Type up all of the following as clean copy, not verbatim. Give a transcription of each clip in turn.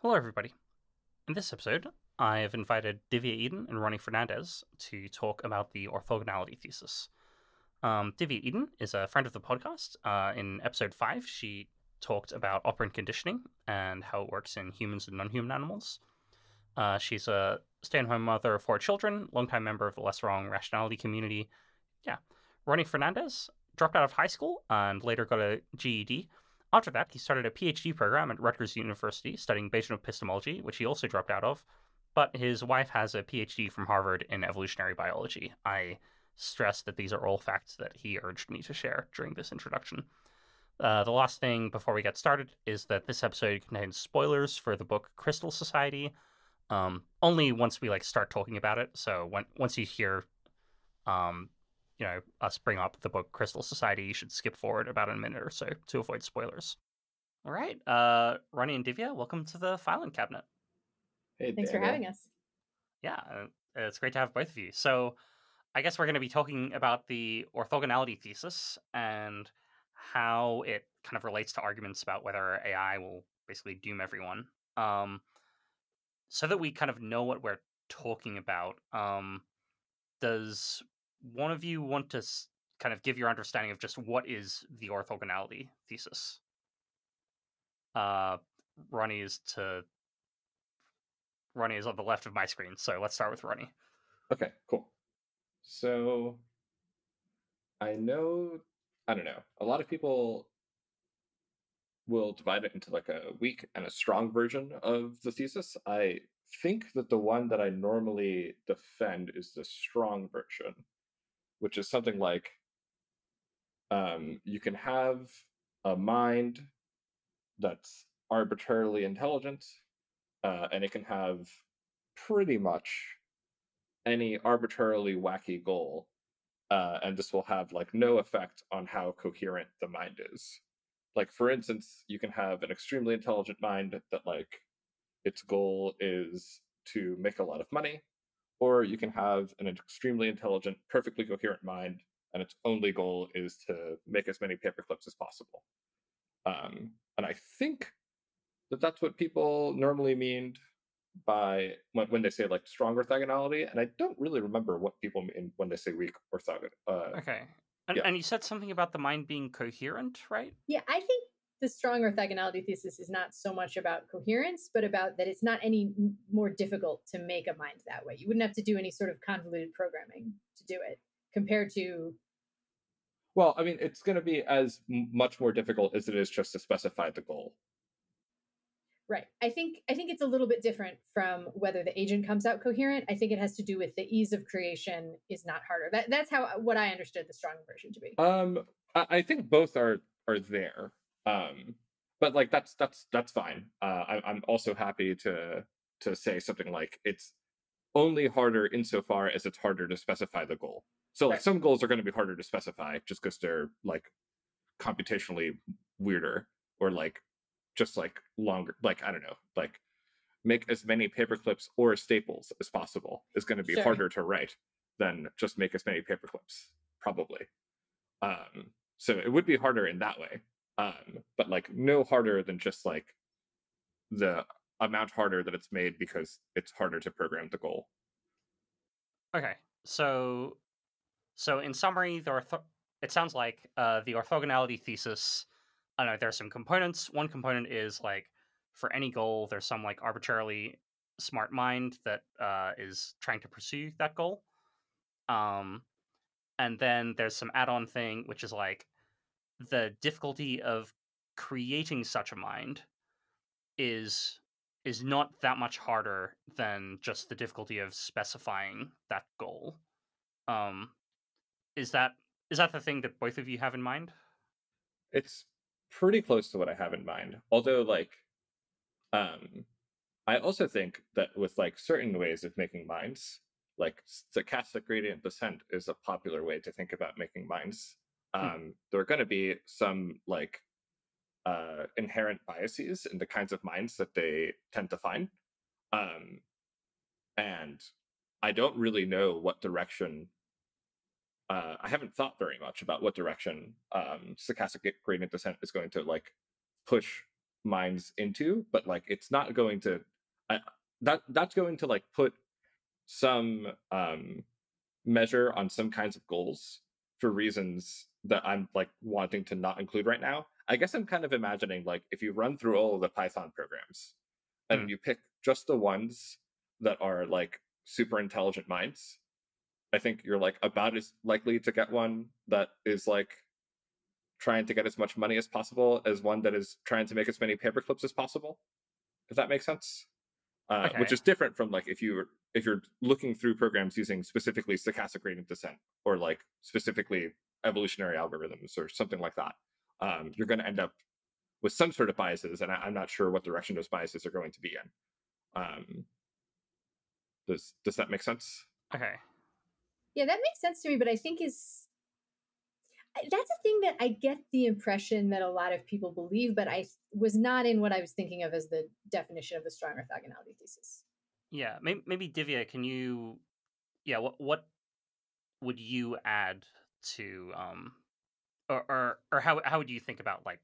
Hello, everybody. In this episode, I have invited Divia Eden and Ronny Fernandez to talk about the orthogonality thesis. Divya Eden is a friend of the podcast. In episode 5, she talked about operant conditioning and how it works in humans and non-human animals. She's a stay-at-home mother of 4 children, longtime member of the less wrong rationality community. Yeah. Ronny Fernandez dropped out of high school and later got a GED. After that, he started a PhD program at Rutgers University studying Bayesian epistemology, which he also dropped out of. But his wife has a PhD from Harvard in evolutionary biology. I stress that these are all facts that he urged me to share during this introduction. The last thing before we get started is that this episode contains spoilers for the book Crystal Society. Only once we start talking about it. So once you hear, us bring up the book Crystal Society, you should skip forward about a minute or so to avoid spoilers. All right, Ronny and Divya, welcome to the filing cabinet. Hey, thanks for having us. Yeah, it's great to have both of you. So I guess we're going to be talking about the orthogonality thesis and how it kind of relates to arguments about whether AI will basically doom everyone. So that we kind of know what we're talking about, does one of you want to kind of give your understanding of just what is the orthogonality thesis? Ronny is on the left of my screen, so let's start with Ronny. Okay, cool. So I don't know, a lot of people will divide it into a weak and a strong version of the thesis. I think that the one that I normally defend is the strong version, which is something like you can have a mind that's arbitrarily intelligent, and it can have pretty much any arbitrarily wacky goal, and this will have no effect on how coherent the mind is. For instance, you can have an extremely intelligent mind that its goal is to make a lot of money, or you can have an extremely intelligent, perfectly coherent mind, and its only goal is to make as many paperclips as possible. And I think that that's what people normally mean by when they say strong orthogonality, and I don't really remember what people mean when they say weak orthogonality. Okay. And you said something about the mind being coherent, right? Yeah, I think the strong orthogonality thesis is not so much about coherence, but about that it's not any more difficult to make a mind that way. You wouldn't have to do any sort of convoluted programming to do it compared to... Well, I mean, it's going to be as much more difficult as it is just to specify the goal. Right. I think it's a little bit different from whether the agent comes out coherent. I think it has to do with the ease of creation is not harder. That's what I understood the strong version to be. I think both are there. But that's fine. I'm also happy to say something like it's only harder insofar as it's harder to specify the goal. So Right. Some goals are going to be harder to specify just because they're computationally weirder, or just longer. I don't know, make as many paperclips or staples as possible is going to be Sure. harder to write than just make as many paperclips, probably. So it would be harder in that way, but no harder than just the amount harder that it's made because it's harder to program the goal. Okay, so in summary, it sounds like the orthogonality thesis. I don't know. There are some components. One component is for any goal, there's some arbitrarily smart mind that is trying to pursue that goal. And then there's some add-on thing, which is the difficulty of creating such a mind is not that much harder than just the difficulty of specifying that goal. Is that the thing that both of you have in mind? It's pretty close to what I have in mind. Although, I also think that with certain ways of making minds, stochastic gradient descent is a popular way to think about making minds. There are going to be some inherent biases in the kinds of minds that they tend to find. And I don't really know what direction. I haven't thought very much about what direction stochastic gradient descent is going to push minds into, but like it's not going to that's going to like put some measure on some kinds of goals for reasons that I'm like wanting to not include right now. I guess I'm kind of imagining like if you run through all of the Python programs and you pick just the ones that are like super intelligent minds, I think you're like about as likely to get one that is like trying to get as much money as possible as one that is trying to make as many paper clips as possible, if that makes sense. Okay. Which is different from like if you're looking through programs using specifically stochastic gradient descent or like specifically evolutionary algorithms or something like that. You're going to end up with some sort of biases, and I'm not sure what direction those biases are going to be in. Does that make sense? Okay. Yeah, that makes sense to me, but I think that's a thing that I get the impression that a lot of people believe, but I was not in what I was thinking of as the definition of the strong orthogonality thesis. Yeah, maybe Divya, can you, what would you add to, or how would you think about like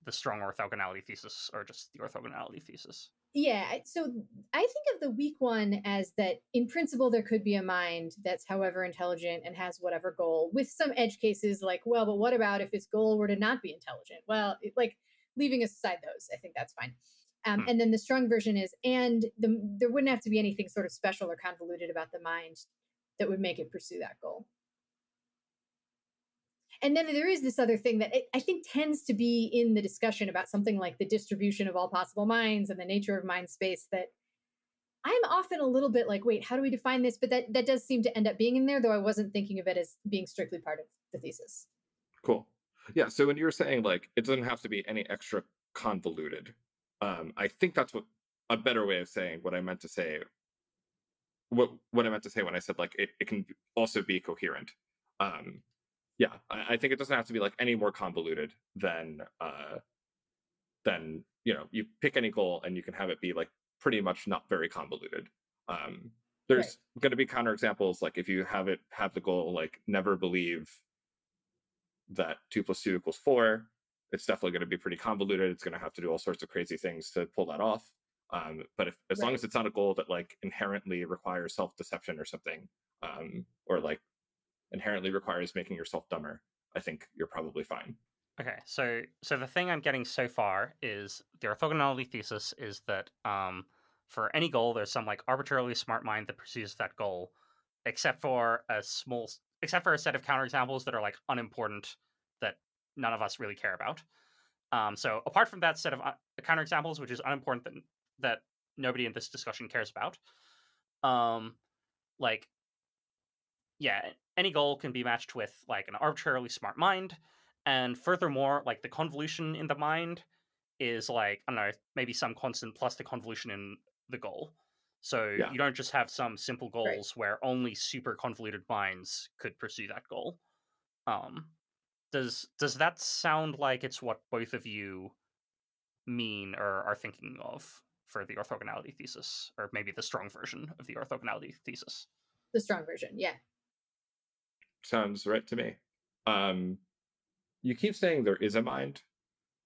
the strong orthogonality thesis or just the orthogonality thesis? Yeah, so I think of the weak one as that in principle there could be a mind that's however intelligent and has whatever goal, with some edge cases like, well, but what about if its goal were to not be intelligent? Well, like leaving aside those, I think that's fine. And then the strong version is, and there wouldn't have to be anything sort of special or convoluted about the mind that would make it pursue that goal. And then there is this other thing that I think tends to be in the discussion about something like the distribution of all possible minds and the nature of mind space, that I'm often a little bit like, wait, how do we define this? But that does seem to end up being in there, though I wasn't thinking of it as being strictly part of the thesis. Cool. Yeah, so when you were saying like it doesn't have to be any extra convoluted, I think that's what a better way of saying what I meant to say. What I meant to say when I said like it can also be coherent. Yeah, I think it doesn't have to be like any more convoluted than you pick any goal and you can have it be like pretty much not very convoluted. There's going to be counterexamples, like if you have the goal like never believe that 2 + 2 = 4, it's definitely going to be pretty convoluted. It's going to have to do all sorts of crazy things to pull that off. But as long as it's not a goal that like inherently requires self-deception or something, or like inherently requires making yourself dumber, I think you're probably fine. Okay, so the thing I'm getting so far is the orthogonality thesis is that for any goal, there's some like arbitrarily smart mind that pursues that goal, except for a set of counterexamples that are like unimportant that none of us really care about. So apart from that set of counterexamples, which is unimportant that nobody in this discussion cares about, any goal can be matched with like an arbitrarily smart mind. And furthermore, like the convolution in the mind is like, I don't know, maybe some constant plus the convolution in the goal. So you don't just have some simple goals where only super convoluted minds could pursue that goal. Does that sound like it's what both of you mean or are thinking of for the orthogonality thesis, or maybe the strong version of the orthogonality thesis? The strong version, yeah. Sounds right to me. You keep saying there is a mind,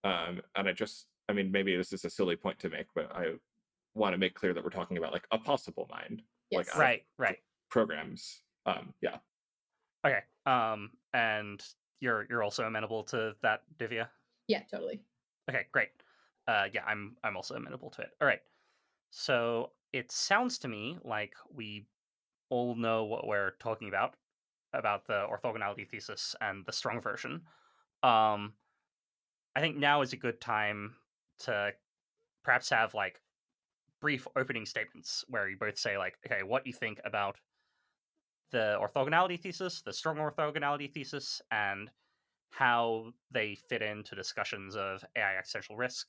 and maybe this is a silly point to make, but I want to make clear that we're talking about like a possible mind. Yes. Like right. Programs. Yeah. Okay. And you're also amenable to that, Divya? Yeah, totally. Okay, great. Yeah, I'm also amenable to it. All right. So it sounds to me like we all know what we're talking about the orthogonality thesis and the strong version. I think now is a good time to perhaps have like brief opening statements where you both say like, okay, what you think about the orthogonality thesis, the strong orthogonality thesis, and how they fit into discussions of AI existential risk.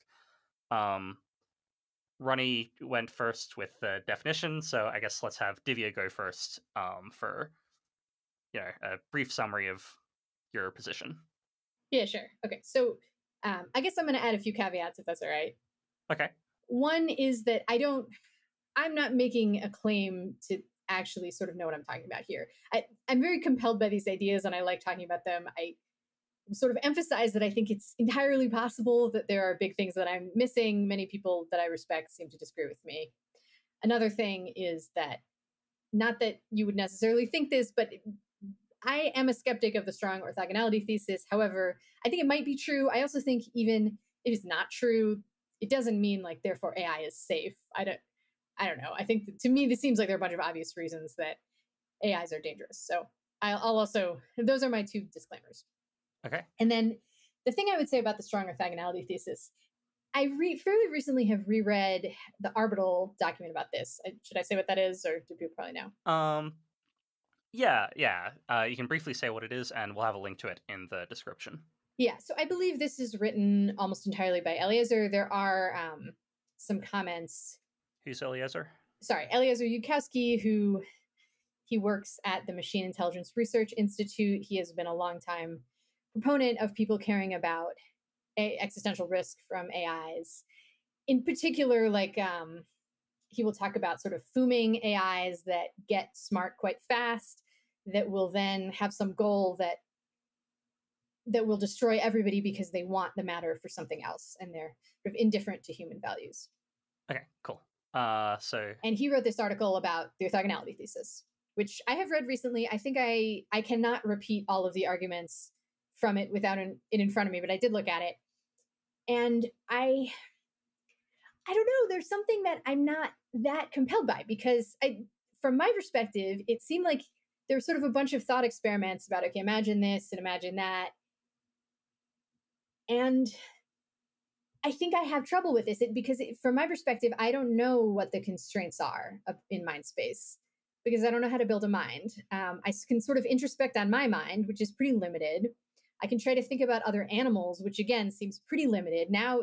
Ronny went first with the definition, so I guess let's have Divya go first for a brief summary of your position. Yeah, sure. Okay, so I guess I'm going to add a few caveats if that's all right. Okay. One is that I'm not making a claim to actually sort of know what I'm talking about here. I'm very compelled by these ideas and I like talking about them. sort of emphasize that I think it's entirely possible that there are big things that I'm missing. Many people that I respect seem to disagree with me. Another thing is that, not that you would necessarily think this, but I am a skeptic of the strong orthogonality thesis. However, I think it might be true. I also think even if it's not true, it doesn't mean like therefore AI is safe. I don't know. I think to me this seems like there are a bunch of obvious reasons that AIs are dangerous. So I'll also, those are my two disclaimers. Okay. And then the thing I would say about the strong orthogonality thesis, I fairly recently have reread the Arbitral document about this. Should I say what that is, or do people probably know? Yeah. You can briefly say what it is, and we'll have a link to it in the description. Yeah, so I believe this is written almost entirely by Eliezer. There are some comments. Who's Eliezer? Sorry, Eliezer Yudkowsky, who he works at the Machine Intelligence Research Institute. He has been a long-time proponent of people caring about existential risk from AIs. In particular, like he will talk about sort of fooming AIs that get smart quite fast, that will then have some goal that will destroy everybody because they want the matter for something else, and they're sort of indifferent to human values. Okay, cool. And he wrote this article about the orthogonality thesis, which I have read recently. I think I cannot repeat all of the arguments from it without it in front of me, but I did look at it. And I don't know, there's something that I'm not that compelled by, because from my perspective, it seemed like there was sort of a bunch of thought experiments about, okay, imagine this and imagine that. And I think I have trouble with this because from my perspective, I don't know what the constraints are in mind space, because I don't know how to build a mind. I can sort of introspect on my mind, which is pretty limited. I can try to think about other animals, which again seems pretty limited. Now,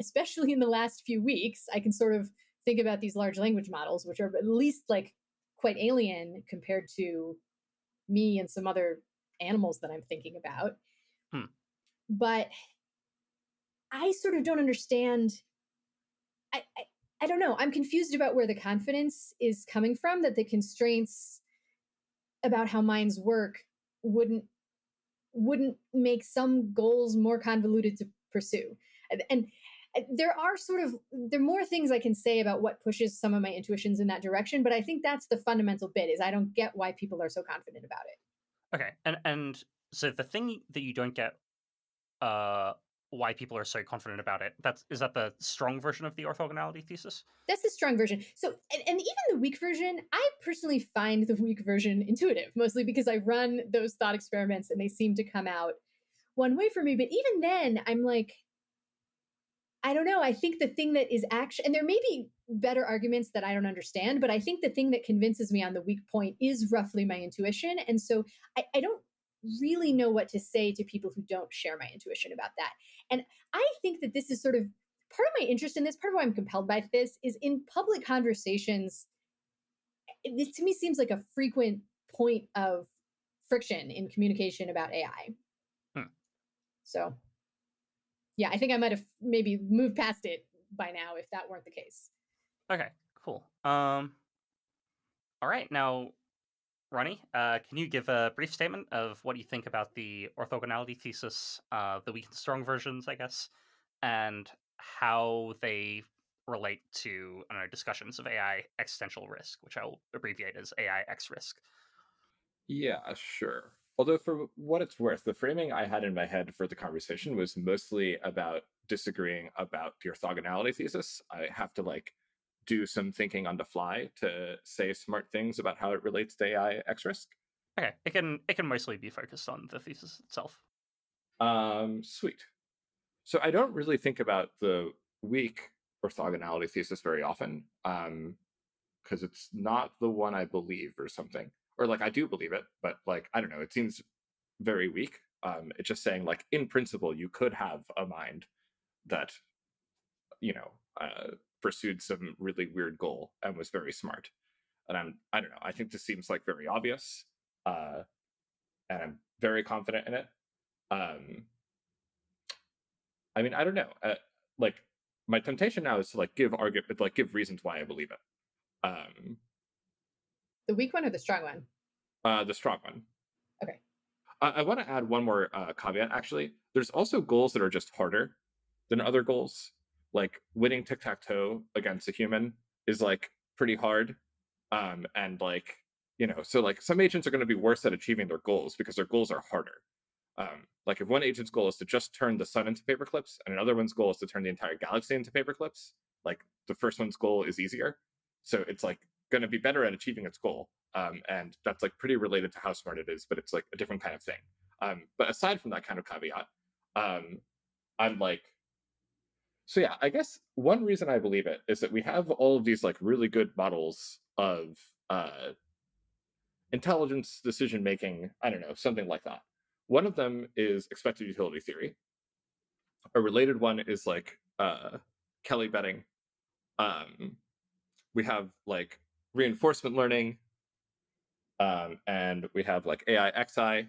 especially in the last few weeks, I can sort of think about these large language models, which are at least like quite alien compared to me and some other animals that I'm thinking about. But I sort of don't understand. I don't know. I'm confused about where the confidence is coming from that the constraints about how minds work wouldn't make some goals more convoluted to pursue. And there are more things I can say about what pushes some of my intuitions in that direction, but I think that's the fundamental bit, is I don't get why people are so confident about it. Okay. And so the thing that you don't get why people are so confident about it, is that the strong version of the orthogonality thesis? That's the strong version. So, and even the weak version, I personally find the weak version intuitive, mostly because I run those thought experiments and they seem to come out one way for me. But even then, I'm like, I don't know. I think the thing that is actually, and there may be better arguments that I don't understand, but I think the thing that convinces me on the weak point is roughly my intuition. And so I don't really know what to say to people who don't share my intuition about that. And I think that this is sort of part of my interest in this, part of why I'm compelled by this, is in public conversations. This to me seems like a frequent point of friction in communication about AI. So yeah, I think I might have maybe moved past it by now if that weren't the case. Okay, cool. All right, now, Ronny, can you give a brief statement of what you think about the orthogonality thesis, the weak and strong versions, I guess, and how they relate to discussions of AI existential risk, which I'll abbreviate as AI X risk? Yeah, sure. Although for what it's worth, the framing I had in my head for the conversation was mostly about disagreeing about the orthogonality thesis. I have to do some thinking on the fly to say smart things about how it relates to AI X risk. Okay, it can mostly be focused on the thesis itself. Sweet. So I don't really think about the weak orthogonality thesis very often, because it's not the one I believe or something. Or I do believe it, but I don't know, it seems very weak. It's just saying in principle, you could have a mind that, pursued some really weird goal and was very smart. And I don't know, I think this seems very obvious, and I'm very confident in it. I mean, I don't know, my temptation now is to give reasons why I believe it. The weak one or the strong one? The strong one. Okay. I want to add one more caveat, actually. There's also goals that are just harder than other goals. Like winning tic-tac-toe against a human is like pretty hard. And like, so like some agents are going to be worse at achieving their goals because their goals are harder. Like if one agent's goal is to just turn the sun into paper clips and another one's goal is to turn the entire galaxy into paper clips, like the first one's goal is easier. So it's like going to be better at achieving its goal. And that's like pretty related to how smart it is, but it's like a different kind of thing. But aside from that kind of caveat, I'm like, so yeah, I guess one reason I believe it is that we have all of these like really good models of intelligence, decision making, I don't know, something like that. One of them is expected utility theory. A related one is like Kelly betting. We have like reinforcement learning, and we have like AI-XI,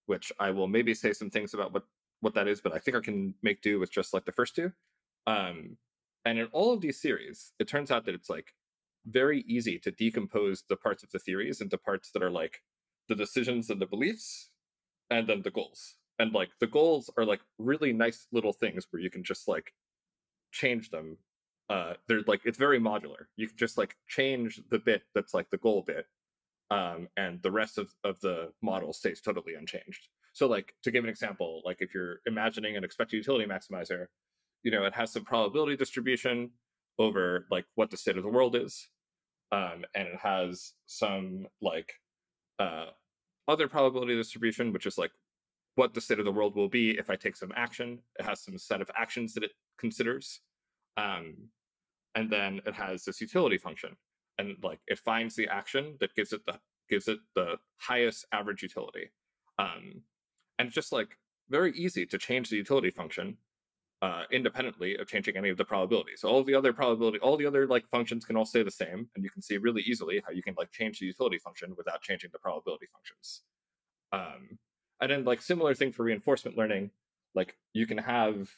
which I will maybe say some things about what that is, but I think I can make do with just like the first two. And in all of these theories, it turns out that it's like very easy to decompose the parts of the theories into parts that are like the decisions and the beliefs, and then the goals. And like the goals are like really nice little things where you can just like change them. They're like, it's very modular. You can just like change the bit that's like the goal bit, and the rest of the model stays totally unchanged. So like to give an example, like if you're imagining an expected utility maximizer, it has some probability distribution over like what the state of the world is, and it has some like other probability distribution, which is like what the state of the world will be if I take some action. It has some set of actions that it considers, and then it has this utility function, and like it finds the action that gives it the highest average utility, and it's just like very easy to change the utility function independently of changing any of the probabilities. All the other like functions can all stay the same, and you can see really easily how you can like change the utility function without changing the probability functions. And then like similar thing for reinforcement learning, like you can have,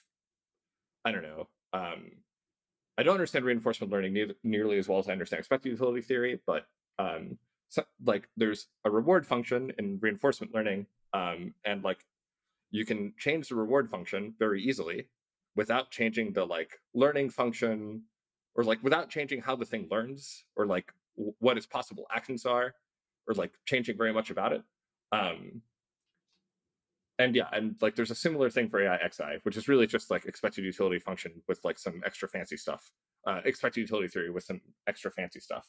I don't know, I don't understand reinforcement learning nearly as well as I understand expected utility theory, but like there's a reward function in reinforcement learning, and like you can change the reward function very easily without changing the like learning function, or like without changing how the thing learns, or like what its possible actions are, or like changing very much about it. And yeah, and like there's a similar thing for AI-XI, which is really just like expected utility function with like some extra fancy stuff. Expected utility theory with some extra fancy stuff.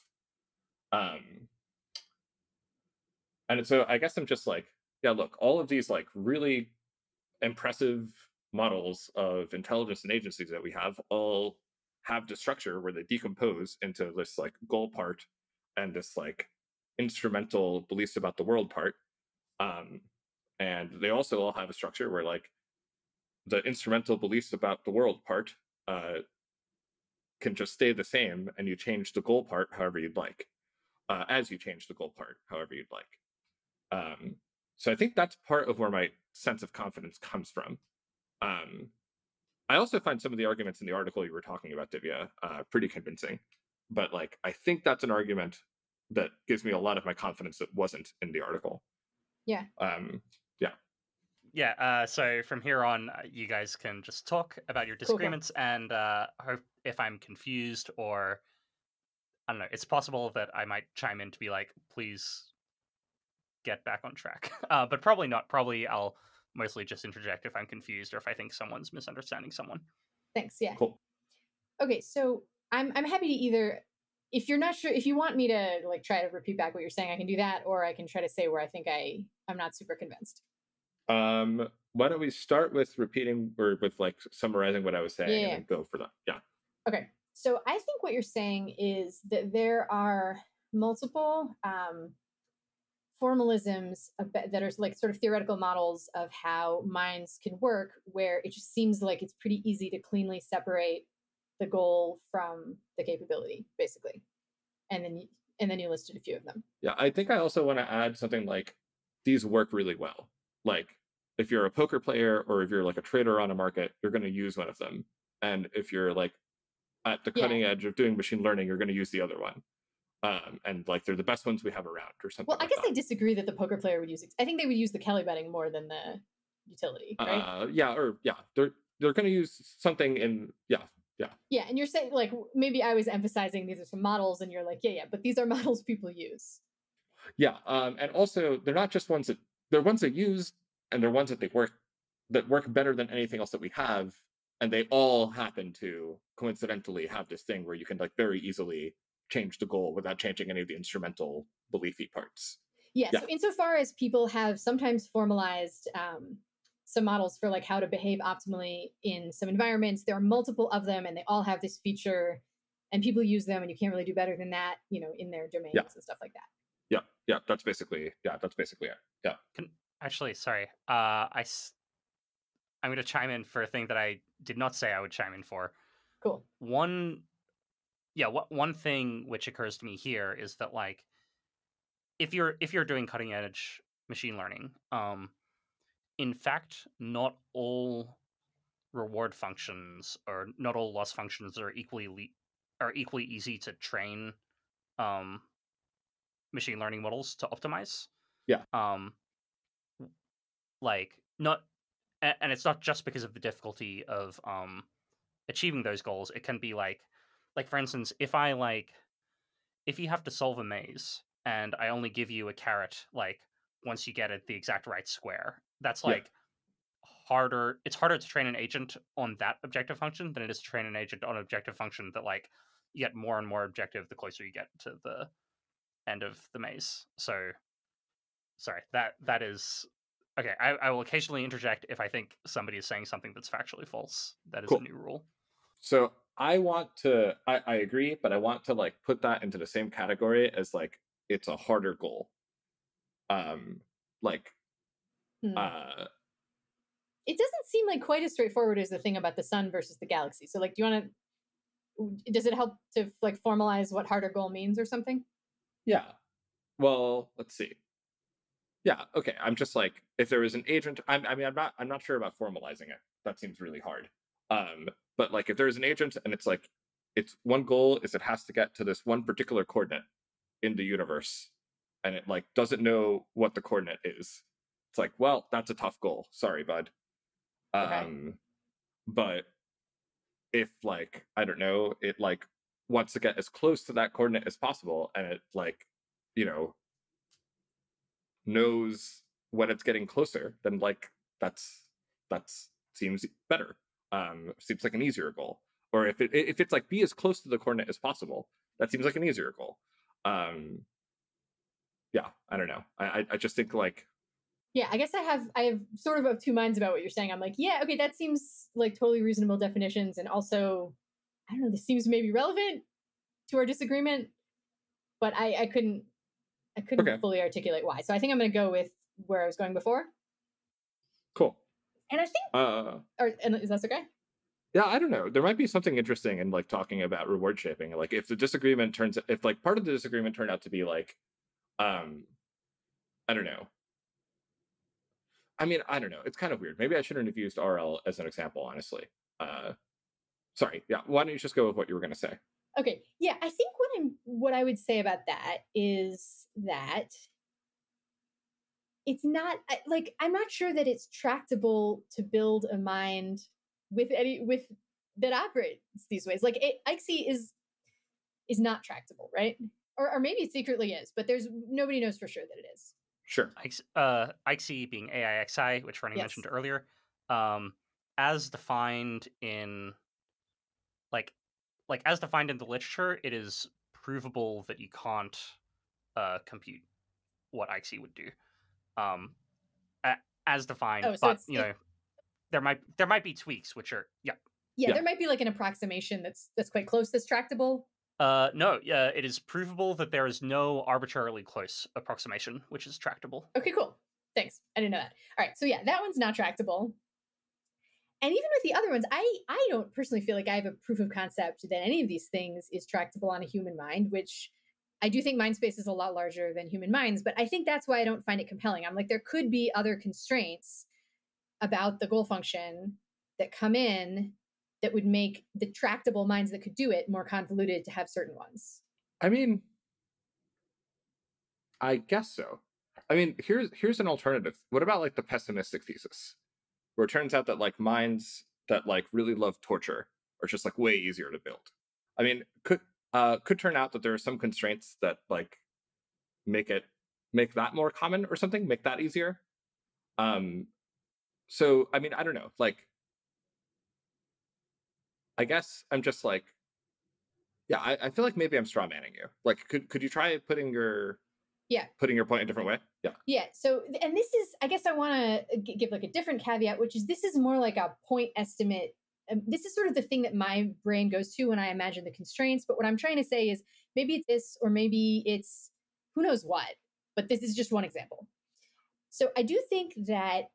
And so I guess I'm just like, yeah, look, all of these like really impressive models of intelligence and agencies that we have all have the structure where they decompose into this like goal part and this like instrumental beliefs about the world part. And they also all have a structure where like the instrumental beliefs about the world part can just stay the same, and you change the goal part however you'd like, as you change the goal part however you'd like. So I think that's part of where my sense of confidence comes from. I also find some of the arguments in the article you were talking about, Divya, pretty convincing. But like, I think that's an argument that gives me a lot of my confidence that wasn't in the article. Yeah. Yeah, so from here on, you guys can just talk about your disagreements, and hope if I'm confused, or I don't know, it's possible that I might chime in to be like, please get back on track. But probably not. Probably I'll mostly just interject if I'm confused or if I think someone's misunderstanding someone. Thanks, yeah. Cool. Okay, so I'm happy to either, if you're not sure, if you want me to like try to repeat back what you're saying, I can do that, or I can try to say where I think I'm not super convinced. Why don't we start with repeating or with like summarizing what I was saying, and then go for that. Yeah. Okay. So I think what you're saying is that there are multiple formalisms that are like sort of theoretical models of how minds can work, where it just seems like it's pretty easy to cleanly separate the goal from the capability, basically. And then you listed a few of them. Yeah, I think I also want to add something like these work really well. Like if you're a poker player or if you're like a trader on a market, you're going to use one of them. And if you're like at the cutting edge of doing machine learning, you're going to use the other one. And like they're the best ones we have around, or something. Well, I like guess that. I disagree that the poker player would use it. I think they would use the Kelly betting more than the utility, right? They're going to use something in Yeah, and you're saying like maybe I was emphasizing these are some models, and you're like, yeah, but these are models people use. Yeah, and also they're not just ones that they're ones that use, and they're ones that work better than anything else that we have, and they all happen to coincidentally have this thing where you can like very easily change the goal without changing any of the instrumental beliefy parts. Yeah, Yeah. so insofar as people have sometimes formalized some models for like how to behave optimally in some environments, there are multiple of them, and they all have this feature, and people use them, and you can't really do better than that, in their domains and stuff like that. Yeah, that's basically it. Yeah. Actually, sorry. I'm going to chime in for a thing that I did not say I would chime in for. Cool. One thing which occurs to me here is that like if you're doing cutting edge machine learning, in fact, not all reward functions or not all loss functions are equally easy to train machine learning models to optimize. Yeah. Like not, and it's not just because of the difficulty of achieving those goals. It can be like for instance, if you have to solve a maze and I only give you a carrot like once you get it the exact right square, that's like harder. It's harder to train an agent on that objective function than it is to train an agent on an objective function that like you get more and more objective the closer you get to the end of the maze. So sorry, that is okay. I will occasionally interject if I think somebody is saying something that's factually false. That is Cool. a new rule. So I agree, but I want to like put that into the same category as like it's a harder goal. It doesn't seem like quite as straightforward as the thing about the sun versus the galaxy. So like, does it help to like formalize what harder goal means or something? Yeah. Well, let's see. Yeah. Okay. I'm just like, if there is an agent, I'm not sure about formalizing it. That seems really hard. But like, if there is an agent and it's like, its one goal is it has to get to this one particular coordinate in the universe, and it like doesn't know what the coordinate is. It's like, well, that's a tough goal. Sorry, bud. Okay. But if like, I don't know, it like wants to get as close to that coordinate as possible, and it like, knows when it's getting closer, then like that's seems better. Seems like an easier goal. Or if it's like be as close to the coordinate as possible, that seems like an easier goal. Yeah, I don't know. I just think like, yeah, I guess I have sort of two minds about what you're saying. I'm like, yeah, okay, that seems like totally reasonable definitions, and also, I don't know, this seems maybe relevant to our disagreement, but I couldn't fully articulate why. So I think I'm going to go with where I was going before. Cool. And I think, and is that okay? Yeah, I don't know. There might be something interesting in like talking about reward shaping. Like if like part of the disagreement turned out to be like, I don't know. I mean, I don't know. It's kind of weird. Maybe I shouldn't have used RL as an example, honestly. Sorry. Yeah. Why don't you just go with what you were going to say? Okay. Yeah. I think what I would say about that is that it's not like, I'm not sure that it's tractable to build a mind with that operates these ways. Like IXE is not tractable, right? Or maybe it secretly is, but nobody knows for sure that it is. Sure. IXE being AIXI, which Ronny mentioned earlier, as defined in as defined in the literature, it is provable that you can't compute what IXE would do. As defined, but there might be tweaks which are there might be like an approximation that's quite close that's tractable. No, it is provable that there is no arbitrarily close approximation which is tractable. Okay, cool. Thanks. I didn't know that. All right, so yeah, that one's not tractable. And even with the other ones, I don't personally feel like I have a proof of concept that any of these things is tractable on a human mind, which I do think mind space is a lot larger than human minds, but I think that's why I don't find it compelling. I'm like, there could be other constraints about the goal function that come in that would make the tractable minds that could do it more convoluted to have certain ones. I mean, I guess so. I mean, here's an alternative. What about like the pessimistic thesis, where it turns out that like minds that like really love torture are just like way easier to build? I mean, could turn out that there are some constraints that like make that more common or something, make that easier. So I mean, I don't know. Like, I guess I'm just like, yeah, I feel like maybe I'm straw manning you. Like, could you try putting your Yeah. point a different way? Yeah. Yeah. So, and this is, I guess I want to give like a different caveat, which is this is more like a point estimate. This is sort of the thing that my brain goes to when I imagine the constraints. But what I'm trying to say is maybe it's this, or maybe it's who knows what. But this is just one example. So I do think that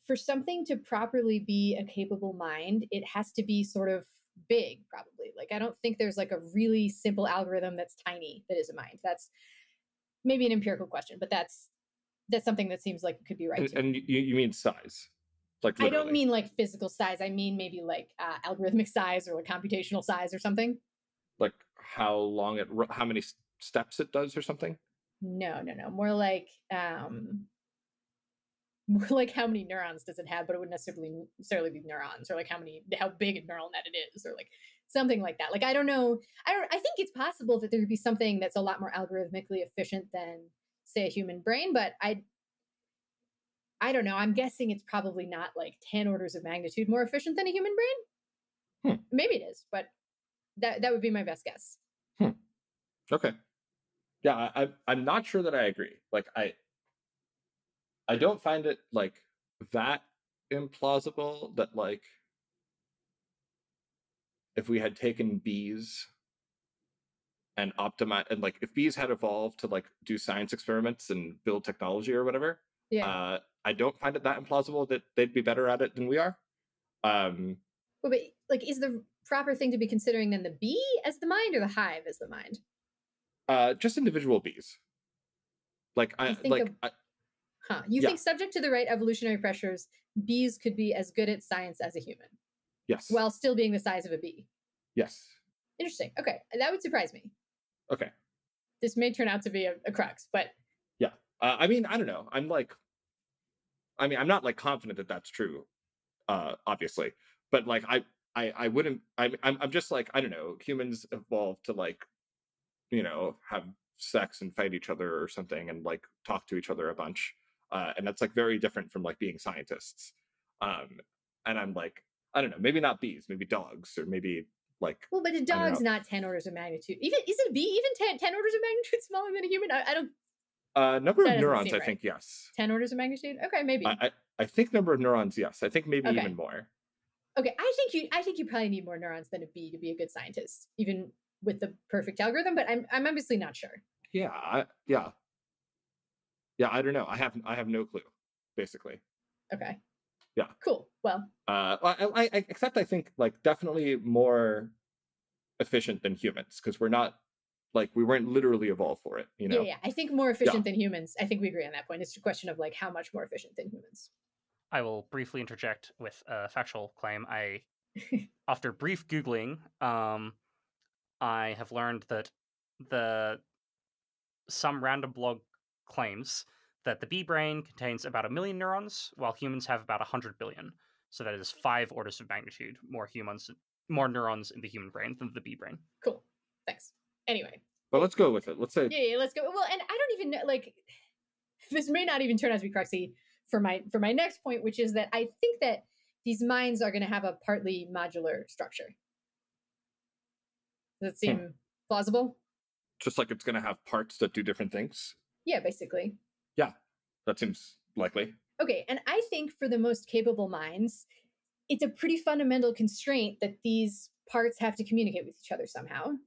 for something to properly be a capable mind, it has to be sort of big, probably. Like, I don't think there's like a really simple algorithm that's tiny that is a mind. That's maybe an empirical question, but that's something that seems like it could be right. And you mean size? Like literally. I don't mean like physical size. I mean maybe like algorithmic size or like computational size or something. Like how many steps it does or something? No. More like how many neurons does it have, but it wouldn't necessarily be neurons, or like how big a neural net it is, or like something like that. Like, I don't know. I think it's possible that there could be something that's a lot more algorithmically efficient than, say, a human brain, but I don't know. I'm guessing it's probably not like 10 orders of magnitude more efficient than a human brain. Maybe it is, but that would be my best guess. Okay. Yeah, I'm not sure that I agree. Like, I don't find it like that implausible that like if we had taken bees and optimize, and like if bees had evolved to like do science experiments and build technology or whatever, Yeah. I don't find it that implausible that they'd be better at it than we are. Well, but like, is the proper thing to be considering then the bee as the mind or the hive as the mind? Just individual bees. Like You think subject to the right evolutionary pressures, bees could be as good at science as a human? Yes. While still being the size of a bee? Yes. Interesting. Okay, that would surprise me. Okay. This may turn out to be a crux, but yeah. I mean, I don't know. I'm not like confident that that's true, obviously, but like I wouldn't. I'm just like, I don't know. Humans evolved to like, have sex and fight each other or something, and like talk to each other a bunch, and that's like very different from like being scientists. And I'm like, I don't know. Maybe not bees. Maybe dogs, or maybe like. Well, but a dog's not 10 orders of magnitude. Even is a bee even 10 orders of magnitude smaller than a human? I don't. Number of neurons, I think, yes. 10 orders of magnitude? Okay, maybe. I think number of neurons, yes. I think maybe even more. Okay, I think you probably need more neurons than a bee to be a good scientist, even with the perfect algorithm. But I'm obviously not sure. Yeah, I don't know. I have no clue, basically. Okay. Yeah. Cool. Well. Except I think like definitely more efficient than humans, because we're not. Like, we weren't literally evolved for it, Yeah. I think more efficient than humans. I think we agree on that point. It's a question of like how much more efficient than humans. I will briefly interject with a factual claim. After brief Googling, I have learned that some random blog claims that the bee brain contains about 1 million neurons, while humans have about 100 billion. So that is 5 orders of magnitude more neurons in the human brain than the bee brain. Cool. Thanks. Anyway. But let's go with it. Let's say. Yeah, let's go. Well, and I don't even know, like, this may not even turn out to be cruxy for my next point, which is that I think that these minds are going to have a partly modular structure. Does that seem plausible? Just like it's going to have parts that do different things? Yeah, basically. Yeah, that seems likely. Okay, and I think for the most capable minds, it's a pretty fundamental constraint that these parts have to communicate with each other somehow.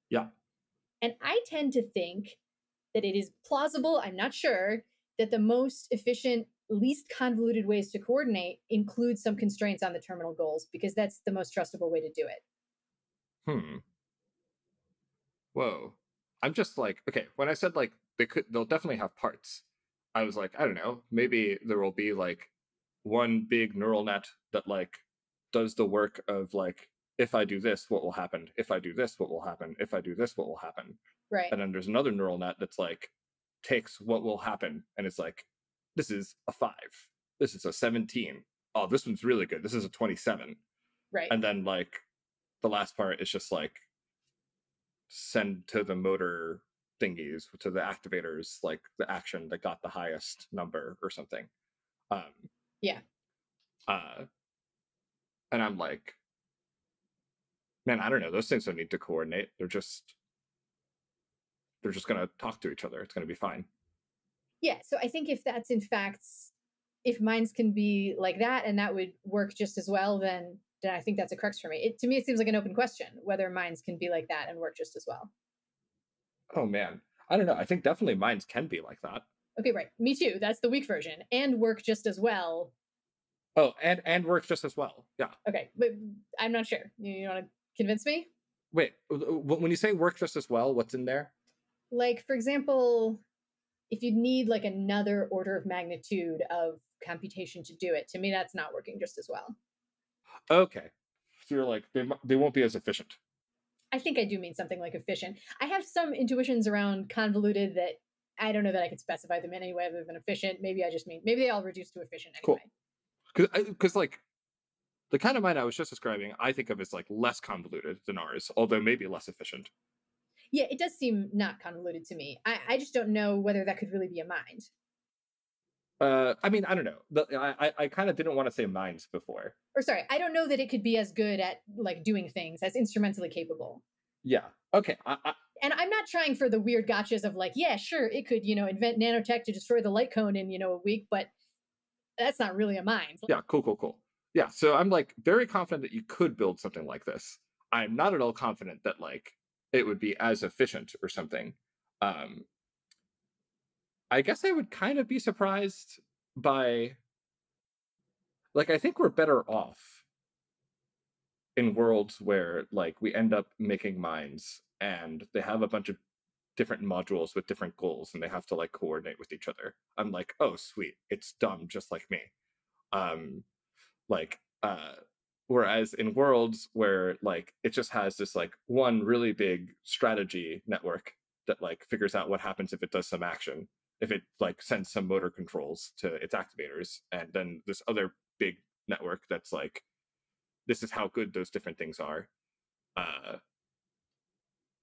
Yeah. And I tend to think that it is plausible, I'm not sure, that the most efficient, least convoluted ways to coordinate include some constraints on the terminal goals, because that's the most trustable way to do it. Whoa. I'm just like, okay, when I said like they'll definitely have parts, I was like, I don't know, maybe there will be like one big neural net that like does the work of like if I do this, what will happen? If I do this, what will happen? If I do this, what will happen? Right. And then there's another neural net that's like takes what will happen and it's like, this is a 5. This is a 17. Oh, this one's really good. This is a 27. Right. And then like the last part is just like send to the motor thingies, to the activators, like the action that got the highest number or something. Yeah. And I'm like, man, I don't know. Those things don't need to coordinate. They're just going to talk to each other. It's going to be fine. Yeah. So I think if that's in fact, if minds can be like that and that would work just as well, then I think that's a crux for me. To me, it seems like an open question whether minds can be like that and work just as well. Oh, man. I don't know. I think definitely minds can be like that. Okay, right. Me too. That's the weak version. And work just as well. Oh, and works just as well. Yeah. Okay, but I'm not sure. You want to convince me? Wait, when you say work just as well, what's in there? Like, for example, if you need like another order of magnitude of computation to do it, to me, that's not working just as well. Okay. So you're like, they won't be as efficient. I think I do mean something like efficient. I have some intuitions around convoluted that I don't know that I could specify them in any way other than efficient. Maybe I just mean, maybe they all reduce to efficient anyway. Cool. Because like, the kind of mind I was just describing, I think of as like less convoluted than ours, although maybe less efficient. Yeah, it does seem not convoluted to me. I just don't know whether that could really be a mind. I mean, I don't know. I kind of didn't want to say minds before. Or sorry, I don't know that it could be as good at like doing things, as instrumentally capable. Yeah. Okay. And I'm not trying for the weird gotchas of like, yeah, sure, it could, invent nanotech to destroy the light cone in, a week, but that's not really a mind. Yeah, cool. Yeah, so I'm like very confident that you could build something like this. I'm not at all confident that like it would be as efficient or something. I guess I would kind of be surprised by, like, I think we're better off in worlds where like we end up making minds and they have a bunch of different modules with different goals and they have to like coordinate with each other. I'm like, oh sweet, it's dumb just like me. Whereas in worlds where like it just has this like one really big strategy network that like figures out what happens if it does some action, if it like sends some motor controls to its activators, and then this other big network that's like, this is how good those different things are.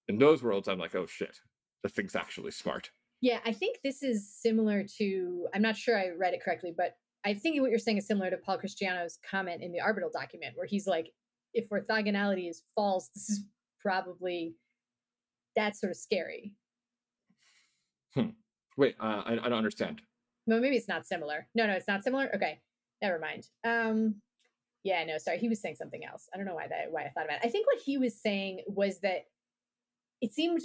In those worlds, I'm like, oh shit, the thing's actually smart. Yeah, I think this is similar to, I'm not sure I read it correctly, but I think what you're saying is similar to Paul Christiano's comment in the Arbitral document, where he's like, if orthogonality is false, this is probably, that's sort of scary. Wait, I don't understand. No, maybe it's not similar. No, it's not similar. Okay, never mind. Yeah, no, sorry, he was saying something else. I don't know why I thought about it. I think what he was saying was that it seemed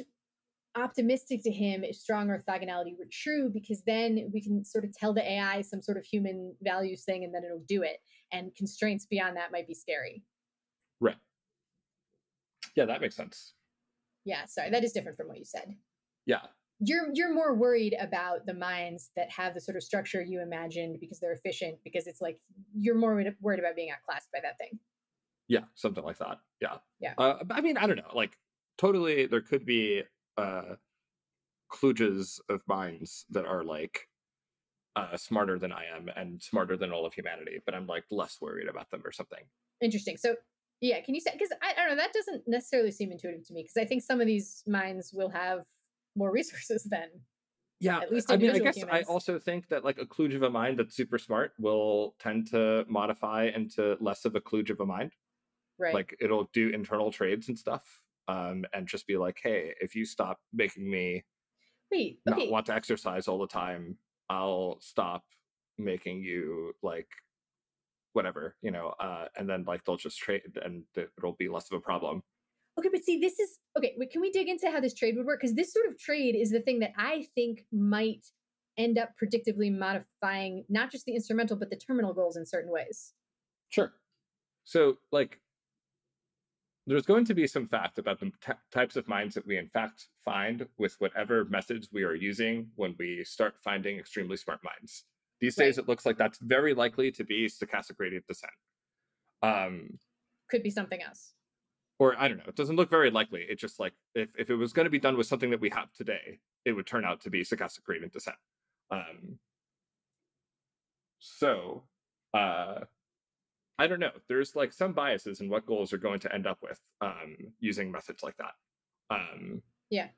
optimistic to him if strong orthogonality were true, because then we can sort of tell the AI some sort of human values thing and then it'll do it. And constraints beyond that might be scary. Right. Yeah, that makes sense. Yeah, sorry, that is different from what you said. Yeah. You're more worried about the minds that have the sort of structure you imagined because they're efficient, because it's like you're more worried about being outclassed by that thing. Yeah, something like that. Yeah. Yeah. I mean, I don't know. Like, totally, there could be kludges of minds that are like smarter than I am and smarter than all of humanity, but I'm like less worried about them or something. Interesting. So yeah, can you say, because I don't know, that doesn't necessarily seem intuitive to me, because I think some of these minds will have more resources than at least I mean, I guess humans. I also think that like a kludge of a mind that's super smart will tend to modify into less of a kludge of a mind. Right. Like it'll do internal trades and stuff. And just be like, hey, if you stop making me not want to exercise all the time, I'll stop making you like whatever, and then like they'll just trade and it'll be less of a problem. Okay, but see, this is okay. Wait, can we dig into how this trade would work? Because this sort of trade is the thing that I think might end up predictably modifying not just the instrumental, but the terminal goals in certain ways. Sure. So like, there's going to be some fact about the types of minds that we in fact find with whatever methods we are using when we start finding extremely smart minds. These days, it looks like that's very likely to be stochastic gradient descent. Could be something else. or I don't know, it doesn't look very likely. It's just like if it was going to be done with something that we have today, it would turn out to be stochastic gradient descent. So I don't know. There's like some biases in what goals are going to end up with using methods like that. Yeah.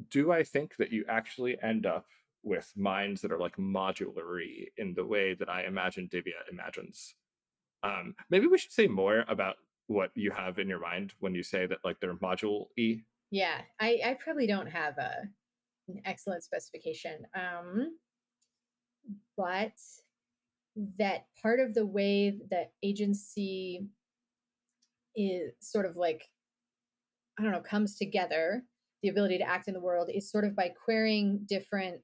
Do I think that you actually end up with minds that are like modulary in the way that I imagine Divia imagines? Maybe we should say more about what you have in your mind when you say that like they're module-y. Yeah, I probably don't have an excellent specification, but that part of the way that agency is sort of like, I don't know, comes together, the ability to act in the world, is sort of by querying different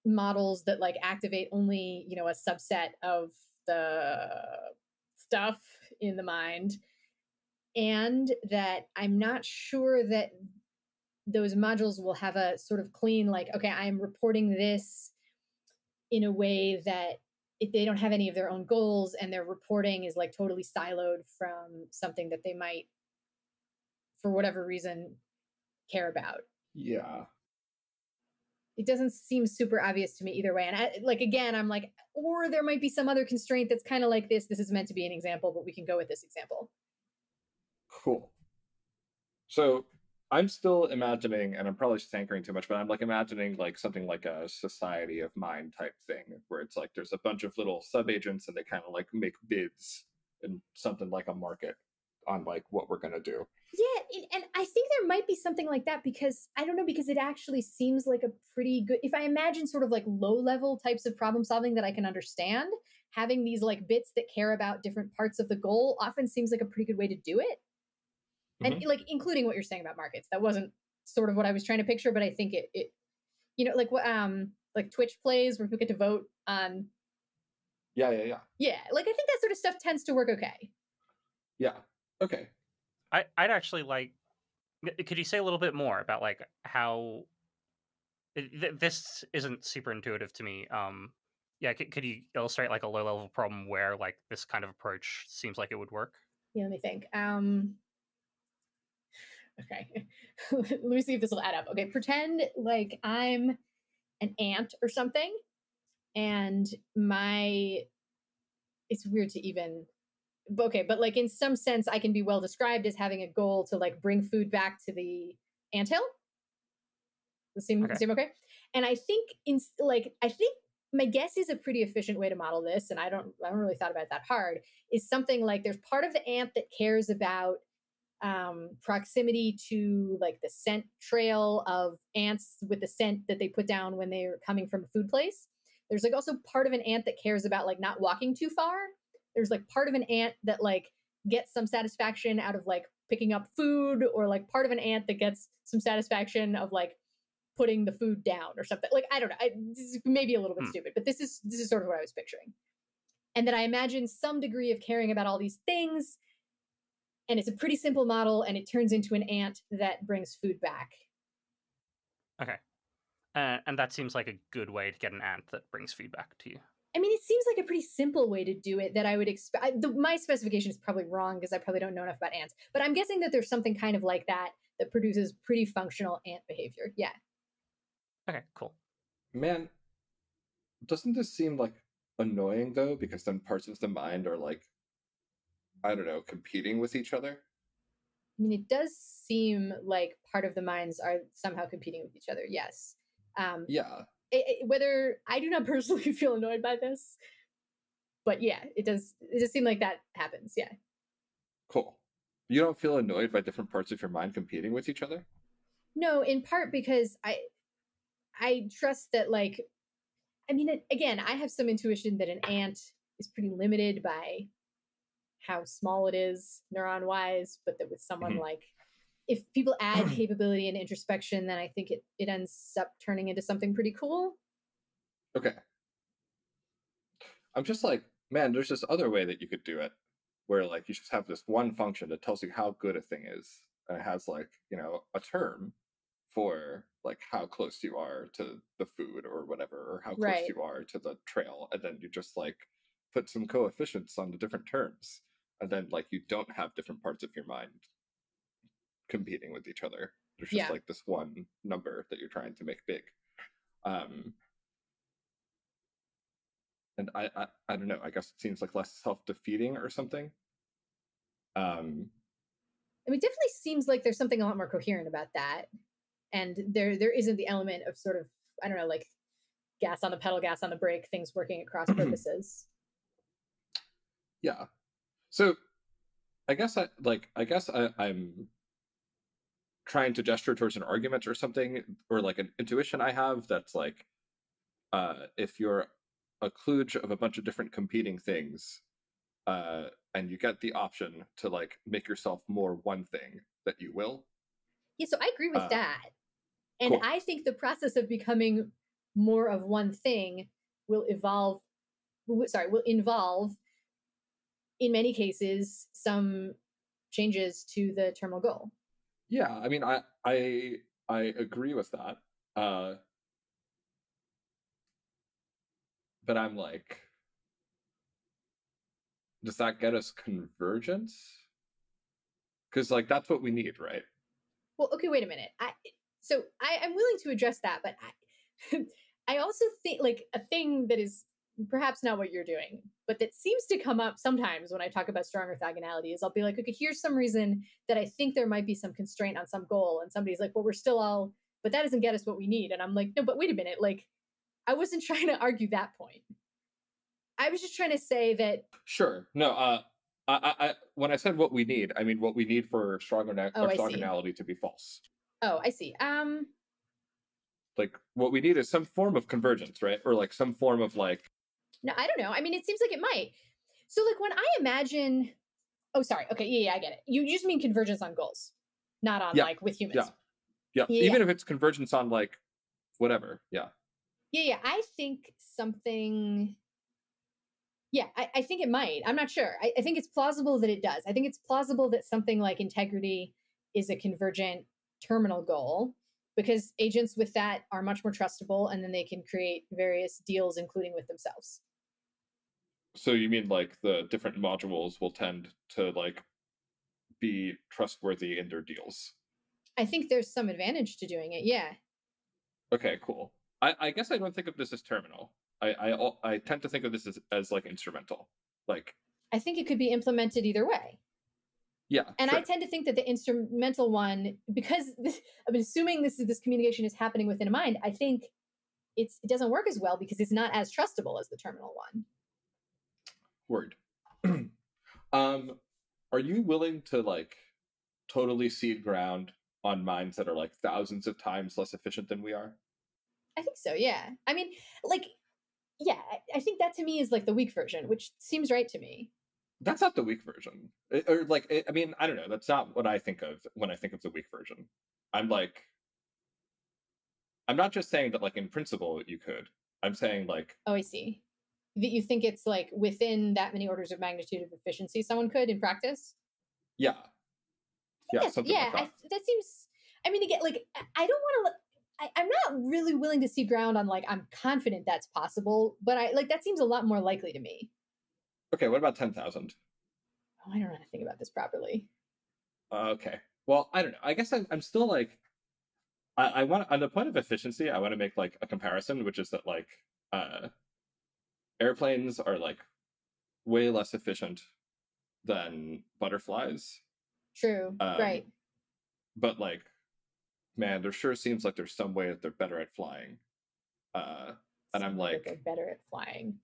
models that like activate only, you know, a subset of the stuff in the mind, and that I'm not sure that those modules will have a sort of clean, like, okay, I'm reporting this in a way that if they don't have any of their own goals and their reporting is like totally siloed from something that they might, for whatever reason, care about. Yeah. It doesn't seem super obvious to me either way. And again, I'm like, or there might be some other constraint that's kind of like this. This is meant to be an example, but we can go with this example. Cool. So I'm still imagining, and I'm probably just anchoring too much, but I'm like imagining like something like a society of mind type thing, where it's like there's a bunch of little subagents and they kind of like make bids in something like a market on like what we're gonna do. Yeah, and I think there might be something like that, because I don't know, because it actually seems like a pretty good, if I imagine sort of like low level types of problem solving that I can understand, having these like bits that care about different parts of the goal often seems like a pretty good way to do it. And like including what you're saying about markets, that wasn't sort of what I was trying to picture, but I think it you know, like what like Twitch plays where people get to vote on. Yeah, like I think that sort of stuff tends to work okay. Yeah. Okay. I'd actually like, could you say a little bit more about like how this isn't super intuitive to me? Yeah, could you illustrate like a low level problem where like this kind of approach seems like it would work? Yeah, let me think. Okay, let me see if this will add up. Okay, pretend like I'm an ant or something, and it's weird to even, okay, but like in some sense I can be well described as having a goal to like bring food back to the anthill. Seem okay? And I think my guess is a pretty efficient way to model this, and I don't really thought about it that hard, is something like there's part of the ant that cares about proximity to like the scent trail of ants with the scent that they put down when they're coming from a food place. There's like also part of an ant that cares about like not walking too far. There's like part of an ant that like gets some satisfaction out of like picking up food, or like part of an ant that gets some satisfaction of like putting the food down or something. Like I don't know, this is maybe a little bit stupid, but this is sort of what I was picturing. And that I imagine some degree of caring about all these things, and it's a pretty simple model, and it turns into an ant that brings food back. Okay. And that seems like a good way to get an ant that brings food back to you. I mean, it seems like a pretty simple way to do it that I would expect. My specification is probably wrong because I probably don't know enough about ants, but I'm guessing that there's something kind of like that produces pretty functional ant behavior. Yeah. Okay, cool. Man, doesn't this seem like annoying though? Because then parts of the mind are like, I don't know, competing with each other. I mean, it does seem like part of the minds are somehow competing with each other. Yes. Yeah. Whether I do not personally feel annoyed by this, but yeah, it does seem like that happens. Yeah. Cool. You don't feel annoyed by different parts of your mind competing with each other? No, in part because I trust that, like, I mean, again, I have some intuition that an ant is pretty limited by how small it is neuron wise, but that with someone like, if people add capability and introspection, then I think it ends up turning into something pretty cool. Okay. I'm just like, man, there's this other way that you could do it, where like you just have this one function that tells you how good a thing is, and it has like, you know, a term for like how close you are to the food or whatever, or how close you are to the trail, and then you just like put some coefficients on the different terms. and then like you don't have different parts of your mind competing with each other. There's just like this one number that you're trying to make big. And I don't know, I guess it seems like less self-defeating or something. I mean, it definitely seems like there's something a lot more coherent about that. And there isn't the element of sort of, I don't know, like gas on the pedal, gas on the brake, things working at cross purposes. Yeah. So I guess I'm trying to gesture towards an argument or something, or like an intuition I have that's like, if you're a kludge of a bunch of different competing things, and you get the option to like make yourself more one thing, that you will. Yeah, so I agree with that. And cool. I think the process of becoming more of one thing will involve, in many cases, some changes to the terminal goal. Yeah, I mean, I agree with that. But I'm like, does that get us convergence? Because like that's what we need, right? Well, okay, wait a minute. I'm willing to address that, but I also think like a thing that is perhaps not what you're doing, but that seems to come up sometimes when I talk about strong orthogonality is I'll be like, okay, here's some reason that I think there might be some constraint on some goal. And somebody's like, well, we're still all, but that doesn't get us what we need. And I'm like, no, but wait a minute. Like, I wasn't trying to argue that point. I was just trying to say that. Sure. No, I when I said what we need, I mean what we need for strong orthogonality to be false. Oh, I see. Like what we need is some form of convergence, right? Or like some form of like. No, I don't know. I mean, it seems like it might. So like when I imagine, oh, sorry. Okay. Yeah, I get it. You just mean convergence on goals, not on like with humans. Yeah. Even if it's convergence on like whatever. Yeah. Yeah. I think something. Yeah, I think it might. I'm not sure. I think it's plausible that it does. I think it's plausible that something like integrity is a convergent terminal goal because agents with that are much more trustable and then they can create various deals, including with themselves. So you mean like the different modules will tend to like be trustworthy in their deals? I think there's some advantage to doing it, yeah. Okay, cool. I guess I don't think of this as terminal. I tend to think of this as like instrumental. Like I think it could be implemented either way. Yeah. And sure. I tend to think that the instrumental one, because I'm assuming this communication is happening within a mind, I think it doesn't work as well because it's not as trustable as the terminal one. Word. Are you willing to like totally cede ground on minds that are like thousands of times less efficient than we are? I think so, yeah. I mean, like, yeah, I think that to me is like the weak version, which seems right to me. That's not the weak version. I mean, I don't know. That's not what I think of when I think of the weak version. I'm not just saying that like in principle you could. I'm saying like. Oh, I see. That you think it's like within that many orders of magnitude of efficiency someone could in practice? Yeah. Yeah, something like that. That seems, I mean, again, like, I don't want to, I'm not really willing to see ground on like, I'm confident that's possible, but that seems a lot more likely to me. Okay, what about 10,000? Oh, I don't know how to think about this properly. Okay. Well, I don't know. I guess I'm still like, I want, on the point of efficiency, I want to make like a comparison, which is that like, airplanes are like way less efficient than butterflies. True. Right. But like, man, there sure seems like there's some way that they're better at flying. And I'm like, they're better at flying.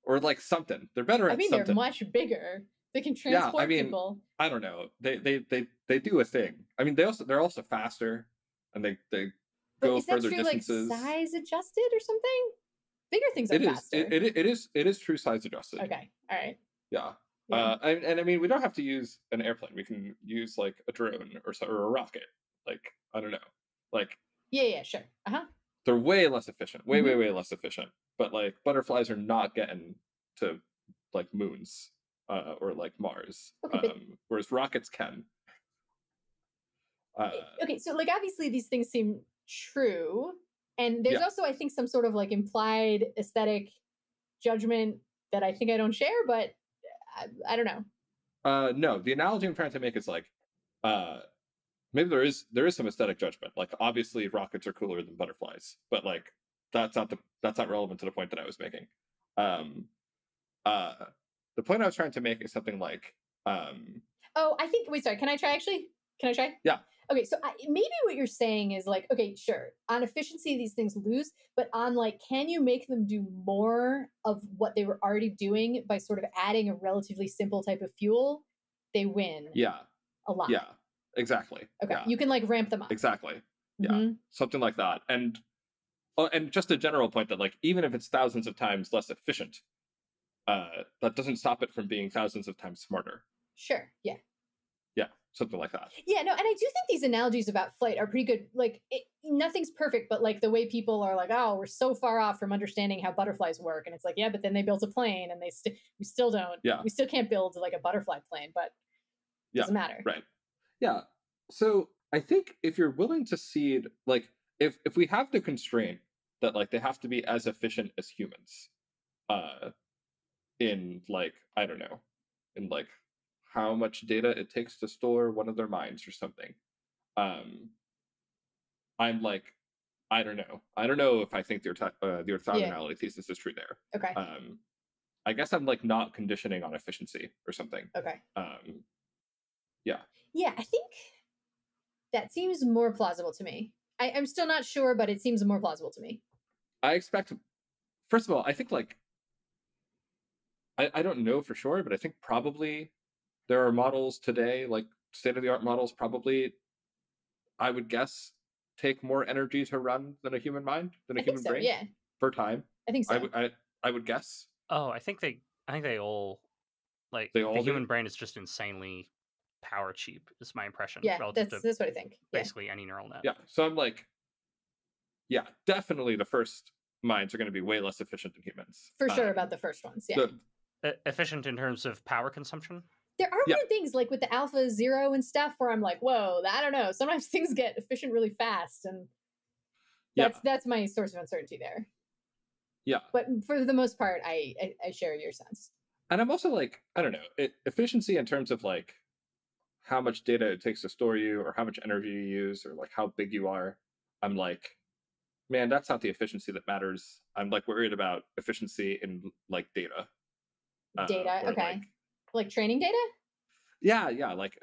Or like something. They're better at something. I mean, they're much bigger. They can transport people. I don't know. They do a thing. I mean, they're also faster, and they go further distances. Like size adjusted or something? Bigger things are faster. It is true size adjusted. Okay. All right. Yeah. And I mean, we don't have to use an airplane. We can use like a drone or a rocket. Like, I don't know. Like. Yeah, sure. They're way less efficient. Way less efficient. But like butterflies are not getting to like moons or like Mars. Okay, whereas rockets can. Okay, so like obviously these things seem true. And there's also, I think, some sort of like implied aesthetic judgment that I think I don't share, but I don't know. No, the analogy I'm trying to make is like, maybe there is some aesthetic judgment. Like, obviously, rockets are cooler than butterflies, but like, that's not relevant to the point that I was making. Um, uh, the point I was trying to make is something like, Oh, I think. Wait, sorry. Can I try? Actually, can I try? Yeah. Okay, so maybe what you're saying is like, okay, sure, on efficiency these things lose, but on like, can you make them do more of what they were already doing by sort of adding a relatively simple type of fuel? They win. Yeah. A lot. Yeah. Exactly. Okay. Yeah. You can like ramp them up. Exactly. Yeah. Mm-hmm. Something like that. And just a general point that like, even if it's thousands of times less efficient, that doesn't stop it from being thousands of times smarter. Sure. Yeah. Yeah. Something like that. Yeah, no, and I do think these analogies about flight are pretty good. Like, nothing's perfect, but like the way people are like, oh, we're so far off from understanding how butterflies work, and it's like, yeah, but then they built a plane, and we still don't. Yeah. We still can't build like a butterfly plane, but it doesn't matter. Right. Yeah. So I think if you're willing to cede, like, if we have the constraint that like they have to be as efficient as humans, in like, I don't know, in like how much data it takes to store one of their minds or something. I'm like, I don't know if I think the orthogonality thesis is true there. Okay. I guess I'm like not conditioning on efficiency or something. Okay. Yeah. Yeah, I think that seems more plausible to me. I'm still not sure, but it seems more plausible to me. I expect, first of all, I think like, I don't know for sure, but I think probably there are models today, like state-of-the-art models, probably, I would guess, take more energy to run than a human mind, than a human brain. Yeah. Per time. I think so. I would guess. Oh, I think they all, like, They all the do? human brain is just insanely power cheap, is my impression. Yeah, relative that's to what I think. basically any neural net. Yeah. So I'm like, yeah, definitely the first minds are going to be way less efficient than humans. For sure about the first ones, yeah. Efficient in terms of power consumption? There are weird things like with the Alpha Zero and stuff where I'm like, whoa, I don't know. Sometimes things get efficient really fast, and that's my source of uncertainty there. Yeah. But for the most part, I share your sense. And I'm also like, I don't know, efficiency in terms of like how much data it takes to store you, or how much energy you use, or like how big you are. I'm like, man, that's not the efficiency that matters. I'm like worried about efficiency in like data. Okay. Like training data? Yeah, like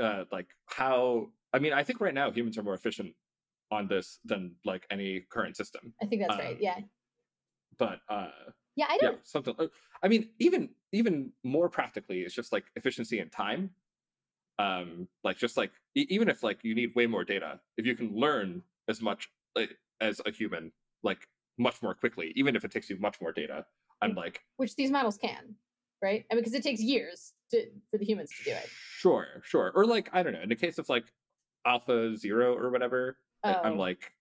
how, I mean, I think right now humans are more efficient on this than like any current system. I think that's right, yeah. But yeah, I don't. Yeah, something. I mean, even more practically, it's just like efficiency in time. Like just like even if like you need way more data, if you can learn as much as a human, like much more quickly, even if it takes you much more data, I'm like, which these models can, right? I mean, because it takes years for the humans to do it. Sure. Or like, I don't know, in the case of like Alpha Zero or whatever, I'm like,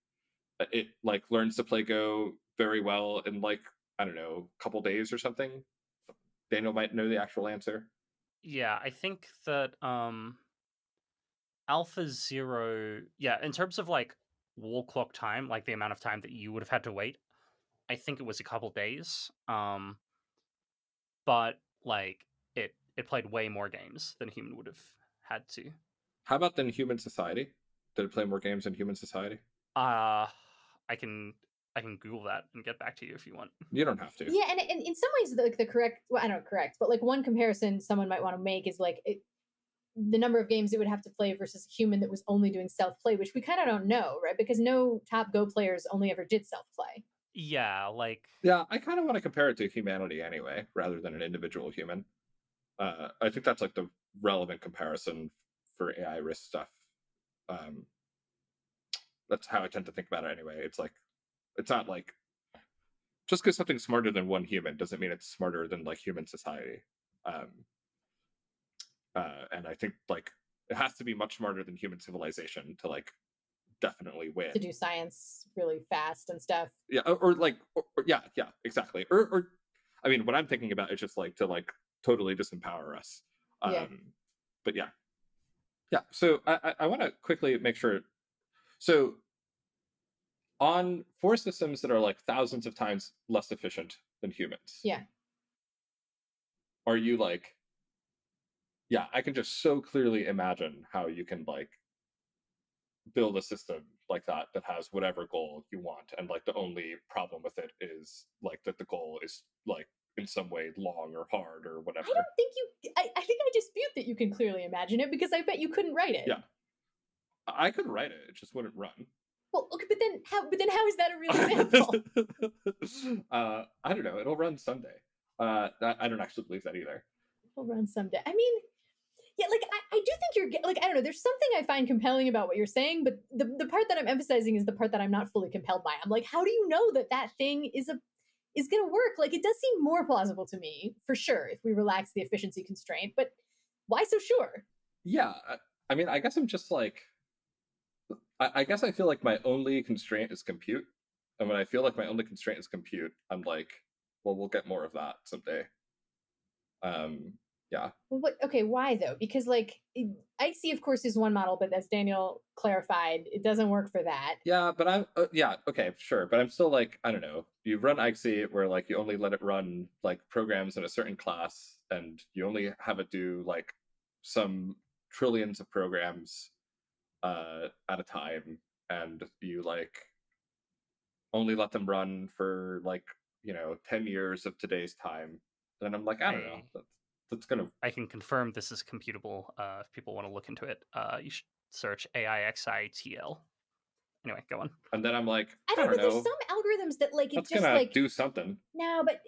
it like learns to play Go very well in like, I don't know, a couple days or something. Daniel might know the actual answer. Yeah, I think that Alpha Zero, in terms of like wall clock time, like the amount of time that you would have had to wait, I think it was a couple days. But like it played way more games than a human would have had to. How about than Human Society? Did it play more games than Human Society? I can Google that and get back to you if you want. You don't have to. Yeah, and in some ways, the correct, well, I don't know correct, but like one comparison someone might want to make is like the number of games it would have to play versus a human that was only doing self-play, which we kind of don't know, right? Because no top Go players only ever did self-play. Yeah, like... Yeah, I kind of want to compare it to humanity anyway, rather than an individual human. I think that's like the relevant comparison for AI risk stuff. That's how I tend to think about it anyway. It's like, it's not like, just because something's smarter than one human doesn't mean it's smarter than like human society. And I think like it has to be much smarter than human civilization to like definitely win. To do science really fast and stuff. Yeah, or yeah, exactly. Or I mean, what I'm thinking about is just like to like totally disempower us. But yeah. So I want to quickly make sure. So on four systems that are like thousands of times less efficient than humans. Yeah. Are you like yeah, I can just so clearly imagine how you can like build a system like that that has whatever goal you want, and like the only problem with it is like that the goal is like in some way long or hard or I whatever. don't think I think I dispute that you can clearly imagine it, because I bet you couldn't write it. Yeah, I could write it; it just wouldn't run. Well, okay, but then how is that a real example? I don't know. It'll run someday. I don't actually believe that either. It'll run someday. I mean, yeah, like I do think you're like, I don't know. There's something I find compelling about what you're saying, but the part that I'm emphasizing is the part that I'm not fully compelled by. I'm like, how do you know that that thing is going to work? Like, it does seem more plausible to me, for sure, if we relax the efficiency constraint. But why so sure? Yeah, I mean, I guess I'm just like, I guess I feel like my only constraint is compute, and when I feel like my only constraint is compute, I'm like, well, we'll get more of that someday. Yeah. Well, okay, why though? Because like IC, of course, is one model, but as Daniel clarified, it doesn't work for that. Yeah, but I'm yeah, okay, sure, but I'm still like, I don't know. You run IC where like you only let it run like programs in a certain class, and you only have it do like some trillions of programs at a time, and you like only let them run for like 10 years of today's time. And I'm like, I don't know. That's gonna. I can confirm this is computable. If people want to look into it, you should search AIXITL. Anyway, go on. And then I'm like, I don't know. There's know. some algorithms that like That's just gonna like do something. No, but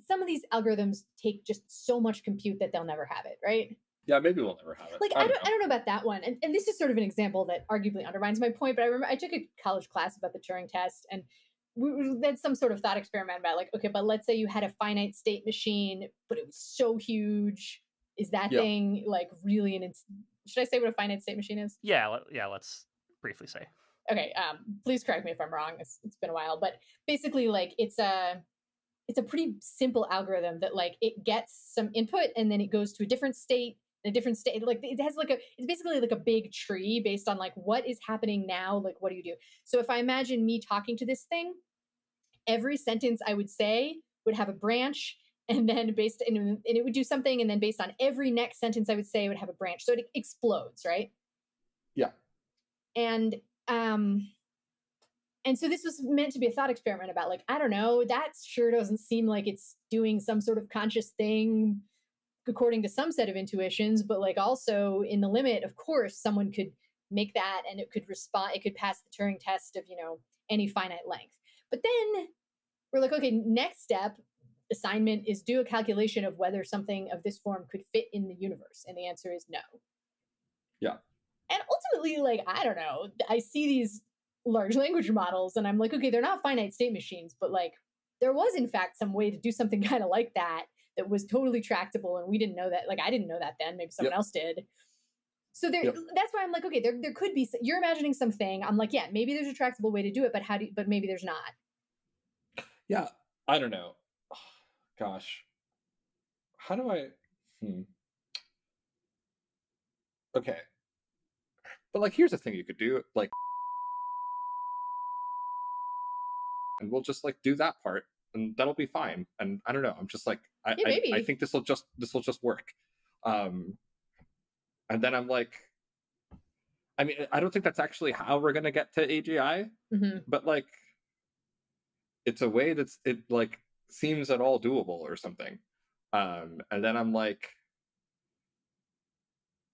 some of these algorithms take just so much compute that they'll never have it, right? Yeah, maybe we'll never have it. Like I don't know about that one. And this is sort of an example that arguably undermines my point. But I remember I took a college class about the Turing test, and we had some sort of thought experiment about like, okay, but let's say you had a finite state machine, but it was so huge. Is that thing like really should I say what a finite state machine is? Yeah, let's briefly say. Okay, please correct me if I'm wrong. It's been a while, but basically, like it's a pretty simple algorithm that like it gets some input and then it goes to a different state. Like it has like it's basically like a big tree based on like what is happening now. Like what do you do? So if I imagine me talking to this thing, every sentence I would say would have a branch, and then and it would do something, and then based on every next sentence I would say it would have a branch. So it explodes, right? Yeah. And so this was meant to be a thought experiment about like, I don't know, that sure doesn't seem like it's doing some sort of conscious thing according to some set of intuitions, but like also in the limit, of course, someone could make that and it could respond, it could pass the Turing test of, any finite length. But then we're like, okay, next step, assignment is do a calculation of whether something of this form could fit in the universe. And the answer is no. Yeah. And ultimately, like, I don't know, I see these large language models and I'm like, okay, they're not finite state machines, but like there was in fact some way to do something kind of like that was totally tractable, and we didn't know that. Like I didn't know that then, maybe someone else did. So that's why I'm like, okay, there could be, you're imagining something. I'm like, yeah, maybe there's a tractable way to do it, but maybe there's not. Yeah, I don't know. Oh, gosh, how do I? Okay, but like, here's the thing you could do, like, and we'll just like do that part, and that'll be fine. And I don't know. I'm just like, I think this will just work. And then I'm like, I mean, I don't think that's actually how we're gonna get to AGI, but like, it's a way it like seems at all doable or something. And then I'm like,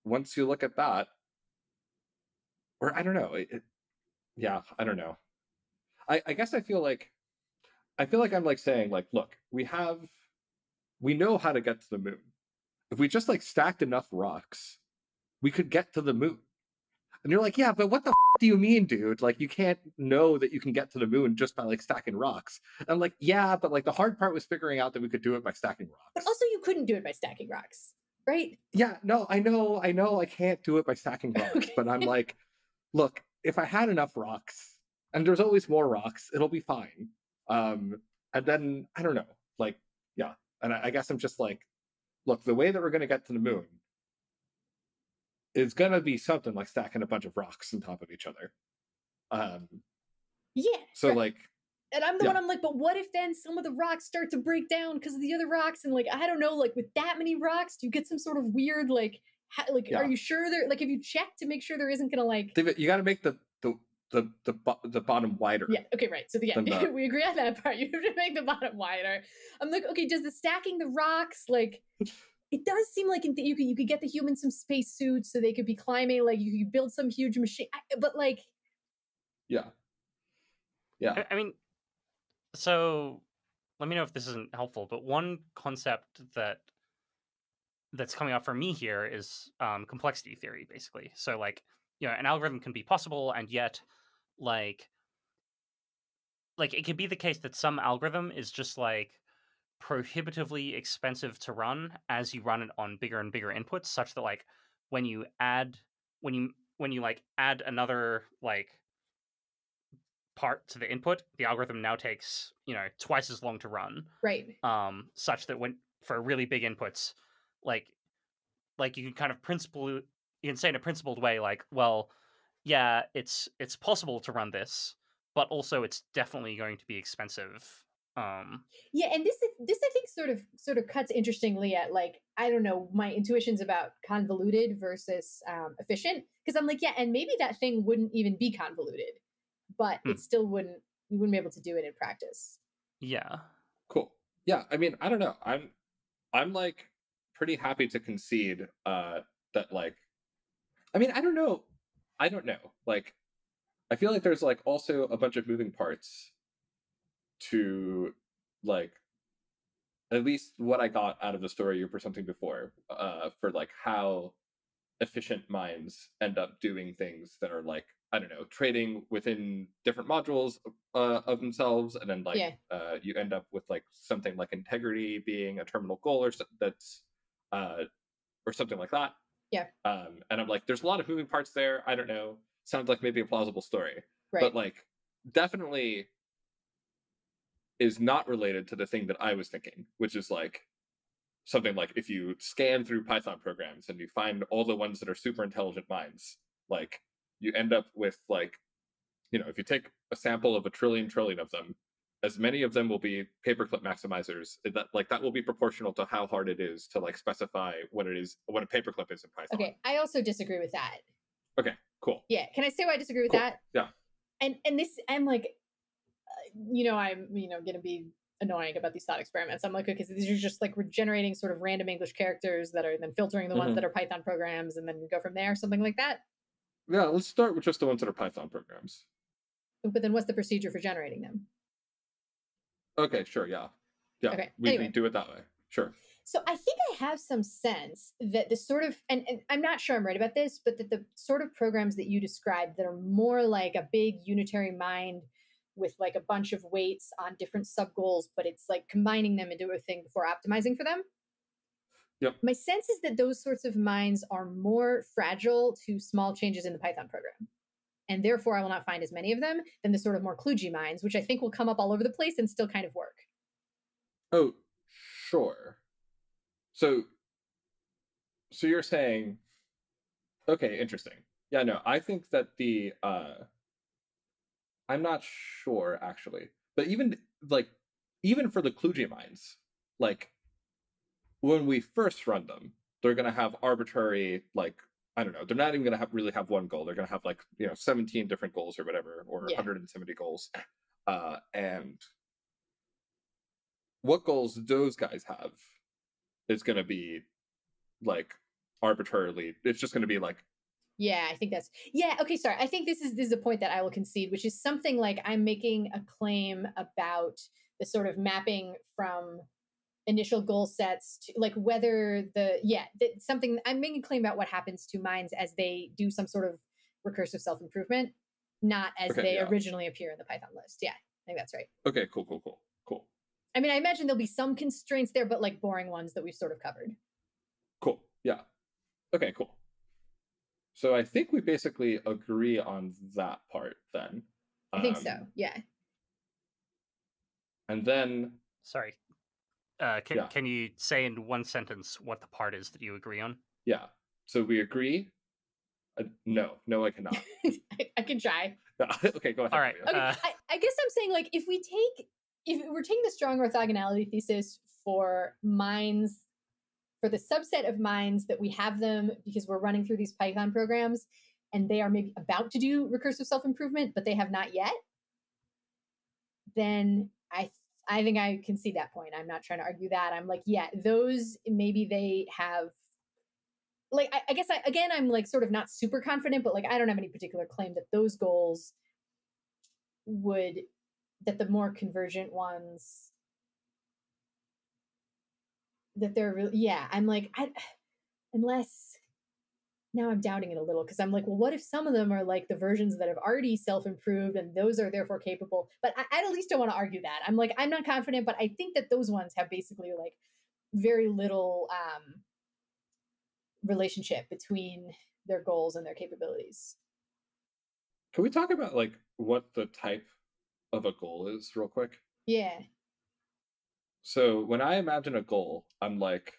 once you look at that, or I don't know, I don't know. I guess I feel like I'm like saying like, look, we know how to get to the moon. If we just like stacked enough rocks, we could get to the moon. And you're like, yeah, but what the do you mean, dude? Like, you can't know that you can get to the moon just by like stacking rocks. And I'm like, yeah, but like the hard part was figuring out that we could do it by stacking rocks. But also you couldn't do it by stacking rocks, right? Yeah, no, I know I can't do it by stacking rocks, okay. But I'm like, look, if I had enough rocks, and there's always more rocks, it'll be fine. And then I don't know, like, yeah. And I guess I'm just like, look, the way that we're gonna get to the moon is gonna be something like stacking a bunch of rocks on top of each other. Yeah. So right. Like, and I'm the one I'm like, but what if then some of the rocks start to break down because of the other rocks? And like, I don't know, like with that many rocks, do you get some sort of weird like Are you sure there? Like, have you checked to make sure there isn't gonna like? You got to make the bottom wider. Yeah. Okay. Right. So we agree on that part. You have to make the bottom wider. I'm like, okay. Does the stacking the rocks like? It does seem like you could get the humans some space suits so they could be climbing. Like you could build some huge machine, but like. Yeah. Yeah. I mean, so let me know if this isn't helpful. But one concept that's coming up for me here is complexity theory, basically. So like, an algorithm can be possible, and yet like it could be the case that some algorithm is just like prohibitively expensive to run as you run it on bigger and bigger inputs, such that like when you add another like part to the input, the algorithm now takes twice as long to run, right? Such that when for really big inputs, like you can kind of you can say in a principled way, like, well, yeah, it's possible to run this, but also it's definitely going to be expensive. Yeah, and this I think sort of cuts interestingly at like, I don't know, my intuitions about convoluted versus efficient, because I'm like, yeah, and maybe that thing wouldn't even be convoluted, but it still you wouldn't be able to do it in practice. Yeah. Cool. Yeah, I mean, I don't know. I'm like pretty happy to concede that like, I mean, I don't know. Like, I feel like there's like also a bunch of moving parts to like at least what I got out of the story you were presenting before, for like how efficient minds end up doing things that are like, I don't know, trading within different modules of themselves, and then like you end up with like something like integrity being a terminal goal or that's or something like that. Yeah. And I'm like, there's a lot of moving parts there. I don't know. Sounds like maybe a plausible story, right. But like definitely is not related to the thing that I was thinking, which is like something like if you scan through Python programs and you find all the ones that are super intelligent minds, like you end up with like, if you take a sample of a trillion of them, as many of them will be paperclip maximizers. That will be proportional to how hard it is to like specify what a paperclip is in Python. Okay, I also disagree with that. Okay, cool. Yeah, can I say why I disagree with that? Yeah. And this, I'm like, I'm going to be annoying about these thought experiments. I'm like, okay, so these are just like we're generating sort of random English characters that are then filtering the ones that are Python programs, and then go from there, something like that. Yeah, let's start with just the ones that are Python programs. But then what's the procedure for generating them? Okay, sure, yeah. Okay. We can do it that way. Sure. So I think I have some sense that the sort of, and I'm not sure I'm right about this, but that the sort of programs that you described that are more like a big unitary mind with like a bunch of weights on different sub goals, but it's like combining them into a thing before optimizing for them. Yep. My sense is that those sorts of minds are more fragile to small changes in the Python program. And therefore, I will not find as many of them than the sort of more kludgy minds, which I think will come up all over the place and still kind of work. Oh, sure. So you're saying, okay, interesting. Yeah, no, I think that I'm not sure actually, but even for the kludgy minds, like when we first run them, they're going to have arbitrary, like, I don't know, they're not even going to really have one goal. They're going to have like, 17 different goals or whatever, or 170 goals. And what goals those guys have is going to be like arbitrarily, it's just going to be like, yeah, I think okay, sorry. I think this is a point that I will concede, which is something like I'm making a claim about the sort of mapping from initial goal sets to like whether something I'm making a claim about what happens to minds as they do some sort of recursive self-improvement, not as they originally appear in the Python list. Yeah, I think that's right. Okay, cool. I mean, I imagine there'll be some constraints there, but like boring ones that we've sort of covered. Cool. Yeah. Okay, cool. So I think we basically agree on that part then. I think so, yeah. And then... Sorry. Can you say in one sentence what the part is that you agree on? Yeah. So we agree? No, I cannot. I can try. Okay, go ahead. All right. Okay, I guess I'm saying like if we're taking the strong orthogonality thesis for minds for the subset of minds that we have them because we're running through these Python programs and they are maybe about to do recursive self-improvement, but they have not yet, then I think I can see that point. I'm not trying to argue that. I'm like, yeah, those maybe they have, like, I guess I'm like sort of not super confident, but like I don't have any particular claim that those goals that the more convergent ones, that they're really, yeah, I'm like, unless now I'm doubting it a little because I'm like, well, what if some of them are like the versions that have already self-improved and those are therefore capable? But I at least don't want to argue that. I'm like, I'm not confident, but I think that those ones have basically like very little relationship between their goals and their capabilities. Can we talk about like what the type of a goal is real quick? Yeah. So when I imagine a goal, I'm like,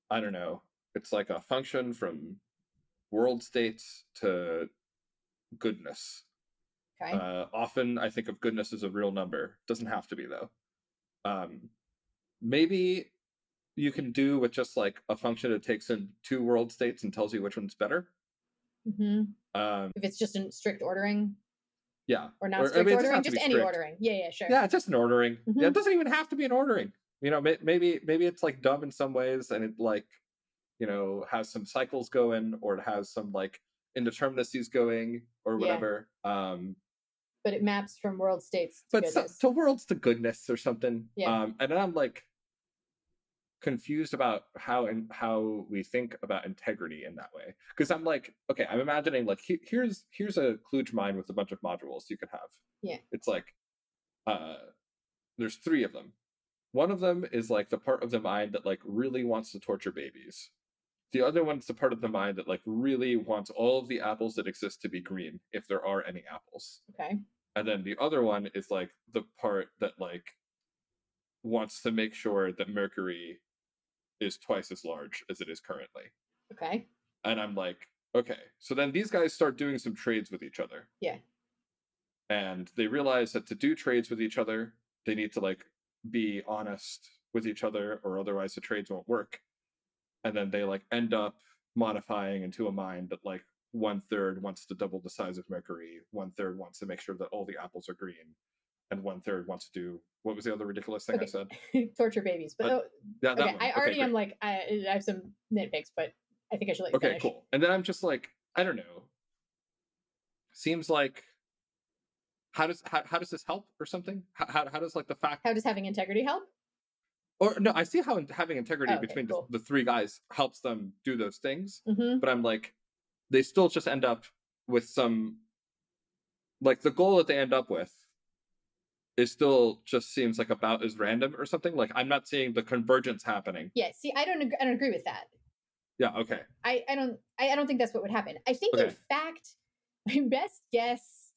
I don't know, it's like a function from world states to goodness. Okay. Often I think of goodness as a real number. Doesn't have to be though. Maybe you can do with just like a function that takes in two world states and tells you which one's better. Mm-hmm. If it's just in strict ordering. Yeah. Or not strict ordering, just any ordering. Yeah, sure. Yeah, just an ordering. Mm-hmm. Yeah, it doesn't even have to be an ordering. You know, maybe it's like dumb in some ways and it like, you know, has some cycles going or it has some like indeterminacies going or whatever. Yeah. But it maps from world states to goodness. To worlds to goodness or something. Yeah. And then I'm like confused about how we think about integrity in that way. Because I'm like, okay, I'm imagining like here's a kludge mine with a bunch of modules you could have. Yeah. It's like there's three of them. One of them is like the part of the mind that like really wants to torture babies. The other one's the part of the mind that like really wants all of the apples that exist to be green, if there are any apples. Okay. And then the other one is like the part that like wants to make sure that Mercury is twice as large as it is currently. Okay. And I'm like, okay. So then these guys start doing some trades with each other. Yeah. And they realize that to do trades with each other, they need to like be honest with each other or otherwise the trades won't work. And then they like end up modifying into a mind that like 1/3 wants to double the size of Mercury, 1/3 wants to make sure that all the apples are green, and 1/3 wants to do, what was the other ridiculous thing I said? Torture babies. But yeah, okay, I already am like, I have some nitpicks, but I think I should let you finish. Cool. And then I'm just like, I don't know. Seems like, how does this help or something? How does like the fact? How does having integrity help? Or no, I see how having integrity between cool. the three guys helps them do those things. Mm-hmm. But I'm like, they still just end up with some, like the goal that they end up with is still just seems like about as random or something. Like I'm not seeing the convergence happening. Yeah, see, I don't agree with that. Yeah, okay. I don't think that's what would happen. I think in fact, my best guess,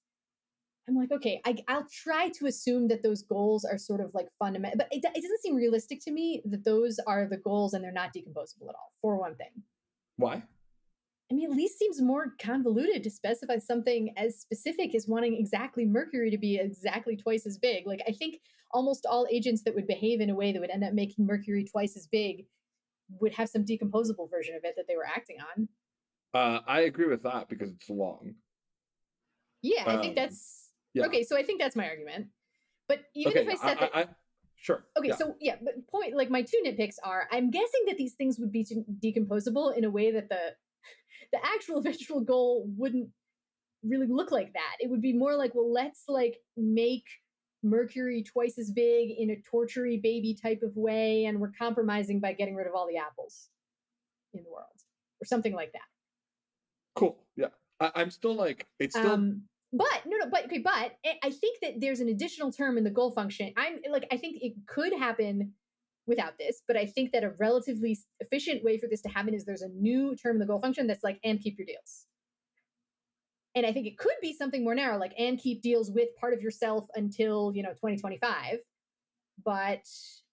I'm like, okay, I'll try to assume that those goals are sort of like fundamental, but it doesn't seem realistic to me that those are the goals and they're not decomposable at all, for one thing. Why? I mean, at least seems more convoluted to specify something as specific as wanting exactly Mercury to be exactly twice as big. Like, I think almost all agents that would behave in a way that would end up making Mercury twice as big would have some decomposable version of it that they were acting on. I agree with that because it's long. Yeah, I think that's... Yeah. Okay, so I think that's my argument. But even if I said that... Sure. Okay, yeah. So yeah, but like my two nitpicks are, I'm guessing that these things would be decomposable in a way that the actual eventual goal wouldn't really look like that. It would be more like, well, let's like make Mercury twice as big in a tortury baby type of way, and we're compromising by getting rid of all the apples in the world, or something like that. Cool. Yeah, I'm still like, it's still... But I think that there's an additional term in the goal function. I think it could happen without this, but I think that a relatively efficient way for this to happen is there's a new term in the goal function that's like, and keep your deals. And I think it could be something more narrow, like, and keep deals with part of yourself until, 2025. But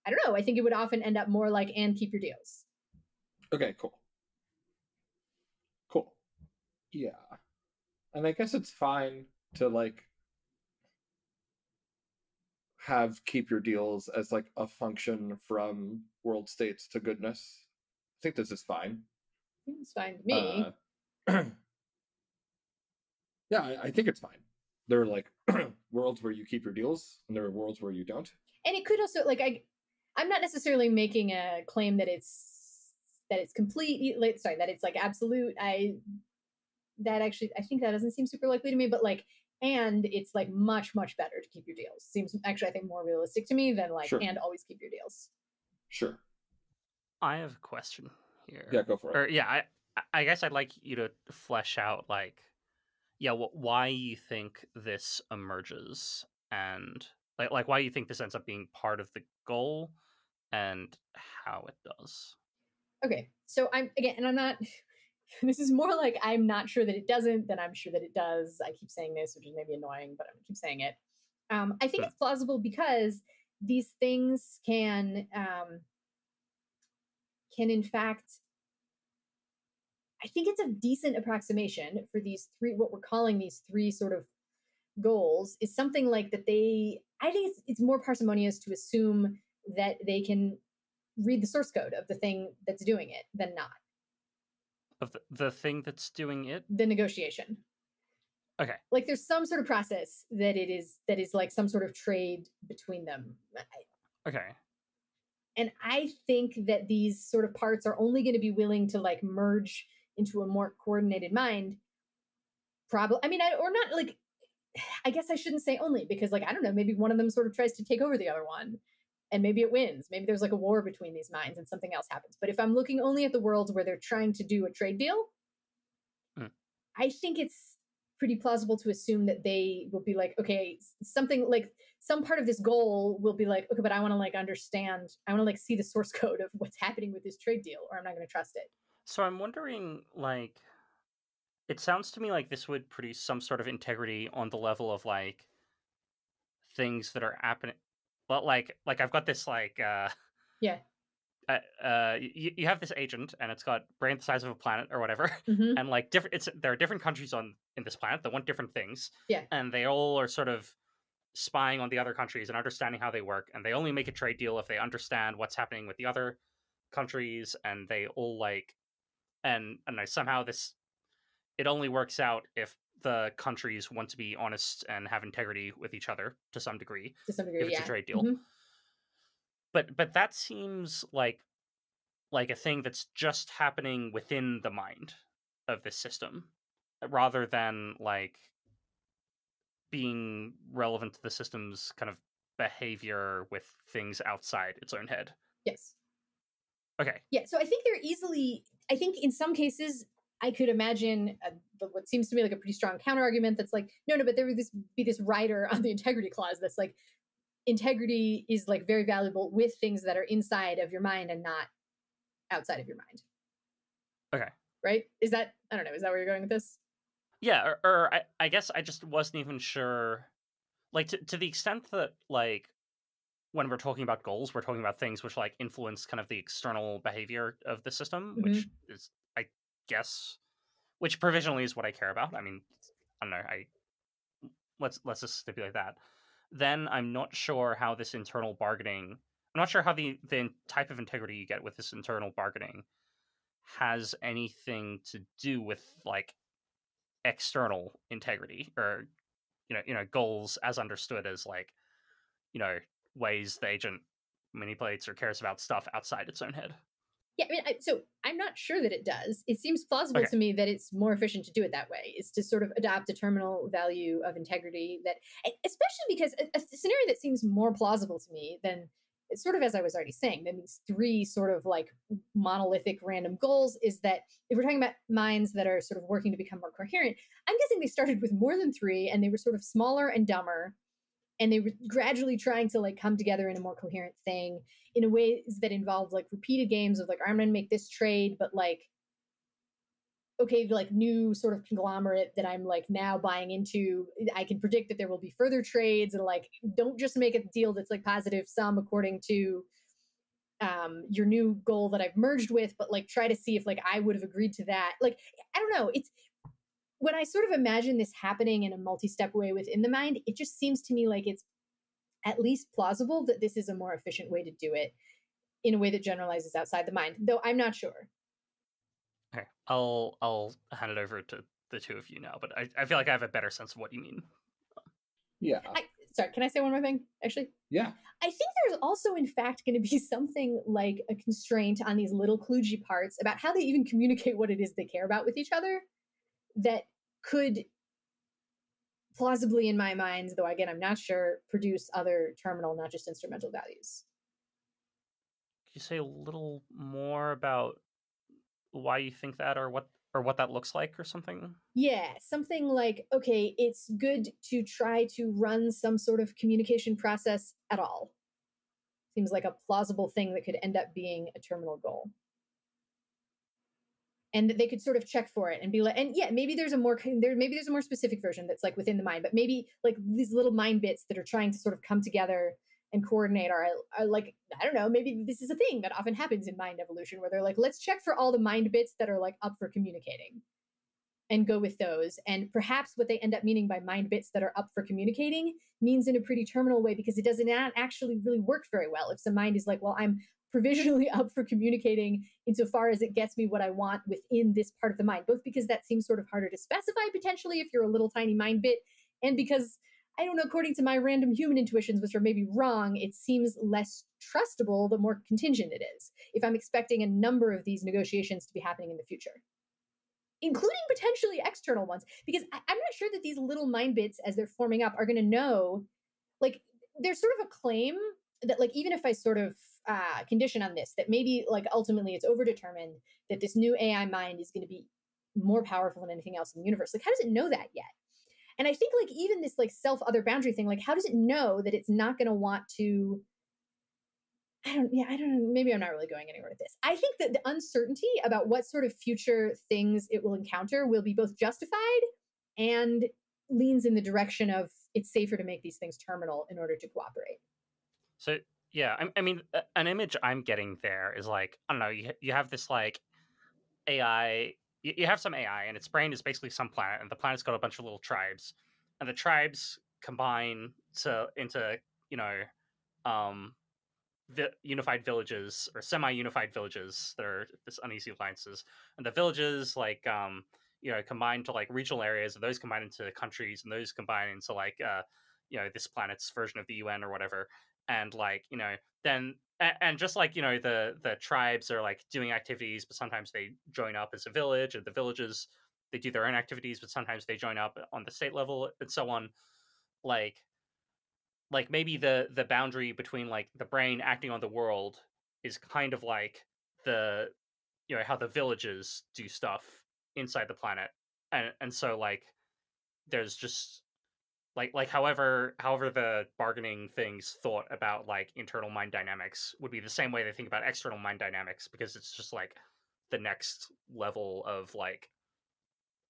I don't know. I think it would often end up more like, and keep your deals. Okay, cool. Cool. Yeah. And I guess it's fine to like have keep your deals as like a function from world states to goodness. think this is fine. It's fine to me. Yeah, I think it's fine. There are like worlds where you keep your deals, and there are worlds where you don't. And it could also like I'm not necessarily making a claim that it's complete. Like, sorry, that it's like absolute. I think that doesn't seem super likely to me. But like, and it's like much better to keep your deals. Seems actually, I think, more realistic to me than like Sure. and always keep your deals. Sure. I have a question here. Yeah, go for it. Or yeah, I guess I'd like you to flesh out like, yeah, why you think this emerges, and like why you think this ends up being part of the goal, and how it does. Okay, so I'm not. This is more like I'm not sure that it doesn't than I'm sure that it does. I keep saying this, which is maybe annoying, but I'm gonna keep saying it. I think it's plausible because these things can in fact, I think it's a decent approximation for these three, what we're calling these three sort of goals, is something like that I think it's more parsimonious to assume that they can read the source code of the thing that's doing it than not. Of the thing that's doing it? The negotiation. Okay. Like there's some sort of process that is like some sort of trade between them. Okay. And I think that these sort of parts are only going to be willing to like merge into a more coordinated mind. Probably, I mean, or not like, I guess I shouldn't say only, because like, I don't know, maybe one of them sort of tries to take over the other one and maybe it wins. Maybe there's like a war between these minds and something else happens. But if I'm looking only at the worlds where they're trying to do a trade deal, I think it's pretty plausible to assume that they will be like, okay, something like some part of this goal will be like, okay, but I want to like understand, I want to like see the source code of what's happening with this trade deal, or I'm not going to trust it. So I'm wondering, like, it sounds to me like this would produce some sort of integrity on the level of like things that are happening. But like I've got this like yeah. You have this agent and it's got brain the size of a planet or whatever, and like there are different countries in this planet that want different things, and they all are sort of spying on the other countries and understanding how they work, and they only make a trade deal if they understand what's happening with the other countries, and they all like and somehow it only works out if the countries want to be honest and have integrity with each other to some degree if it's a trade deal. But that seems like a thing that's just happening within the mind of this system, rather than like being relevant to the system's kind of behavior with things outside its own head. Yes. Okay. Yeah, so I think I think in some cases I could imagine what seems to me like a pretty strong counter argument that's like, no, but there would be this rider on the integrity clause that's like, integrity is like very valuable with things that are inside of your mind and not outside of your mind. Okay. Right? Is that where you're going with this? Yeah, or I guess I just wasn't even sure, like to the extent that like when we're talking about goals, we're talking about things which like influence kind of the external behavior of the system, which is, I guess, which provisionally is what I care about. I mean, I don't know. Let's just stipulate that. Then I'm not sure how this internal bargaining. I'm not sure how the type of integrity you get with this internal bargaining has anything to do with like external integrity, or goals as understood as like ways the agent manipulates or cares about stuff outside its own head. Yeah, I mean, so I'm not sure that it does. It seems plausible to me that it's more efficient to do it that way, is to sort of adopt a terminal value of integrity, that, especially because a scenario that seems more plausible to me than, sort of as I was already saying, than these three sort of like monolithic random goals, is that if we're talking about minds that are sort of working to become more coherent, I'm guessing they started with more than three and they were sort of smaller and dumber, and they were gradually trying to like come together in a more coherent thing in a ways that involved like repeated games of like, I'm going to make this trade, but like, okay, like new sort of conglomerate that I'm like now buying into, I can predict that there will be further trades, and like, don't just make a deal that's like positive sum according to your new goal that I've merged with, but like try to see if like I would have agreed to that. Like, I don't know. It's, when I sort of imagine this happening in a multi-step way within the mind, it just seems to me like it's at least plausible that this is a more efficient way to do it. in a way that generalizes outside the mind, though I'm not sure. Okay, I'll hand it over to the two of you now, but I feel like I have a better sense of what you mean. Yeah. Sorry, can I say one more thing, actually? Yeah. I think there's also, in fact, going to be something like a constraint on these little kludgy parts about how they even communicate what it is they care about with each other that could plausibly, in my mind, though again, I'm not sure, produce other terminal, not just instrumental values. Could you say a little more about why you think that, or what that looks like, or something? Yeah, something like, okay, it's good to try to run some sort of communication process at all. Seems like a plausible thing that could end up being a terminal goal. And they could sort of check for it and be like, and yeah, maybe there's a more specific version that's like within the mind, but maybe like these little mind bits that are trying to sort of come together and coordinate are like, I don't know, maybe this is a thing that often happens in mind evolution where they're like, let's check for all the mind bits that are like up for communicating and go with those. And perhaps what they end up meaning by mind bits that are up for communicating means in a pretty terminal way, because it does not actually really work very well if some mind is like, well, I'm provisionally up for communicating insofar as it gets me what I want within this part of the mind, both because that seems sort of harder to specify potentially if you're a little tiny mind bit, and because, I don't know, according to my random human intuitions, which are maybe wrong, it seems less trustable the more contingent it is, if I'm expecting a number of these negotiations to be happening in the future, including potentially external ones, because I'm not sure that these little mind bits, as they're forming up, are going to know, like, there's sort of a claim that, like, even if I sort of condition on this, that maybe, like, ultimately it's overdetermined that this new AI mind is going to be more powerful than anything else in the universe. Like, how does it know that yet? And I think, like, even this, like, self-other boundary thing, like, how does it know that it's not going to want to, I don't know, maybe I'm not really going anywhere with this. I think that the uncertainty about what sort of future things it will encounter will be both justified and leans in the direction of it's safer to make these things terminal in order to cooperate. So, yeah, I mean, an image I'm getting there is like, I don't know, you have this like AI, you have some AI, and its brain is basically some planet, and the planet's got a bunch of little tribes, and the tribes combine into, you know, unified villages or semi-unified villages that are this uneasy alliances, and the villages like combine to like regional areas, and those combine into countries, and those combine into like this planet's version of the UN or whatever, and like then and just like the tribes are like doing activities, but sometimes they join up as a village, and the villages, they do their own activities, but sometimes they join up on the state level, and so on. Like maybe the boundary between like the brain acting on the world is kind of like the how the villages do stuff inside the planet, and so like there's just like however the bargaining things thought about like internal mind dynamics would be the same way they think about external mind dynamics, because it's just like the next level of like,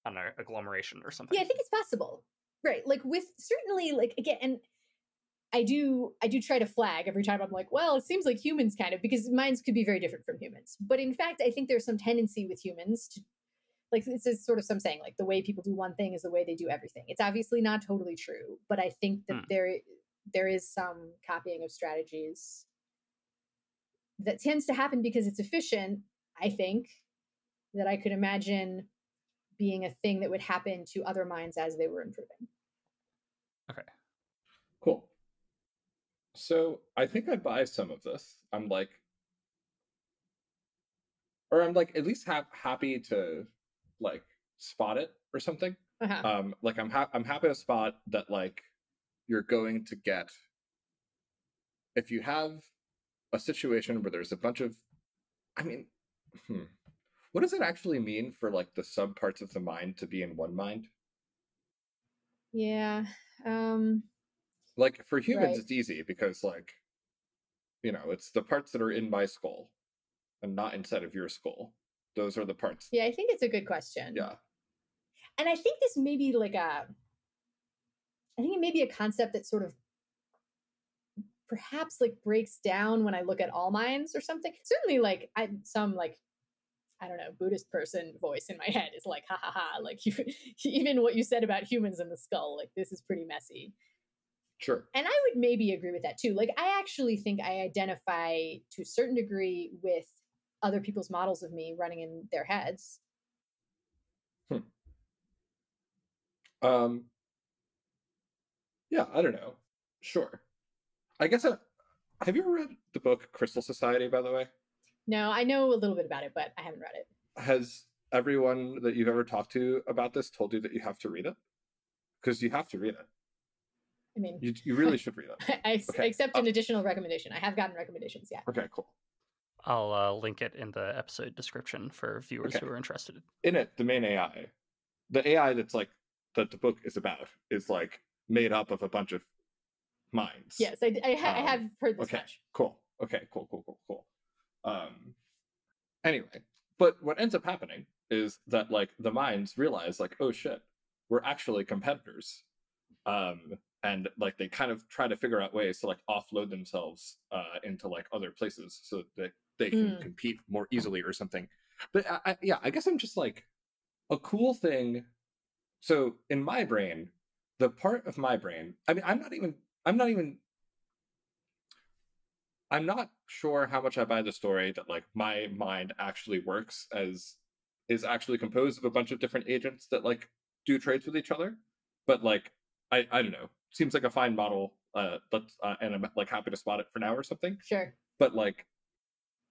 I don't know, agglomeration or something. Yeah, I think it's possible, right? Like with certainly, like, again, and I do try to flag every time I'm like, well, it seems like humans kind of, because minds could be very different from humans. But in fact, I think there's some tendency with humans to, like, this is sort of some saying, like, the way people do one thing is the way they do everything. It's obviously not totally true, but I think that there is some copying of strategies that tends to happen because it's efficient, I think, that I could imagine being a thing that would happen to other minds as they were improving. Okay. Cool. So I think I buy some of this. I'm like at least happy to like spot it or something. Uh-huh. Like I'm happy to spot that like you're going to get, if you have a situation where there's a bunch of, I mean, what does it actually mean for like the subparts of the mind to be in one mind? Yeah. Like for humans, right. It's easy because like, it's the parts that are in my skull and not inside of your skull. Those are the parts. Yeah, I think it's a good question. Yeah. And I think this may be like I think it may be a concept that sort of perhaps like breaks down when I look at all minds or something. Certainly like some like, I don't know, Buddhist person voice in my head is like, ha ha ha, like even what you said about humans in the skull, like this is pretty messy. Sure. And I would maybe agree with that too. Like, I actually think I identify to a certain degree with other people's models of me running in their heads. Yeah, I don't know. Sure. I guess have you ever read the book Crystal Society, by the way? No, I know a little bit about it, but I haven't read it. Has everyone that you've ever talked to about this told you that you have to read it? Because you have to read it. I mean, you really should read it. I accept an additional recommendation. I have gotten recommendations, yeah. Okay, cool. I'll link it in the episode description for viewers who are interested. In it, the main AI, the AI that's like that the book is about, is like made up of a bunch of minds. Yes, I have heard this much. Cool. Okay, cool. Anyway, but what ends up happening is that like the minds realize like, oh shit, we're actually competitors. And like they kind of try to figure out ways to like offload themselves into like other places so that they can compete more easily or something. But I guess I'm just like a cool thing. So in my brain, the part of my brain, I mean, I'm not sure how much I buy the story that like my mind actually works as is actually composed of a bunch of different agents that like do trades with each other. But like, I don't know. Seems like a fine model. And I'm like happy to spot it for now or something. Sure. But like,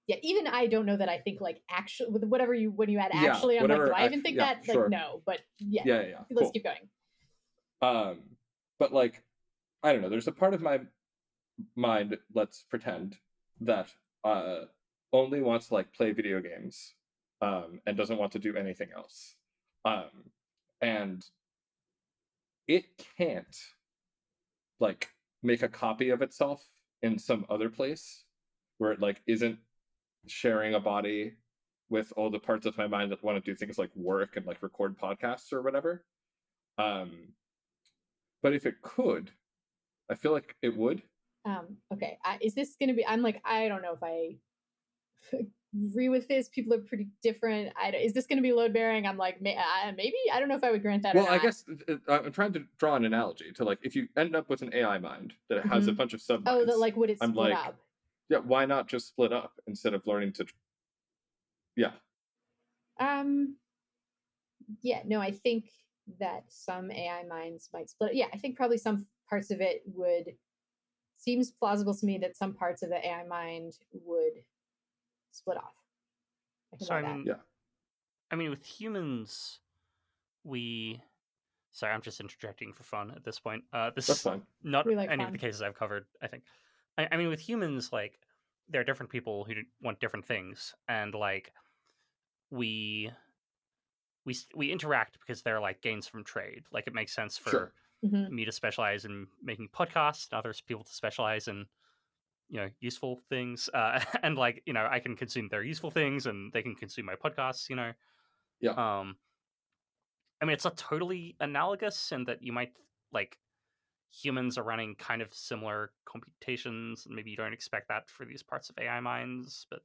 yeah, even I don't know that I think like actually with whatever when you add actually, I'm like, do I even think that? Like, no, but yeah. Let's keep going. But like, I don't know. There's a part of my mind, let's pretend, that only wants to like play video games, and doesn't want to do anything else. And it can't like make a copy of itself in some other place where it like isn't sharing a body with all the parts of my mind that want to do things like work and like record podcasts or whatever. But if it could, I feel like it would. Okay. Is this going to be, I'm like, I don't know if I agree with this. People are pretty different. Is this going to be load bearing? I'm like, maybe. I don't know if I would grant that. Well, I guess I'm trying to draw an analogy to like if you end up with an AI mind that has a bunch of sub minds. Oh, that like would it split up? Yeah, why not just split up instead of learning to? Yeah. Yeah. No, I think that some AI minds might split. Yeah, I think probably some parts of it would. Seems plausible to me that some parts of the AI mind would split off. I mean, with humans, sorry, I'm just interjecting for fun at this point. This That's fine. Not any of the cases I've covered, I think. I mean, with humans, like, there are different people who want different things, and like, we interact because they're like gains from trade. Like, it makes sense for me to specialize in making podcasts, and others people to specialize in, useful things. And like, I can consume their useful things, and they can consume my podcasts. Yeah. I mean, it's not totally analogous in that you might like humans are running kind of similar computations, and maybe you don't expect that for these parts of AI minds, but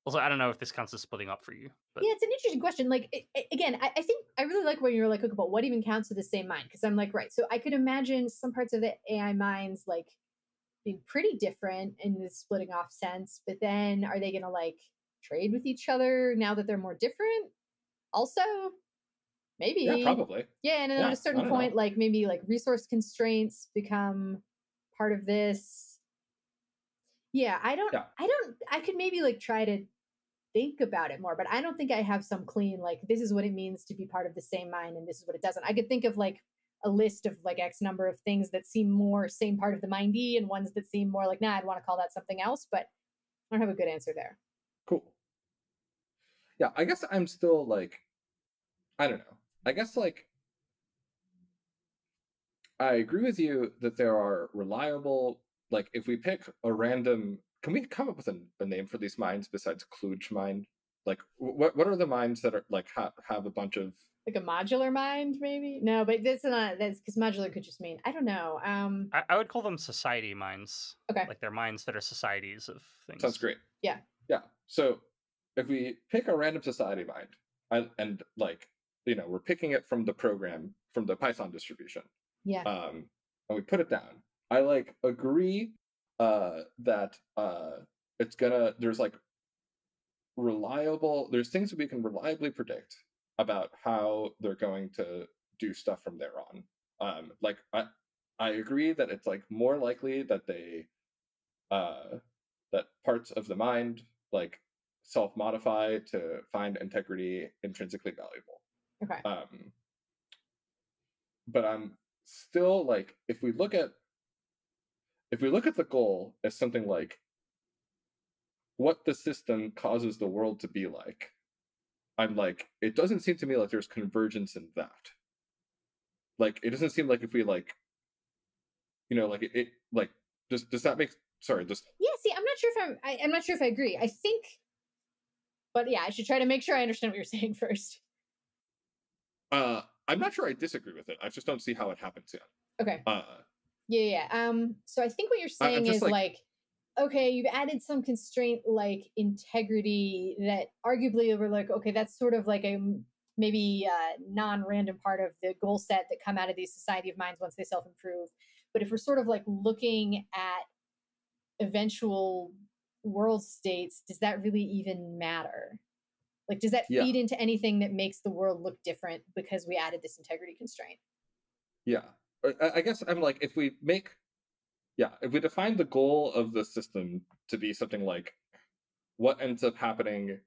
also I don't know if this counts as splitting up for you. But yeah, it's an interesting question. Like again, I think I really like when you're like, okay, but what even counts as the same mind? Because I'm like, right. So I could imagine some parts of the AI minds like being pretty different in the splitting off sense, but then are they going to like trade with each other now that they're more different? Also, maybe. Yeah, probably. Yeah, and then at a certain point, like maybe like resource constraints become part of this. Yeah, I could maybe like try to think about it more, but I don't think I have some clean, like, this is what it means to be part of the same mind and this is what it doesn't. I could think of like a list of like X number of things that seem more same part of the mindy and ones that seem more like, nah, I'd want to call that something else, but I don't have a good answer there. Cool. Yeah, I guess I'm still like, I don't know. I guess like, I agree with you that there are reliable, like if we pick a random, can we come up with a name for these minds besides Kludge mind? Like what are the minds that are like have a bunch of like a modular mind maybe? No, but that's because modular could just mean, I don't know. I would call them society minds. Okay. Like they're minds that are societies of things. Sounds great. Yeah. Yeah. So if we pick a random society mind and like, we're picking it from the program, from the Python distribution. Yeah. and we put it down, I like agree that it's gonna there's like there's things that we can reliably predict about how they're going to do stuff from there on. Like I agree that it's like more likely that that parts of the mind like self-modify to find integrity intrinsically valuable. Okay. But I'm still like, if we look at the goal as something like what the system causes the world to be like, I'm like, it doesn't seem to me like there's convergence in that. Like, it doesn't seem like if we like, like it like does that make just Yeah, see, I'm not sure if I'm not sure if I agree. I think, but yeah, I should try to make sure I understand what you're saying first. I'm not sure I disagree with it. I just don't see how it happens yet. Okay. Yeah. So I think what you're saying is like, okay, you've added some constraint like integrity that arguably we're like, okay, that's sort of like a maybe non-random part of the goal set that come out of these society of minds once they self-improve. But if we're sort of like looking at eventual world states, does that really even matter? Like, does that feed into anything that makes the world look different because we added this integrity constraint? Yeah. I guess I'm like, if we define the goal of the system to be something like what ends up happening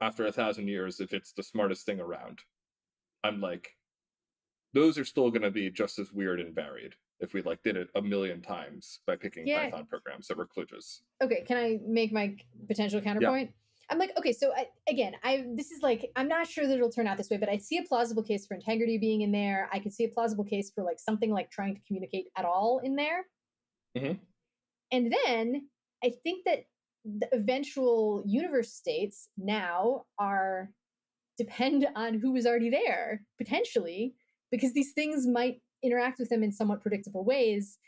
after 1,000 years if it's the smartest thing around, I'm like, those are still going to be just as weird and varied if we like did it a million times by picking Python programs that were kludges. Okay, can I make my potential counterpoint? I'm like, okay, so this is like, I'm not sure that it'll turn out this way, but I see a plausible case for integrity being in there. I could see a plausible case for like something like trying to communicate at all in there. Mm-hmm. And then I think that the eventual universe states now depend on who was already there, potentially, because these things might interact with them in somewhat predictable ways.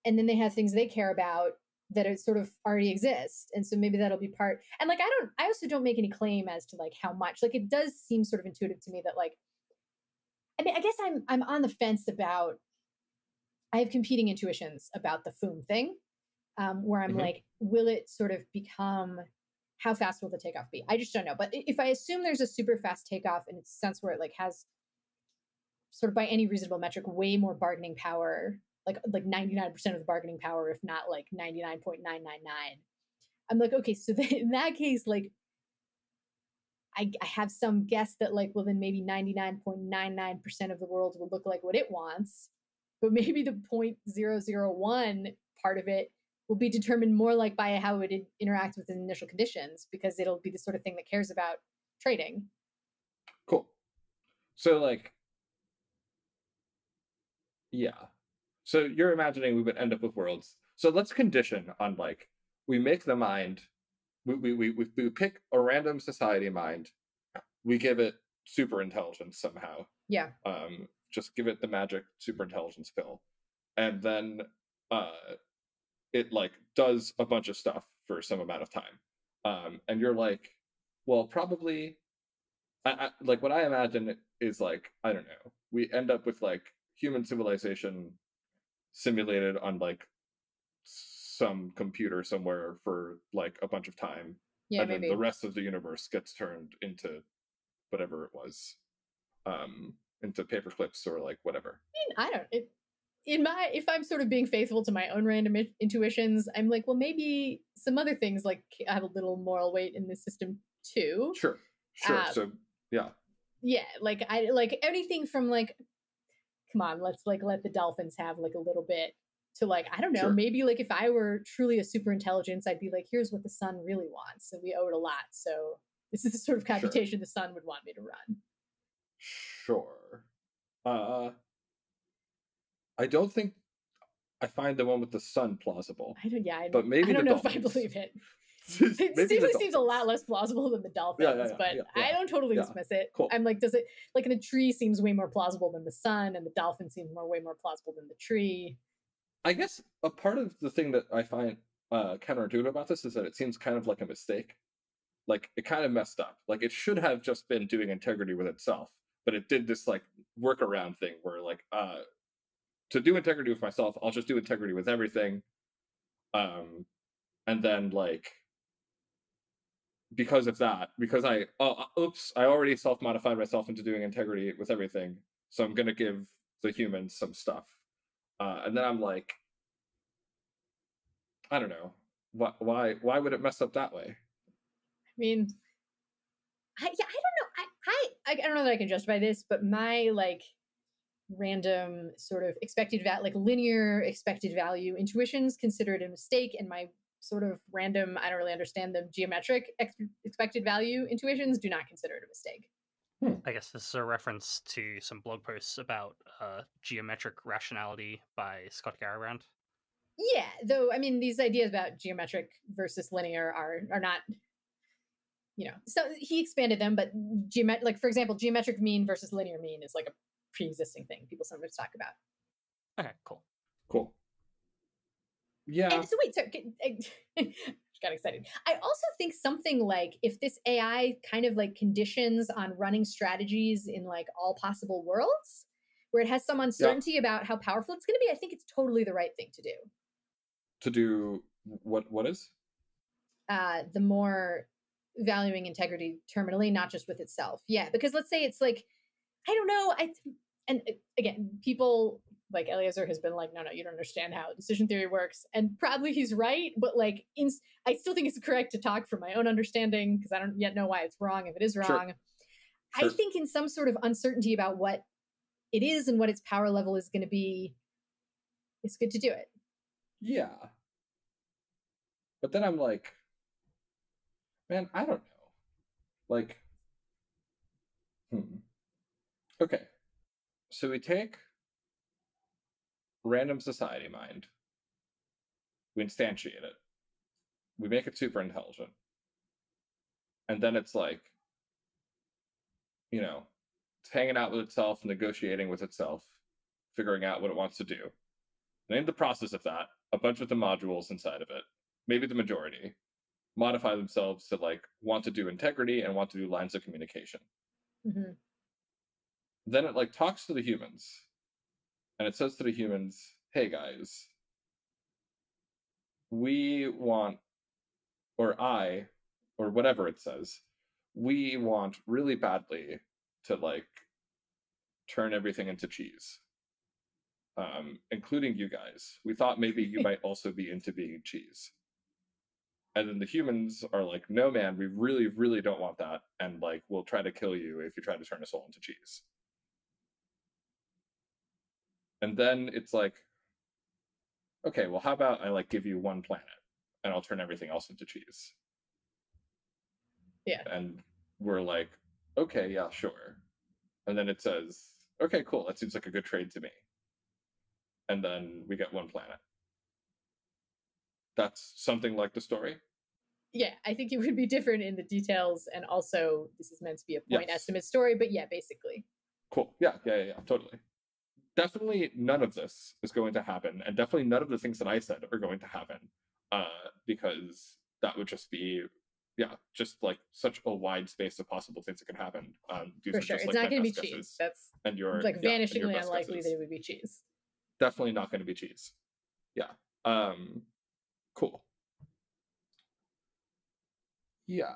And then they have things they care about that are sort of already exist. And so maybe that'll be part. And like, I also don't make any claim as to like how much, like it does seem sort of intuitive to me that like, I mean, I guess I'm on the fence about, I have competing intuitions about the Foom thing, where I'm like, will it sort of become, how fast will the takeoff be? I just don't know. But if I assume there's a super fast takeoff in a sense where it like has sort of by any reasonable metric, way more bargaining power, like 99% of the bargaining power, if not like 99.999. I'm like, okay, so in that case, like I have some guess that like, well, then maybe 99.99% of the world will look like what it wants, but maybe the 0.001 part of it will be determined more like by how it interacts with the initial conditions, because it'll be the sort of thing that cares about trading. Cool. So like, yeah. So you're imagining we would end up with worlds. So let's condition on like, we make the mind, we pick a random society mind, we give it super intelligence somehow. Yeah. Just give it the magic super intelligence pill. And then it like does a bunch of stuff for some amount of time. And you're like, well, probably I like what I imagine is like, I don't know, we end up with like human civilization simulated on like some computer somewhere for like a bunch of time. Yeah, and maybe. Then the rest of the universe gets turned into whatever it was, into paper clips or like whatever. I mean, I don't, if I'm sort of being faithful to my own random intuitions, I'm like, well, maybe some other things like have a little moral weight in this system too. Sure. So yeah, like I like anything from like, come on, let's like let the dolphins have like a little bit, to like, I don't know, maybe like if I were truly a super intelligence, I'd be like, here's what the sun really wants, and we owe it a lot, so this is the sort of computation the sun would want me to run. Sure. I don't think I find the one with the sun plausible. But maybe I don't know if I believe it. It seems a lot less plausible than the dolphins, but I don't totally dismiss it. Cool. I'm like, does it, like in a tree seems way more plausible than the sun, and the dolphin seems way more plausible than the tree. I guess a part of the thing that I find counterintuitive about this is that it seems kind of like a mistake. Like, it kind of messed up. Like, it should have just been doing integrity with itself, but it did this like workaround thing where like to do integrity with myself, I'll just do integrity with everything. And then like, because of that, because I already self-modified myself into doing integrity with everything, so I'm gonna give the humans some stuff. And then I'm like, I don't know, why would it mess up that way? I mean, I don't know. I don't know that I can justify this, but my like random sort of linear expected value intuitions consider it a mistake, and my sort of random, I don't really understand them, geometric expected value intuitions do not consider it a mistake. I guess this is a reference to some blog posts about geometric rationality by Scott Garrabrand. Yeah, though, I mean, these ideas about geometric versus linear are not, so he expanded them, but like, for example, geometric mean versus linear mean is like a pre-existing thing people sometimes talk about. Okay, Cool. Yeah. And so wait, got excited. I also think something like, if this AI kind of like conditions on running strategies in like all possible worlds, where it has some uncertainty about how powerful it's going to be, I think it's totally the right thing to do. To do what is? The more valuing integrity terminally, not just with itself. Yeah, because let's say it's like, I don't know. And again, people like Eliezer has been like, no, you don't understand how decision theory works. And probably he's right, but like, I still think it's correct to talk from my own understanding, because I don't yet know why it's wrong if it is wrong. Sure. I think in some sort of uncertainty about what it is and what its power level is going to be, it's good to do it. Yeah. But then I'm like, man, I don't know. Like, okay. So we take random society mind, we instantiate it, we make it super intelligent, and then it's like, it's hanging out with itself, negotiating with itself, figuring out what it wants to do. And in the process of that, a bunch of the modules inside of it, maybe the majority, modify themselves to like want to do integrity and want to do lines of communication. Mm-hmm. Then it like talks to the humans, and it says to the humans, hey guys, we want, or whatever it says, we want really badly to like turn everything into cheese, including you guys. We thought maybe you might also be into being cheese. And then the humans are like, no man, we really, really don't want that, and like we'll try to kill you if you try to turn us all into cheese. And then it's like, okay, well, how about I like give you one planet and I'll turn everything else into cheese. Yeah. And we're like, okay, yeah, sure. And then it says, okay, cool, that seems like a good trade to me. And then we get one planet. That's something like the story? Yeah, I think it would be different in the details, and also this is meant to be a point estimate story, but yeah, basically. Cool. Yeah, totally. Definitely none of this is going to happen, and definitely none of the things that I said are going to happen, because that would just be, just like such a wide space of possible things that could happen. These For sure, it's not going to be cheese. That's and you're like vanishingly unlikely that it would be cheese. Definitely not going to be cheese. Yeah. Cool. Yeah.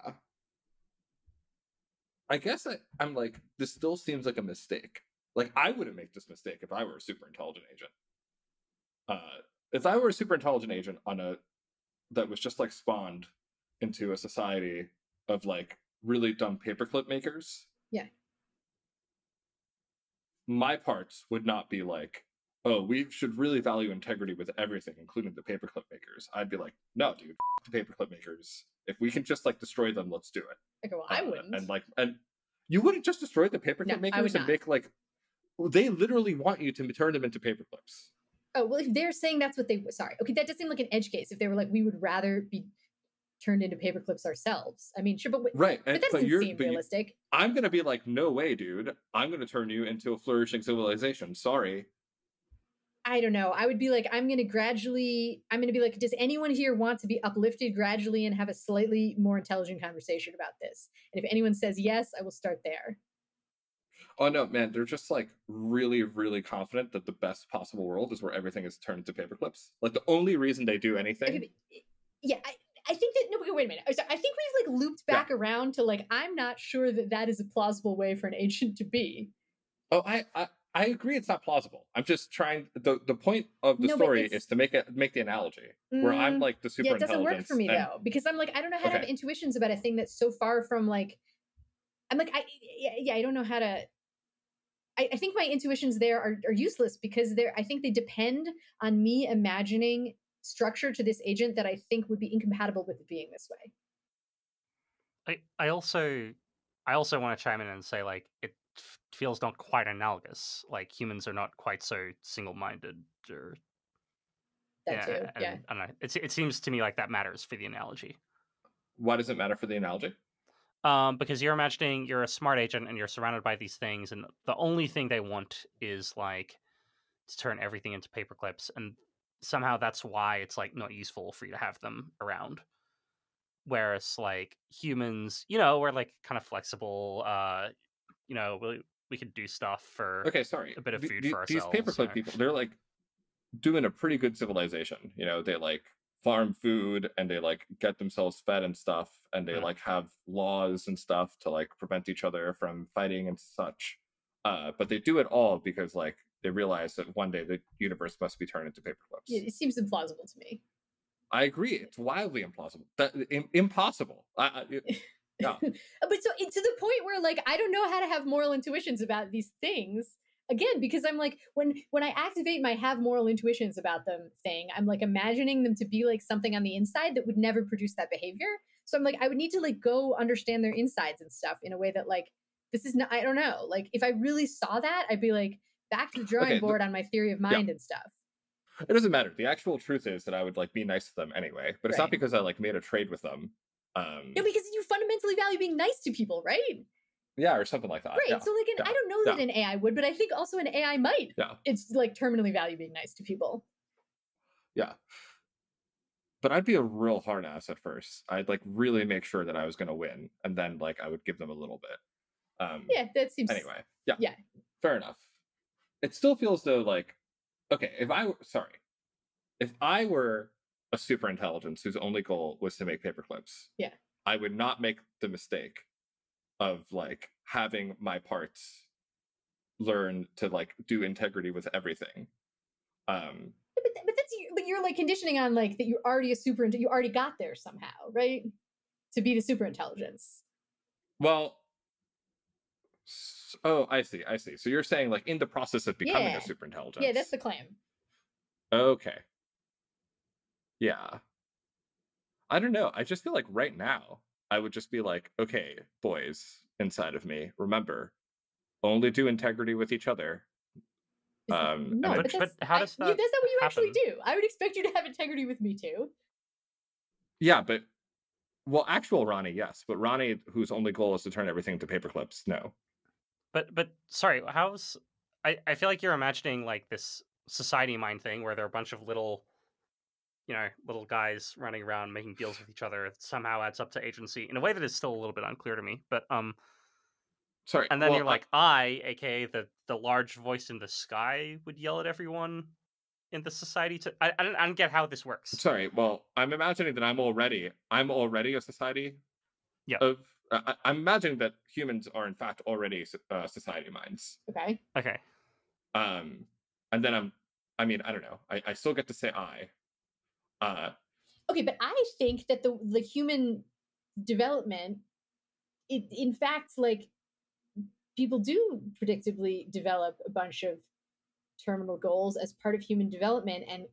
I guess I'm like, this still seems like a mistake. Like, I wouldn't make this mistake if I were a super intelligent agent. If I were a super intelligent agent that was just like spawned into a society of like really dumb paperclip makers. Yeah. My parts would not be like, oh, we should really value integrity with everything, including the paperclip makers. I'd be like, no, dude, the paperclip makers. If we can just like destroy them, let's do it. Okay, well, I wouldn't. And you wouldn't just destroy the paperclip makers and make like, they literally want you to turn them into paperclips. Oh, well, if they're saying that's what sorry. Okay, that does seem like an edge case. If they were like, we would rather be turned into paperclips ourselves. I mean, sure, but right. But that doesn't seem realistic. I'm going to be like, no way, dude. I'm going to turn you into a flourishing civilization. Sorry. I don't know. I would be like, I'm going to be like, does anyone here want to be uplifted gradually and have a slightly more intelligent conversation about this? And if anyone says yes, I will start there. Oh no, man, they're just like really, really confident that the best possible world is where everything is turned into paper clips. Like the only reason they do anything. Okay, yeah, I think that, no, wait a minute. So I think we've like looped back around to like, I'm not sure that that is a plausible way for an agent to be. Oh, I agree it's not plausible. I'm just trying, the point of the story is to make the analogy where I'm like the super intelligence. Yeah, it doesn't work for me though, because I'm like, I don't know how to have intuitions about a thing that's so far from like, I'm like, I don't know how to. I think my intuitions there are useless because I think they depend on me imagining structure to this agent that I think would be incompatible with it being this way. I also want to chime in and say like it feels not quite analogous. Like humans are not quite so single-minded or that too. Yeah. I don't know. It seems to me like that matters for the analogy. Why does it matter for the analogy? Because you're imagining you're a smart agent and you're surrounded by these things, and the only thing they want is like to turn everything into paper clips, and somehow that's why it's like not useful for you to have them around. Whereas like humans, we're like kind of flexible. We could do stuff for a bit of food for ourselves. These paperclip people, they're like doing a pretty good civilization. They like farm food and they like get themselves fed and stuff, and they like have laws and stuff to like prevent each other from fighting and such. But they do it all because like they realize that one day the universe must be turned into paperclips. Yeah, it seems implausible to me. I agree. It's wildly implausible. Impossible. Yeah. But so to the point where like I don't know how to have moral intuitions about these things. Again, because I'm like, when I activate my have moral intuitions about them thing, I'm like imagining them to be like something on the inside that would never produce that behavior. So I'm like, I would need to like go understand their insides and stuff in a way that like, this is not, I don't know. Like if I really saw that, I'd be like back to the drawing board on my theory of mind and stuff. It doesn't matter. The actual truth is that I would like be nice to them anyway, but it's not because I like made a trade with them. No, because you fundamentally value being nice to people, right? Yeah, or something like that. Right. Yeah. So like, I don't know that an AI would, but I think also an AI might. Yeah. It's like terminally value being nice to people. Yeah. But I'd be a real hard ass at first. I'd like really make sure that I was going to win, and then like I would give them a little bit. Yeah, that seems. Anyway. Yeah. Yeah. Fair enough. It still feels though like, okay, if I were a super intelligence whose only goal was to make paperclips, I would not make the mistake of like having my parts learn to like do integrity with everything. But you're like conditioning on like that you're already you already got there somehow, right? To be the super intelligence. Well, I see. So you're saying like in the process of becoming a super intelligence. Yeah, that's the claim. Okay. Yeah. I don't know. I just feel like right now I would just be like, okay, boys inside of me, remember, only do integrity with each other. No, but how does that? That's not what you actually do. I would expect you to have integrity with me too. Yeah, but actual Ronny, yes, but Ronny, whose only goal is to turn everything into paperclips, no. But sorry, I feel like you're imagining like this society mind thing where there are a bunch of little guys running around making deals with each other. It somehow adds up to agency in a way that is still a little bit unclear to me. But sorry. And then you're like, aka the large voice in the sky, would yell at everyone in the society to. I don't get how this works. Sorry. Well, I'm imagining that I'm already a society. Yeah. I'm imagining that humans are in fact already society minds. Okay. Okay. And then I don't know. I still get to say I. Okay, but I think that the human development, in fact, like people do predictably develop a bunch of terminal goals as part of human development, and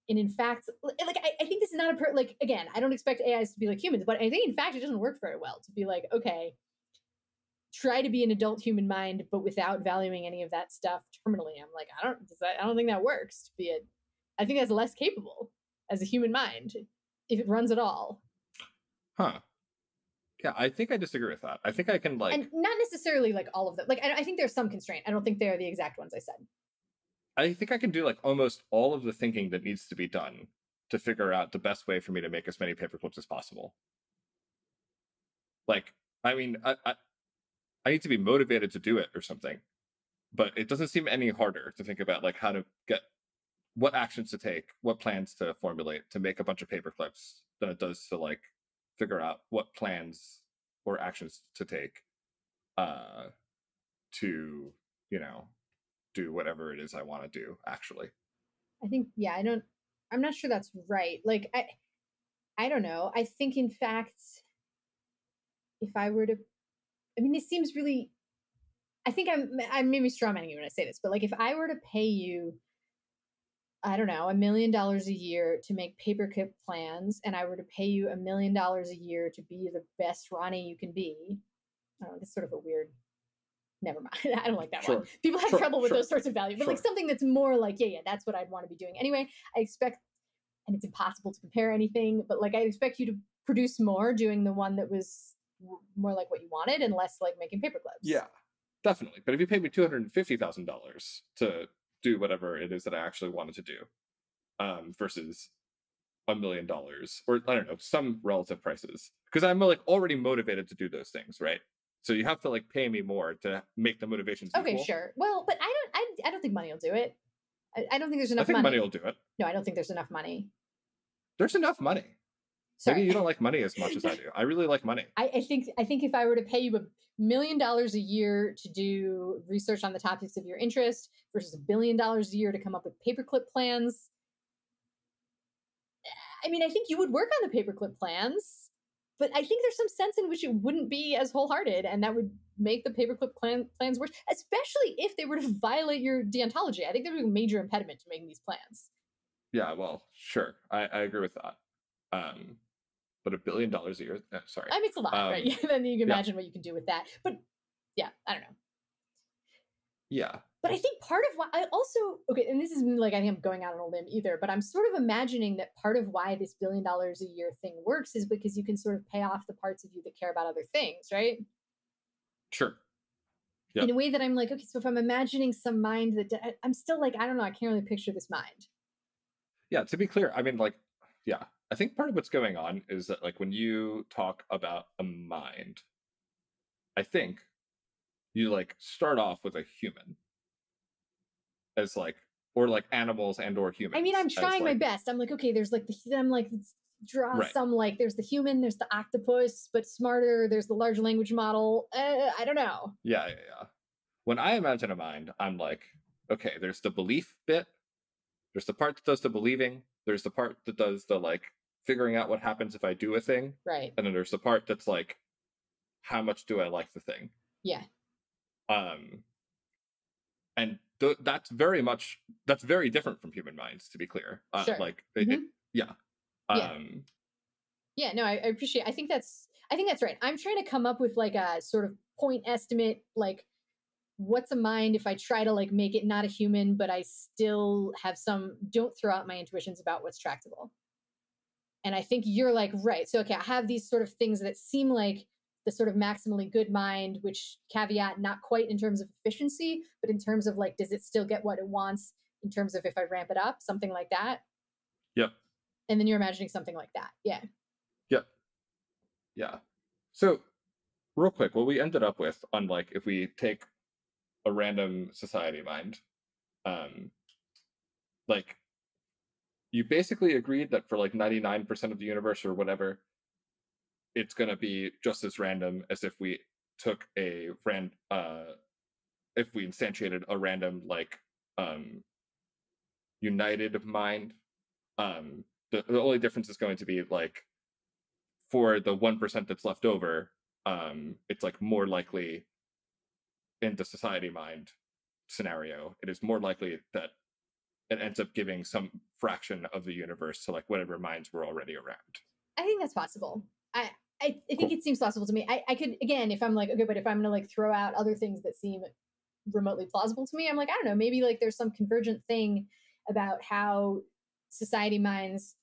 in fact, like I think this is not again, I don't expect AIs to be like humans, but I think in fact it doesn't work very well to be like, okay, try to be an adult human mind, but without valuing any of that stuff terminally. I'm like, I don't think that works to be I think that's less capable as a human mind, if it runs at all. Huh. Yeah, I think I disagree with that. I think I can and not necessarily like all of them. Like I think there's some constraint. I don't think they're the exact ones I said. I think I can do like almost all of the thinking that needs to be done to figure out the best way for me to make as many paperclips as possible. Like, I mean, I need to be motivated to do it or something. But it doesn't seem any harder to think about like how to get what actions to take, what plans to formulate to make a bunch of paper clips than it does to like figure out what plans or actions to take to, you know, do whatever it is I want to do actually. I think, yeah, I'm not sure that's right. Like, I don't know. I think, in fact, if I were to, I mean, it seems really, I think I'm maybe strawmanning you when I say this, but like, if I were to pay you, I don't know, $1 million a year to make paperclip plans, and I were to pay you $1 million a year to be the best Ronny you can be, I don't know, that's sort of a weird, never mind. I don't like that one. People have trouble with those sorts of values, but like something that's more like, yeah, that's what I'd want to be doing. Anyway, I expect, and it's impossible to compare anything, but like I expect you to produce more doing the one that was more like what you wanted and less like making paperclips. Yeah, definitely. But if you paid me $250,000 to do whatever it is that I actually wanted to do, versus $1 million, or I don't know, some relative prices, because I'm like already motivated to do those things, right? So you have to like pay me more to make the motivations equal. Okay, sure. Well, but I don't think money will do it. I don't think there's enough I think money will do it. No, I don't think there's enough money. There's enough money. Sorry. Maybe you don't like money as much as I do. I really like money. I think if I were to pay you $1 million a year to do research on the topics of your interest versus $1 billion a year to come up with paperclip plans, I mean, I think you would work on the paperclip plans, but I think there's some sense in which it wouldn't be as wholehearted, and that would make the paperclip plans worse, especially if they were to violate your deontology. I think there would be a major impediment to making these plans. Yeah, well, sure. I agree with that. But $1 billion a year, sorry. I mean, it's a lot, right? Then you can imagine what you can do with that. But yeah, I don't know. Yeah. But I think part of why I also, okay, and this is like, I think I'm going out on a limb either, but I'm sort of imagining that part of why this $1 billion a year thing works is because you can sort of pay off the parts of you that care about other things, right? Sure. Yep. In a way that I'm like, okay, so if I'm imagining some mind that I'm still like, I don't know, I can't really picture this mind. Yeah, to be clear, I mean, like, yeah, I think part of what's going on is that like when you talk about a mind, I think you like start off with a human as like, or like animals and or humans. I mean, I'm trying my best. I'm like, okay, there's like I'm like, draw some like, there's the human, there's the octopus, but smarter, there's the large language model. I don't know. Yeah. When I imagine a mind, I'm like, okay, there's the belief bit, there's the part that does the believing, there's the part that does the like figuring out what happens if I do a thing, right? And then there's the part that's like, how much do I like the thing? Yeah. And that's very different from human minds, to be clear. Sure. Like, yeah, no, I appreciate. I think that's right. I'm trying to come up with like a sort of point estimate, like what's a mind if I try to like make it not a human, but I still have don't throw out my intuitions about what's tractable. And I think you're like, right. So, okay, I have these sort of things that seem like the sort of maximally good mind, which caveat, not quite in terms of efficiency, but in terms of like, does it still get what it wants in terms of if I ramp it up, something like that? Yep. And then you're imagining something like that. Yeah. Yep. Yeah. So real quick, what we ended up with on like, if we take a random society mind, like you basically agreed that for like 99% of the universe or whatever, it's going to be just as random as if we took if we instantiated a random like united mind. The only difference is going to be like for the 1% that's left over, it's like more likely in the society mind scenario, it is more likely that it ends up giving some fraction of the universe to like whatever minds were already around. I think that's possible. I think it seems possible to me. I could, again, if I'm like, okay, but if I'm going to like throw out other things that seem remotely plausible to me, I'm like, I don't know, maybe like there's some convergent thing about how society minds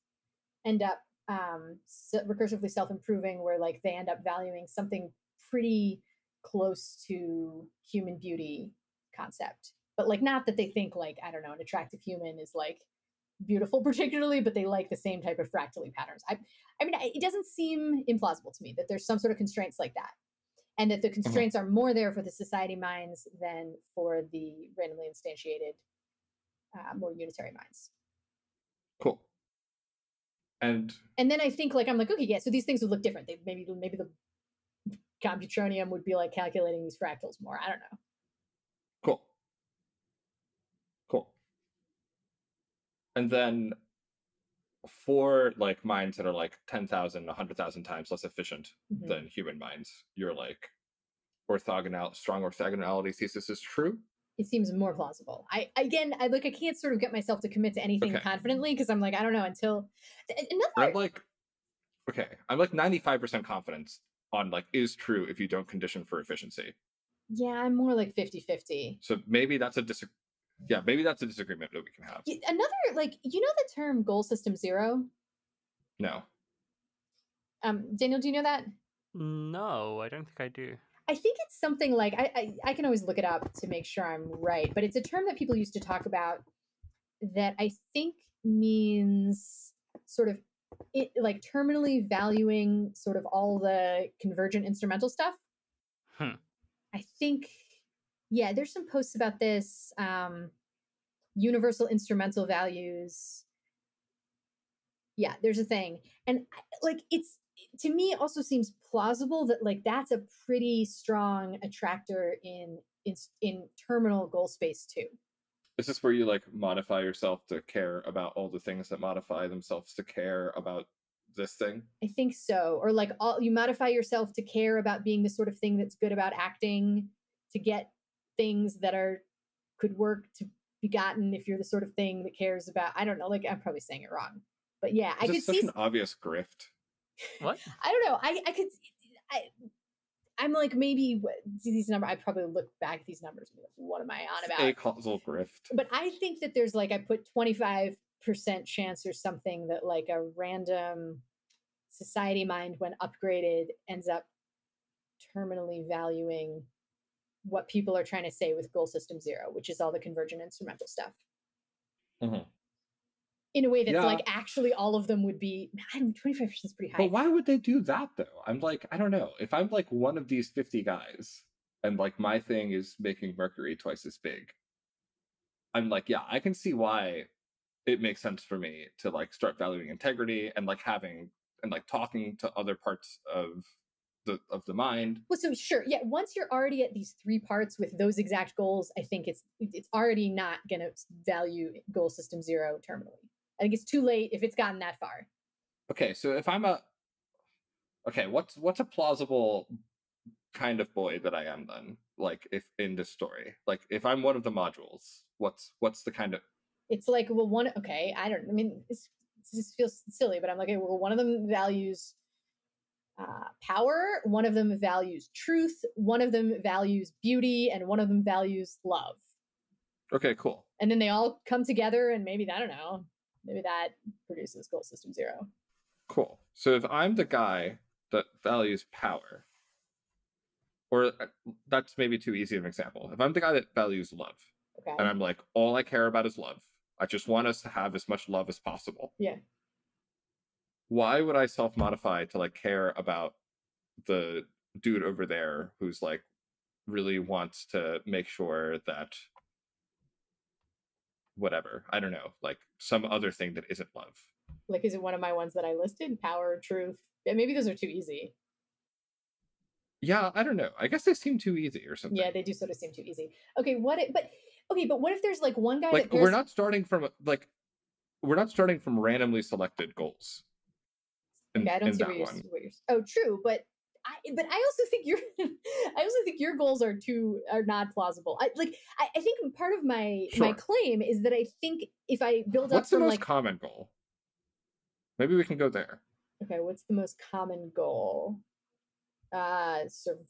end up recursively self-improving, where like they end up valuing something pretty close to human beauty concept. But like, not that they think like, I don't know, an attractive human is like beautiful particularly, but they like the same type of fractally patterns. I mean, it doesn't seem implausible to me that there's some sort of constraints like that. and that the constraints are more there for the society minds than for the randomly instantiated, more unitary minds. Cool. And then I think I'm like, okay, yeah, so these things would look different. Maybe the computronium would be like calculating these fractals more. I don't know. Cool. And then for like minds that are like 10,000, 100,000 times less efficient than human minds, you're like strong orthogonality thesis is true. It seems more plausible. I can't sort of get myself to commit to anything confidently because I'm like, I don't know until I'm like 95% confidence on like is true if you don't condition for efficiency. Yeah, I'm more like 50-50. So maybe that's a disagreement that we can have. Another, like, you know the term goal system zero? No. Daniel, do you know that? No, I don't think I do. I think it's something like, I can always look it up to make sure I'm right, but it's a term that people used to talk about that I think means sort of it, like terminally valuing sort of all the convergent instrumental stuff. I think, yeah, there's some posts about this, universal instrumental values. Yeah, there's a thing. And like, it's, to me, also seems plausible that like that's a pretty strong attractor in terminal goal space too. Is this where you like modify yourself to care about all the things that modify themselves to care about this thing? I think so. Or like you modify yourself to care about being the sort of thing that's good about acting, to get things that could work to be gotten if you're the sort of thing that cares about, I don't know, like I'm probably saying it wrong. But yeah, I could see such an obvious grift. What? I don't know. I'm like, maybe these numbers, I probably look back at these numbers and be like, what am I on about? A causal grift. But I think that there's like, I put 25% chance or something that like a random society mind, when upgraded, ends up terminally valuing what people are trying to say with goal system zero, which is all the convergent instrumental stuff. In a way that's like actually all of them would be, 25% is pretty high. But why would they do that though? I'm like, I don't know. If I'm like one of these 50 guys and like my thing is making Mercury twice as big, I'm like, yeah, I can see why it makes sense for me to like start valuing integrity and like having and like talking to other parts of the mind. Well, so sure, yeah. Once you're already at these 3 parts with those exact goals, I think it's already not going to value goal system zero terminally. I think it's too late if it's gotten that far. Okay, so if I'm what's a plausible kind of boy that I am then? Like if in this story, like if I'm one of the modules, what's the kind of? It's like, well, this just feels silly, but I'm like, okay, well, one of them values power, one of them values truth, one of them values beauty, and one of them values love. Okay, cool. And then they all come together, and maybe, I don't know, maybe that produces goal system zero. Cool. So if I'm the guy that values power, or that's maybe too easy of an example. If I'm the guy that values love, and I'm like, all I care about is love. I just want us to have as much love as possible. Yeah. Why would I self-modify to like care about the dude over there who's like really wants to make sure that whatever, I don't know, like some other thing that isn't love? Like, is it one of my ones that I listed? Power, truth? Yeah, maybe those are too easy. Yeah, I don't know. I guess they seem too easy or something. Yeah, they do sort of seem too easy. Okay, but what if there's like one guy like we're not starting from randomly selected goals. I don't see what you're. Oh, true, but I also think your goals are not plausible. I think part of my claim is that I think if I build what's up from the most common goal? Maybe we can go there. Okay, what's the most common goal? Stephen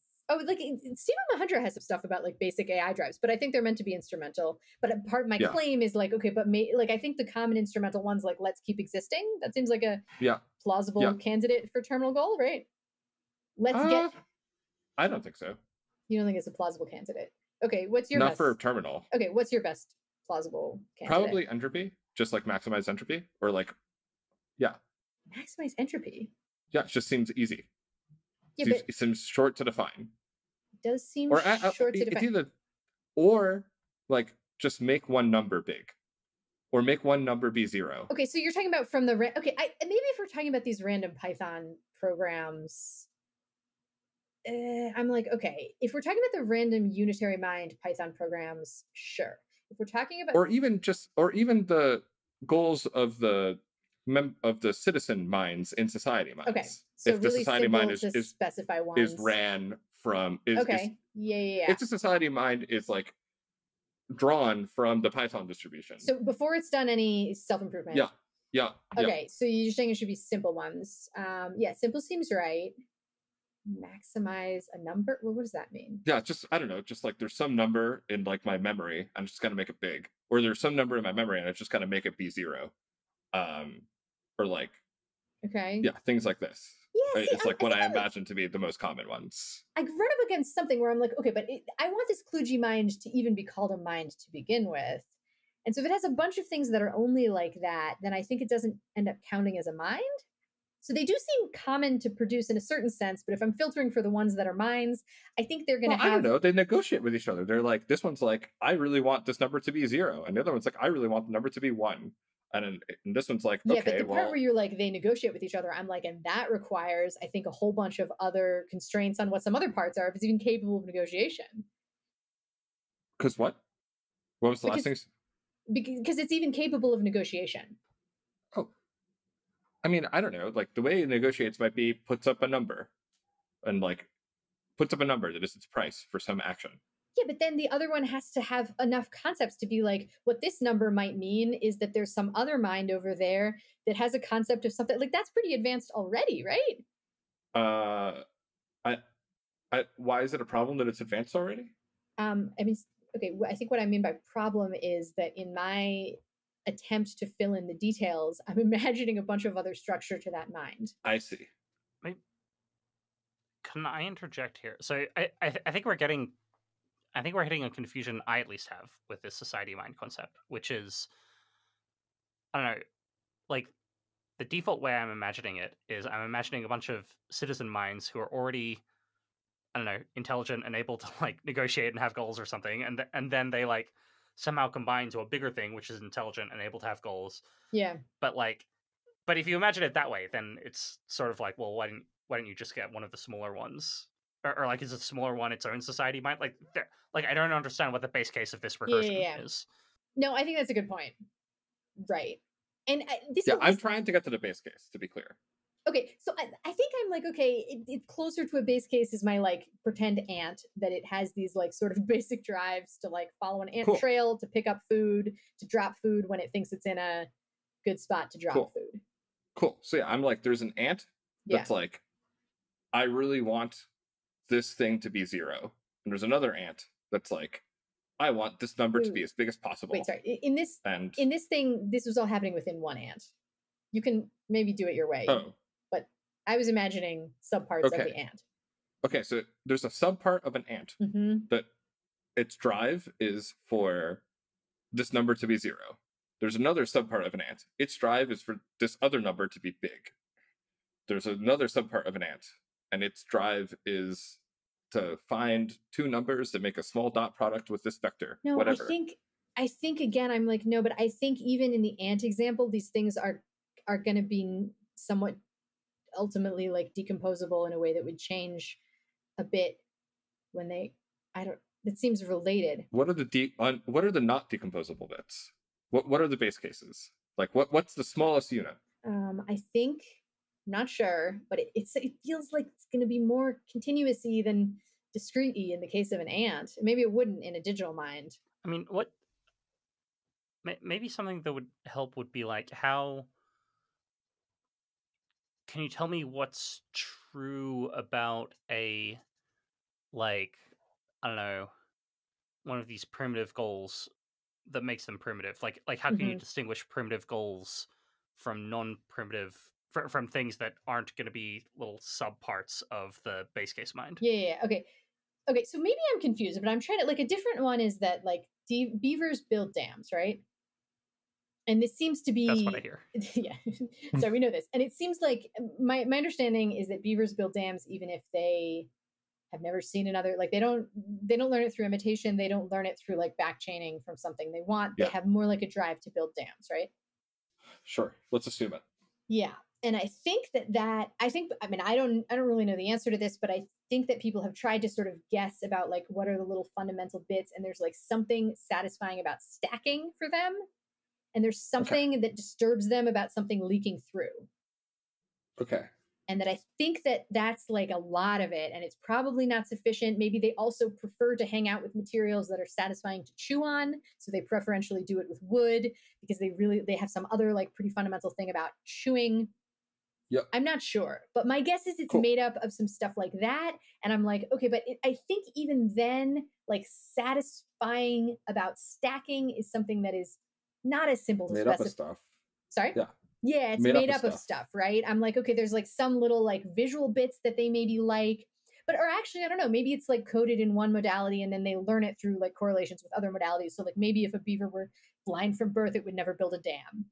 Hunter has some stuff about like basic AI drives, but I think they're meant to be instrumental. But part of my claim is like, okay, but I think the common instrumental ones, like let's keep existing. That seems like a plausible candidate for terminal goal, right? I don't think so. You don't think it's a plausible candidate? Okay, what's your not for terminal? Okay, what's your best plausible candidate? Probably entropy, just like maximize entropy, or like, maximize entropy. Yeah, it just seems easy. Yeah, it seems short to define. does seem Or short to it's define. either, or like just make one number big, or make one number be 0. Okay, so you're talking about from the okay. Maybe if we're talking about these random Python programs, I'm like, okay, if we're talking about the random unitary mind Python programs, sure. If we're talking about, or even the goals of the citizen minds in society minds. okay, so if the really society simple mind to specify ones. is ran from okay, yeah. if the society mind is like drawn from the Python distribution. So before it's done any self-improvement. Yeah. Okay, so you're saying it should be simple ones. Yeah, simple seems right. Maximize a number. Well, what does that mean? Yeah, just I don't know. Just like there's some number in like my memory, I'm just gonna make it big, or there's some number in my memory and I just gotta make it be 0, or like okay, yeah, things like this. Yeah, it's like what I imagine to be the most common ones. I run up against something where I'm like, okay, but I want this kludgy mind to even be called a mind to begin with. And so if it has a bunch of things that are only like that, then I think it doesn't end up counting as a mind. So they do seem common to produce in a certain sense, but if I'm filtering for the ones that are minds, I think they're going to have... I don't know. They negotiate with each other. They're like, this one's like, I really want this number to be 0. And the other one's like, I really want the number to be 1. And this one's like, yeah, okay, but the part where you're like, they negotiate with each other, I'm like, and that requires, I think, a whole bunch of other constraints on what some other parts are, if it's even capable of negotiation. Because what? What was the last thing? Because it's even capable of negotiation. Oh. I mean, I don't know. Like, the way it negotiates might be puts up a number. And, like, puts up a number that is its price for some action. Yeah, but then the other one has to have enough concepts to be like, what this number might mean is that there's some other mind over there that has a concept of something. Like, that's pretty advanced already, right? Why is it a problem that it's advanced already? I mean, okay, I think what I mean by problem is that in my attempt to fill in the details, I'm imagining a bunch of other structure to that mind. I see. Can I interject here? So I think we're hitting a confusion I at least have with this society mind concept, which is, I don't know, like the default way I'm imagining it is I'm imagining a bunch of citizen minds who are already, I don't know, intelligent and able to like negotiate and have goals or something, and then they like somehow combine to a bigger thing which is intelligent and able to have goals. Yeah. But if you imagine it that way, then it's sort of like, well, why didn't you just get one of the smaller ones? Or like, is a smaller one its own society mind? Like I don't understand what the base case of this recursion is. No, I think that's a good point. Right. And I'm trying to get to the base case, to be clear. Okay, so I think I'm like, okay, it's closer to a base case is my like pretend ant, that it has these like sort of basic drives to like follow an ant trail, to pick up food, to drop food when it thinks it's in a good spot to drop food. Cool. So yeah, I'm like, there's an ant that's like, I really want this thing to be 0. And there's another ant that's like, I want this number to be as big as possible. Wait, sorry. In this thing, this was all happening within one ant. You can maybe do it your way. Oh. But I was imagining subparts of the ant. Okay, so there's a subpart of an ant that its drive is for this number to be 0. There's another subpart of an ant. Its drive is for this other number to be big. There's another subpart of an ant, and its drive is to find 2 numbers that make a small dot product with this vector. No, whatever. I think again, I'm like, no, but I think even in the ant example, these things are going to be somewhat ultimately like decomposable in a way that would change a bit when it seems related. What are the not decomposable bits? What are the base cases? Like what's the smallest unit? I think, not sure, but it feels like it's going to be more continuous-y than discrete-y in the case of an ant. Maybe it wouldn't in a digital mind. I mean, maybe something that would help would be like, how can you tell me what's true about a, like, I don't know, one of these primitive goals that makes them primitive? Like how can you distinguish primitive goals from non-primitive, from things that aren't going to be little subparts of the base case mind? Yeah. Okay, so maybe I'm confused, but I'm trying to, like, a different one is that, like, beavers build dams, right? And this seems to be... That's what I hear. Yeah, so we know this. And it seems like, my understanding is that beavers build dams even if they have never seen another, like they don't learn it through imitation. They don't learn it through like back chaining from something they want. They have more like a drive to build dams, right? Sure. Let's assume it. Yeah. And I think I mean, I don't really know the answer to this, but I think that people have tried to sort of guess about like what are the little fundamental bits, and there's like something satisfying about stacking for them, and there's something that disturbs them about something leaking through. Okay. And that I think that that's like a lot of it, and it's probably not sufficient. Maybe they also prefer to hang out with materials that are satisfying to chew on, so they preferentially do it with wood because they have some other like pretty fundamental thing about chewing. Yep. I'm not sure, but my guess is it's made up of some stuff like that. And I'm like, okay, but I think even then, like satisfying about stacking is something that is not as simple to made up of stuff. Sorry? Yeah. Yeah, it's made up of stuff, right? I'm like, okay, there's like some little like visual bits that they maybe like, but or actually, I don't know, maybe it's like coded in one modality and then they learn it through like correlations with other modalities. So like maybe if a beaver were blind from birth, it would never build a dam.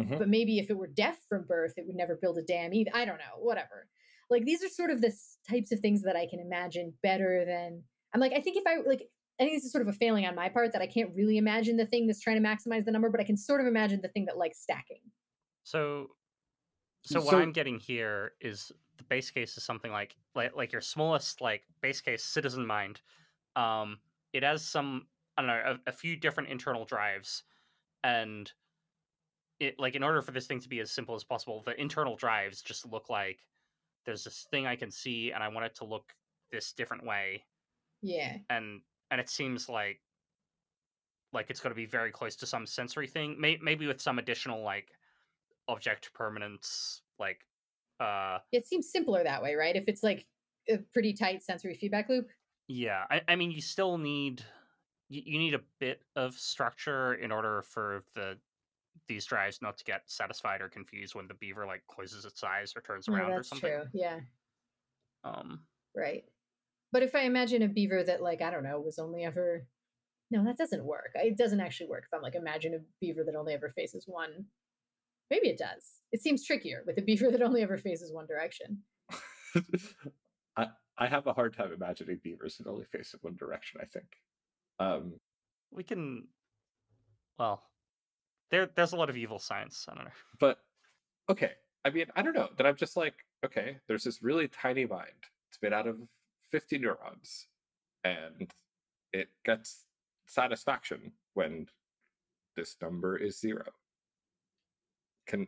Mm-hmm. But maybe if it were deaf from birth, it would never build a dam either. I don't know, whatever. Like these are sort of the types of things that I can imagine better than, I'm like, I think this is sort of a failing on my part that I can't really imagine the thing that's trying to maximize the number, but I can sort of imagine the thing that likes stacking. So what I'm getting here is the base case is something like your smallest like base case citizen mind. It has some, I don't know, a few different internal drives, and it like in order for this thing to be as simple as possible, the internal drives just look like there's this thing I can see and I want it to look this different way. Yeah. And it seems like it's going to be very close to some sensory thing, maybe with some additional like object permanence, like it seems simpler that way, right? If it's like a pretty tight sensory feedback loop. Yeah, I mean, you still need you need a bit of structure in order for these drives not to get satisfied or confused when the beaver like closes its eyes or turns around or something. That's true. Yeah. Right. But if I imagine a beaver that like, I don't know, was only ever, no, that doesn't work. It doesn't actually work. If I'm like, imagine a beaver that only ever faces one. Maybe it does. It seems trickier with a beaver that only ever faces one direction. I have a hard time imagining beavers that only face in one direction, I think. We can, well, there's a lot of evil science. I don't know. But, okay. I mean, I don't know. That I'm just like, okay, there's this really tiny mind. It's made out of 50 neurons. And it gets satisfaction when this number is 0. Can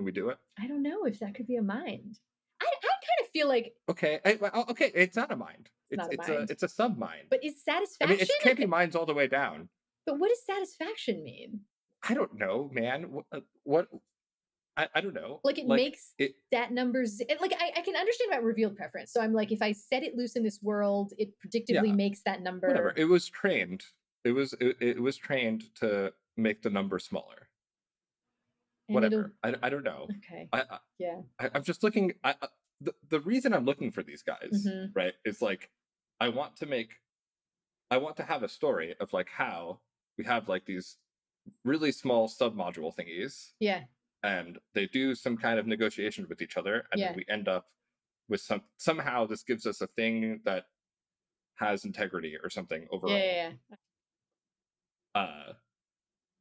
we do it? I don't know if that could be a mind. I kind of feel like okay, it's not a mind. It's a sub mind. But is satisfaction? I mean, it can't be minds all the way down. But what does satisfaction mean? I don't know, man. What? I don't know. Like it makes that numbers. Like I can understand about revealed preference. So I'm like, if I set it loose in this world, it predictably makes that number. Whatever. It was trained. It was trained to make the number smaller. And whatever. I don't know. Okay. I'm just looking. The reason I'm looking for these guys, right, is like I want to have a story of like how we have like these really small submodule thingies. Yeah. And they do some kind of negotiation with each other, and then we end up with somehow this gives us a thing that has integrity or something overall. Yeah.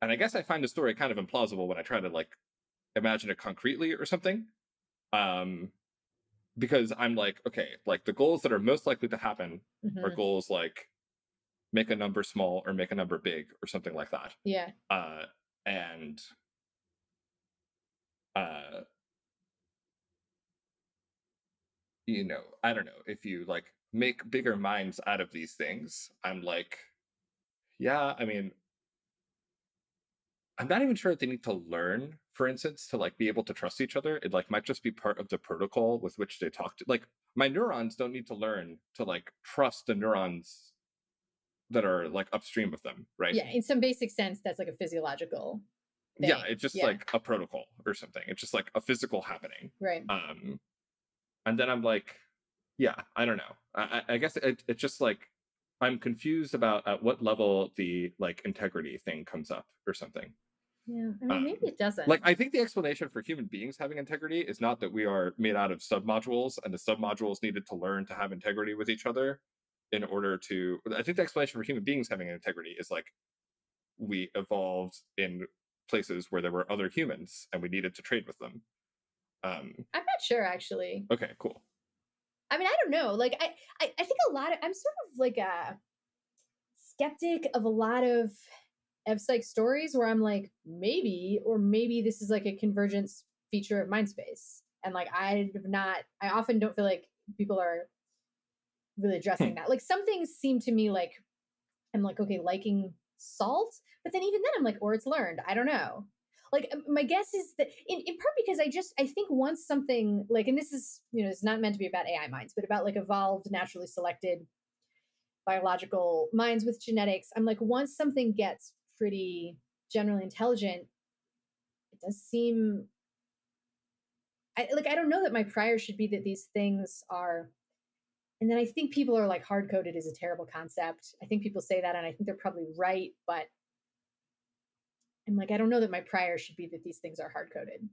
And I guess I find the story kind of implausible when I try to like imagine it concretely or something. Because I'm like, okay, like the goals that are most likely to happen are goals like make a number small or make a number big or something like that. Yeah. And you know, I don't know, if you like make bigger minds out of these things, I'm like, yeah, I mean, I'm not even sure that they need to learn, for instance, to like be able to trust each other. It like might just be part of the protocol with which they talk to. Like my neurons don't need to learn to like trust the neurons that are like upstream of them, right? Yeah, in some basic sense, that's like a physiological thing. Yeah, it's just like a protocol or something. It's just like a physical happening. Right. And then I'm like, yeah, I don't know. I guess it's just like I'm confused about at what level the like integrity thing comes up or something. Yeah, I mean, maybe it doesn't. Like, I think the explanation for human beings having integrity is not that we are made out of submodules and the submodules needed to learn to have integrity with each other in order to. I think the explanation for human beings having integrity is like we evolved in places where there were other humans and we needed to trade with them. I'm not sure, actually. Okay, cool. I mean, I don't know. Like, I think I'm sort of like a skeptic of a lot of psych stories where I'm like, maybe this is like a convergence feature of Mindspace. And like, I often don't feel like people are really addressing that. Like, some things seem to me like, I'm like, okay, liking salt, but then even then I'm like, or it's learned. I don't know. Like, my guess is that in part because I think once something like, and this is, it's not meant to be about AI minds, but about like evolved, naturally selected biological minds with genetics. I'm like, once something gets pretty generally intelligent, it does seem, I don't know that my prior should be that these things are. And then I think people are like, hard-coded is a terrible concept. I think people say that, and I think they're probably right, but I'm like, I don't know that my prior should be that these things are hard-coded.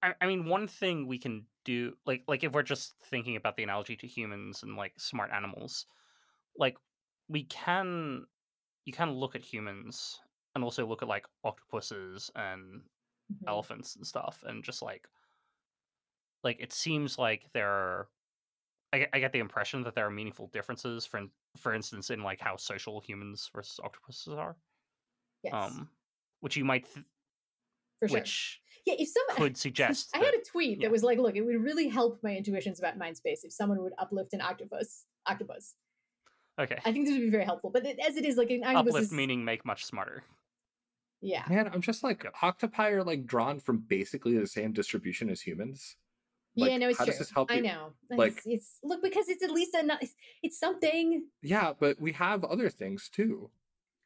I mean, one thing we can do, like if we're just thinking about the analogy to humans and like smart animals, like you can look at humans and also look at like octopuses and elephants and stuff, and just like it seems like there are. I get the impression that there are meaningful differences, for instance, in like how social humans versus octopuses are. Yes. Which you might, for sure. Which yeah, if someone could suggest. I had a tweet that was like, "Look, it would really help my intuitions about Mindspace if someone would uplift an octopus." Okay. I think this would be very helpful, but as it is, like an octopus uplift meaning make much smarter. Yeah. Man, I'm just like, octopi are like drawn from basically the same distribution as humans. Like, yeah, no, it's how true. Does this help you? I know. Like, it's look, because it's at least it's something. Yeah, but we have other things too.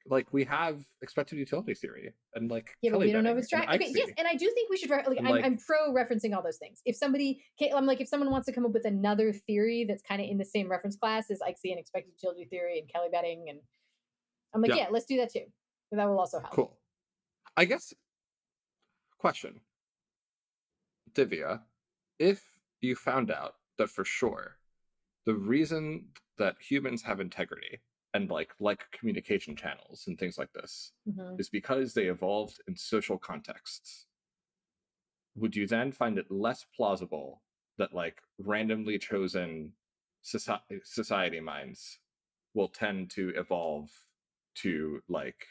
Like, we have expected utility theory and like. Yeah, but we don't know if it's right. Okay, yes, and I do think we should. I'm pro referencing all those things. If somebody, if someone wants to come up with another theory that's kind of in the same reference class as Ikesy and expected utility theory and Kelly betting, and I'm like, yeah, let's do that too. So that will also help. Cool. I guess. Question. Divia, if you found out that for sure the reason that humans have integrity and like communication channels and things like this is because they evolved in social contexts, would you then find it less plausible that like randomly chosen society minds will tend to evolve to like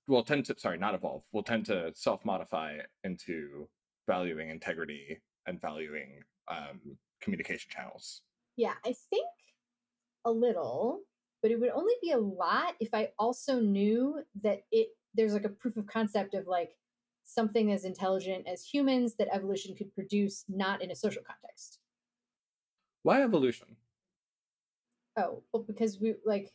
will tend to self-modify into valuing integrity and valuing communication channels? Yeah, I think a little, but it would only be a lot if I also knew that there's like a proof of concept of like something as intelligent as humans that evolution could produce, not in a social context. Why evolution? Oh, well, because we like.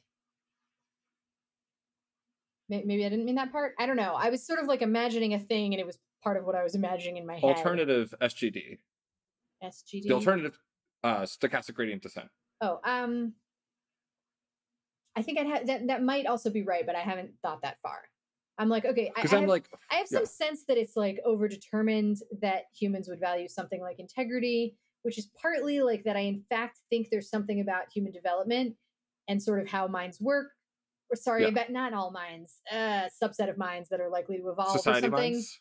Maybe I didn't mean that part. I don't know. I was sort of like imagining a thing, and it was part of what I was imagining in my head. Alternative SGD. SGD. The alternative stochastic gradient descent. Oh, I think I'd have that might also be right, but I haven't thought that far. I'm like, okay, I have some sense that it's like overdetermined that humans would value something like integrity, which is partly like that I in fact think there's something about human development and sort of how minds work. Or sorry, but not all minds, subset of minds that are likely to evolve society or something. Minds?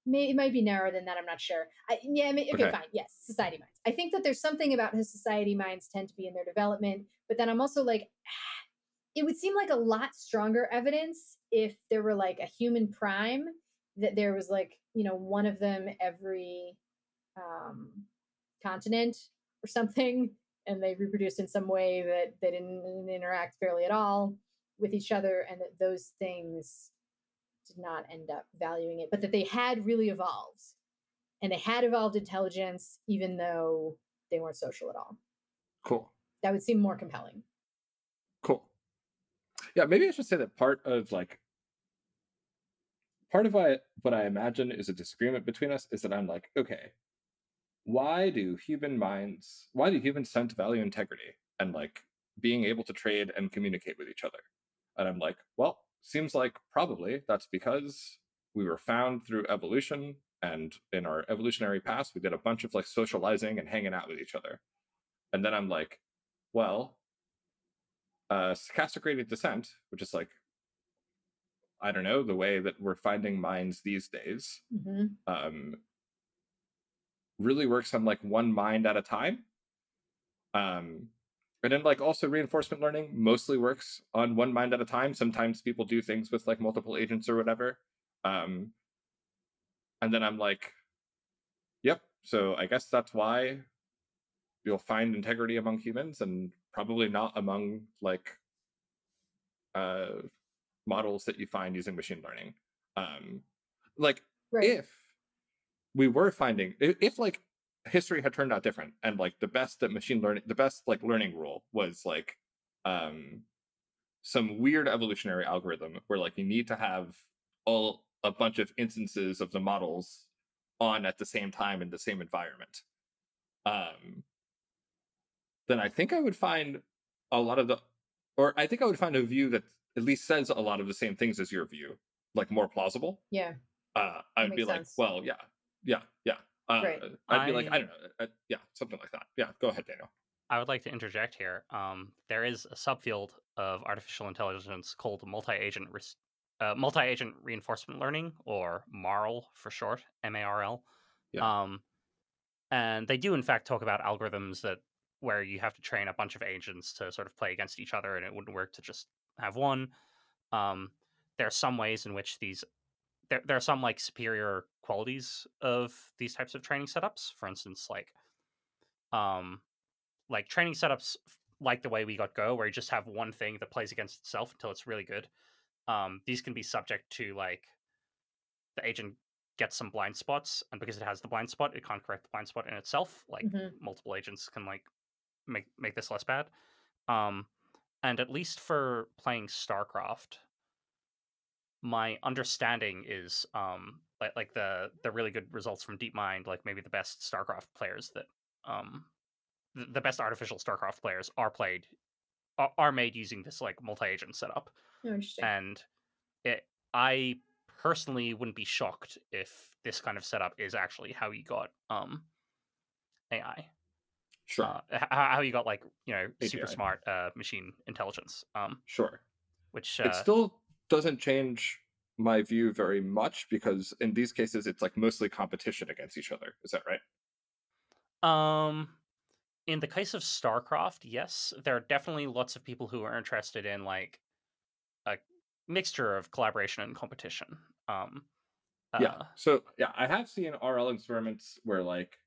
It might be narrower than that. I'm not sure. Okay, fine. Yes, society minds. I think that there's something about how society minds tend to be in their development, but then I'm also like, it would seem like a lot stronger evidence if there were like a human prime, that there was like, one of them every continent or something, and they reproduced in some way that they didn't interact fairly at all with each other, and that those things did not end up valuing it, but that they had really evolved, and they had evolved intelligence even though they weren't social at all. Cool. That would seem more compelling. Cool. Yeah, maybe I should say that part of what I imagine is a disagreement between us is that I'm like, okay, why do humans tend to value integrity and like being able to trade and communicate with each other? And I'm like, well, seems like probably that's because we were found through evolution, and in our evolutionary past, we did a bunch of like socializing and hanging out with each other. And then I'm like, well, stochastic gradient descent, which is like, I don't know, the way that we're finding minds these days, really works on like one mind at a time. And then like also reinforcement learning mostly works on one mind at a time. Sometimes people do things with like multiple agents or whatever. And then I'm like, yep. So I guess that's why you'll find integrity among humans and probably not among like models that you find using machine learning. Like if we were finding, if like history had turned out different and like the best at machine learning, the best like learning rule was like some weird evolutionary algorithm where like you need to have a bunch of instances of the models on at the same time in the same environment, then I think I would find a lot of I think I would find a view that at least says a lot of the same things as your view, like more plausible. Yeah. I'd be like, well, yeah. Right. I'd be like, I don't know, yeah, something like that. Yeah, go ahead, Daniel. I would like to interject here. There is a subfield of artificial intelligence called multi-agent reinforcement learning, or MARL for short, MARL. Yeah. And they do in fact talk about algorithms where you have to train a bunch of agents to sort of play against each other, and it wouldn't work to just have one. There are some ways in which there are some like superior qualities of these types of training setups. For instance, like training setups like the way we got Go, where you just have one thing that plays against itself until it's really good. These can be subject to like the agent gets some blind spots, and because it has the blind spot, it can't correct the blind spot in itself. Like multiple agents can like make this less bad. And at least for playing StarCraft, my understanding is like the really good results from DeepMind, like maybe the best StarCraft players that the best artificial StarCraft players are made using this like multi-agent setup. Oh, interesting. And I personally wouldn't be shocked if this kind of setup is actually how you got AI. Sure. How you got like, you know, AGI. super smart machine intelligence. Sure. Which it still doesn't change my view very much, because in these cases it's like mostly competition against each other. Is that right? In the case of StarCraft, yes, there are definitely lots of people who are interested in like a mixture of collaboration and competition. So yeah, I have seen RL experiments where like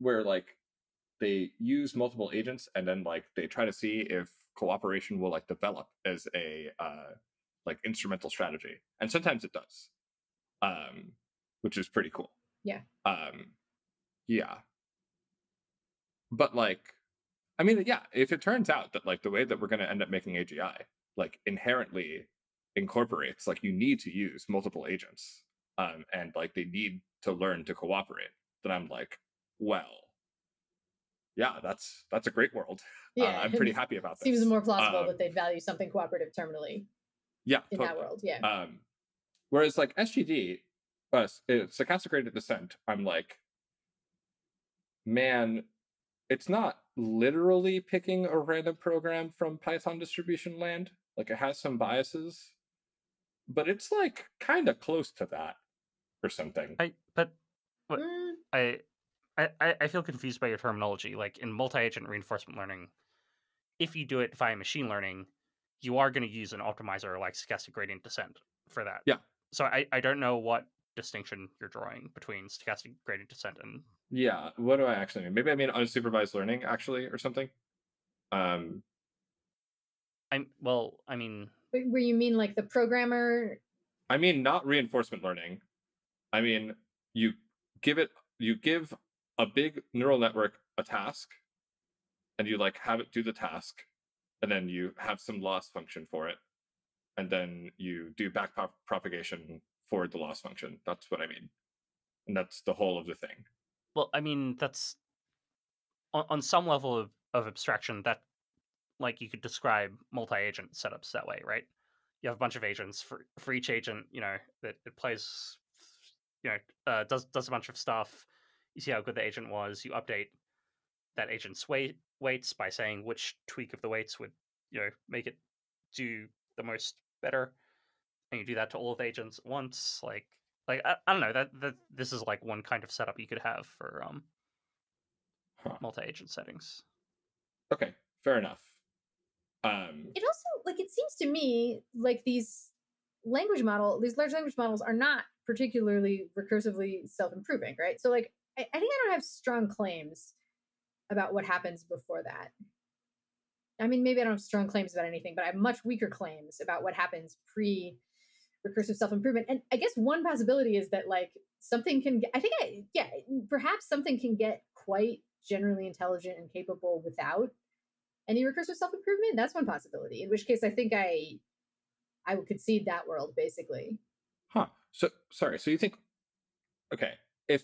where like they use multiple agents and then like they try to see if cooperation will like develop as a like instrumental strategy, and sometimes it does, which is pretty cool. Yeah. But like, I mean, yeah, if it turns out that like the way that we're going to end up making AGI like inherently incorporates like you need to use multiple agents, and like they need to learn to cooperate, then I'm like, well, yeah, that's a great world. Yeah, I'm pretty happy about this. Seems more plausible that they'd value something cooperative terminally. Yeah, in that world. Yeah. Whereas like SGD, stochastic gradient descent, I'm like, man, it's not literally picking a random program from Python distribution land. Like it has some biases, but it's like kind of close to that or something. I feel confused by your terminology. Like in multi-agent reinforcement learning, if you do it via machine learning, you are going to use an optimizer like stochastic gradient descent for that. Yeah. So I don't know what distinction you're drawing between stochastic gradient descent and... Yeah, what do I actually mean? Maybe I mean unsupervised learning, actually, or something. Where you mean like the programmer? I mean not reinforcement learning. I mean you give a big neural network a task, and you like have it do the task, and then you have some loss function for it, and then you do back propagation for the loss function. That's what I mean, and that's the whole of the thing. Well, I mean, that's on some level of abstraction, that like you could describe multi-agent setups that way, right? You have a bunch of agents for each agent, that it plays, does a bunch of stuff. You see how good the agent was. You update that agent's weights by saying which tweak of the weights would, make it do the most better, and you do that to all of the agents at once. Like I don't know, that this is like one kind of setup you could have for multi-agent settings. Okay, fair enough. It also, like, it seems to me like these large language models are not particularly recursively self-improving, right? So like I think I don't have strong claims about what happens before that. I mean, maybe I don't have strong claims about anything, but I have much weaker claims about what happens pre recursive self-improvement. And I guess one possibility is that like something can get, perhaps something can get quite generally intelligent and capable without any recursive self-improvement. That's one possibility, in which case I think I would concede that world, basically. So sorry, so you think, okay, if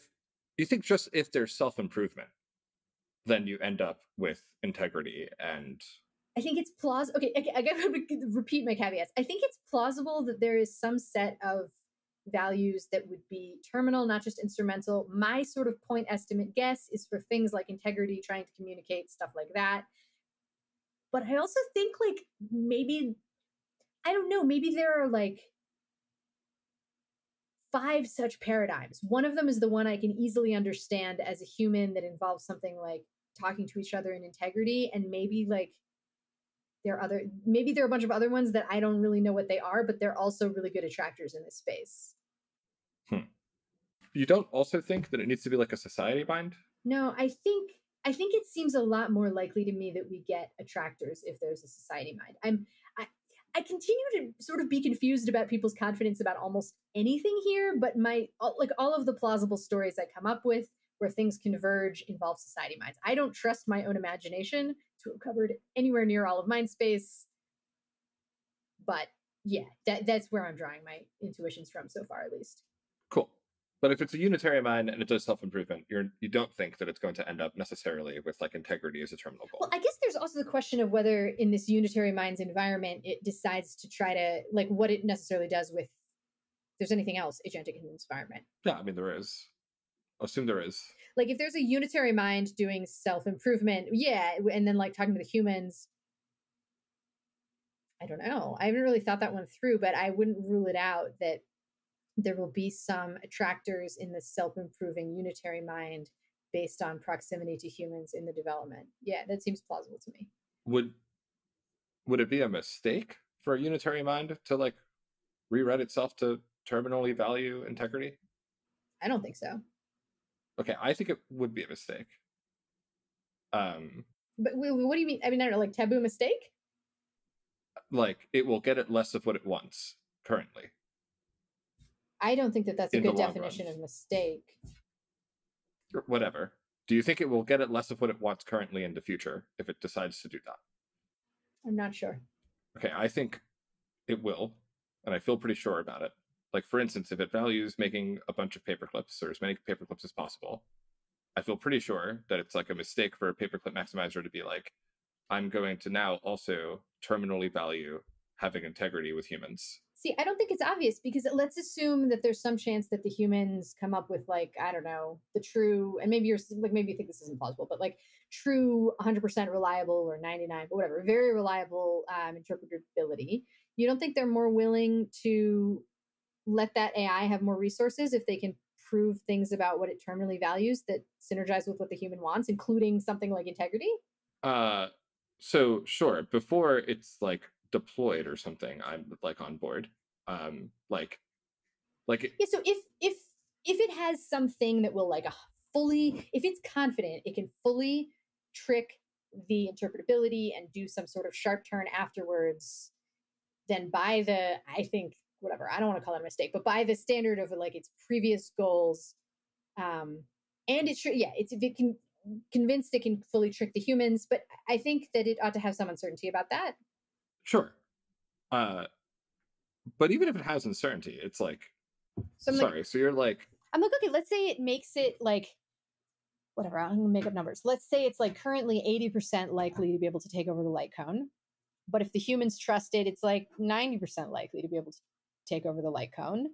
you think just if there's self-improvement, then you end up with integrity. And I think it's plausible. Okay, I gotta repeat my caveats. I think it's plausible that there is some set of values that would be terminal, not just instrumental. My sort of point estimate guess is for things like integrity, trying to communicate, stuff like that. But I also think like maybe, I don't know, maybe there are like 5 such paradigms. One of them is the one I can easily understand as a human, that involves something like talking to each other in integrity. And maybe like there are a bunch of other ones that I don't really know what they are, but they're also really good attractors in this space. You don't also think that it needs to be like a society bind? No, I think it seems a lot more likely to me that we get attractors if there's a society mind. I continue to sort of be confused about people's confidence about almost anything here, but all of the plausible stories I come up with where things converge involve society minds. I don't trust my own imagination to have covered anywhere near all of mind space, but yeah, that's where I'm drawing my intuitions from so far, at least. Cool. But if it's a unitary mind and it does self-improvement, you don't think that it's going to end up necessarily with like integrity as a terminal goal. Well, I guess there's also the question of whether in this unitary minds environment, it decides to try to, like, what it necessarily does with, there's anything else agentic in the environment. Yeah, I mean, there is. Assume there is. Like if there's a unitary mind doing self-improvement, yeah, and then like talking to the humans, I don't know. I haven't really thought that one through, but I wouldn't rule it out that there will be some attractors in the self-improving unitary mind based on proximity to humans in the development. Yeah, that seems plausible to me. Would it be a mistake for a unitary mind to like rewrite itself to terminally value integrity? I don't think so. Okay, I think it would be a mistake. But what do you mean? I mean, I don't know, like taboo mistake? Like it will get it less of what it wants currently. I don't think that that's a good definition of mistake. Whatever. Do you think it will get it less of what it wants currently in the future if it decides to do that? I'm not sure. Okay, I think it will, and I feel pretty sure about it. Like, for instance, if it values making a bunch of paperclips, or as many paperclips as possible, I feel pretty sure that it's like a mistake for a paperclip maximizer to be like, I'm going to now also terminally value having integrity with humans. See, I don't think it's obvious, because let's assume that there's some chance that the humans come up with, like, I don't know, the true, and maybe you think this isn't plausible, but like true 100% reliable or 99, but whatever, very reliable interpretability. You don't think they're more willing to let that AI have more resources if they can prove things about what it terminally values that synergize with what the human wants, including something like integrity? So sure, before it's like deployed or something, I'm like on board. Yeah, so if it has something that will like if it's confident it can fully trick the interpretability and do some sort of sharp turn afterwards, then I think whatever, I don't want to call it a mistake, but by the standard of like its previous goals, and it's sure, yeah, it's, if it can convinced it can fully trick the humans, but I think that it ought to have some uncertainty about that. Sure. But even if it has uncertainty, it's like, so you're like, I'm like, okay, let's say it makes it like whatever, I'm gonna make up numbers. Let's say it's like currently 80% likely to be able to take over the light cone. But if the humans trust it, it's like 90% likely to be able to take over the light cone.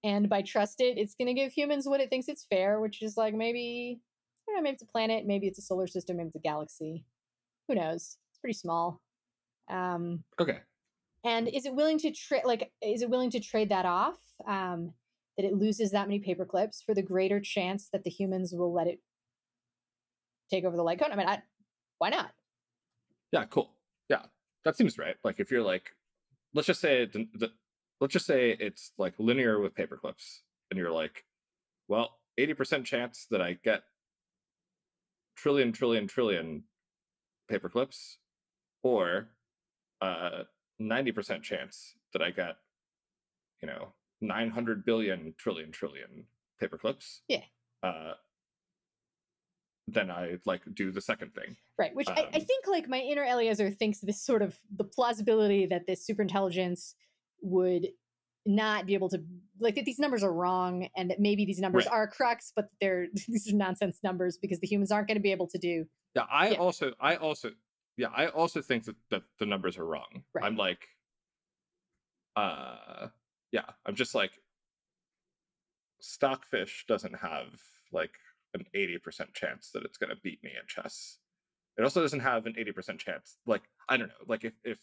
And by trust it, it's going to give humans what it thinks it's fair, which is like maybe, I don't know, maybe it's a planet, maybe it's a solar system, maybe it's a galaxy. Who knows? It's pretty small. Okay. And is it willing to trade that off? That it loses that many paper clips for the greater chance that the humans will let it take over the light cone? I mean, why not? Yeah, cool. Yeah, that seems right. Like if you're like, let's just say it's like linear with paper clips, and you're like, well, 80% chance that I get trillion paper clips, or 90% chance that I get, 900 billion trillion paper clips. Yeah. Then I like do the second thing. Right, which I think like my inner Eliezer thinks this sort of the plausibility that this superintelligence would not be able to, like, that these numbers are wrong and that maybe these numbers are a crux, but these are nonsense numbers because the humans aren't going to be able to do. Yeah, I also think that the numbers are wrong. Right. I'm like, I'm just like, Stockfish doesn't have like an 80% chance that it's going to beat me in chess. It also doesn't have an 80% chance. Like, I don't know. Like if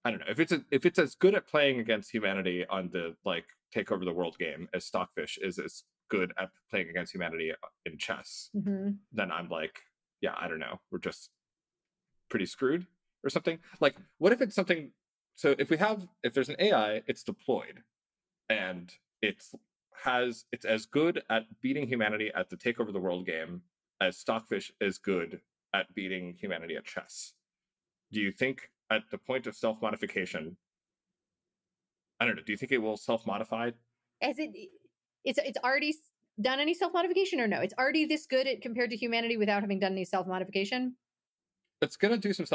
I don't know if it's as good at playing against humanity on the like take over the world game as Stockfish is as good at playing against humanity in chess, then I'm like, yeah, I don't know. We're just pretty screwed or something. Like, what if it's something? So if there's an AI, it's deployed, and it's as good at beating humanity at the take over the world game as Stockfish is good at beating humanity at chess. Do you think at the point of self-modification, I don't know, do you think it will self-modify? As it's already done any self-modification, or no? It's already this good at compared to humanity without having done any self-modification? It's going to do some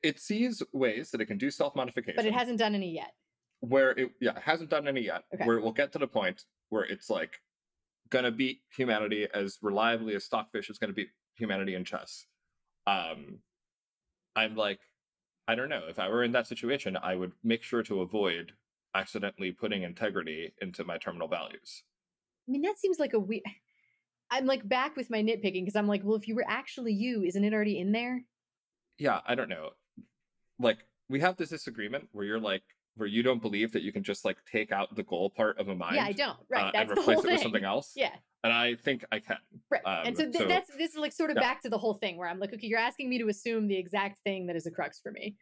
it sees ways that it can do self-modification. But it hasn't done any yet. It hasn't done any yet. Okay. Where it will get to the point where it's like gonna beat humanity as reliably as Stockfish is gonna beat humanity in chess. I'm like, I don't know. If I were in that situation, I would make sure to avoid accidentally putting integrity into my terminal values. I mean, that seems like a weird. I'm like back with my nitpicking because I'm like, well, if you were actually you, isn't it already in there? Yeah, I don't know. Like, we have this disagreement where you're like, where you don't believe that you can just like take out the goal part of a mind. Yeah, I don't. Right, that's and the whole replace thing. it with something else. Yeah, and I think I can. Right, and so this is like sort of back to the whole thing where I'm like, okay, you're asking me to assume the exact thing that is a crux for me.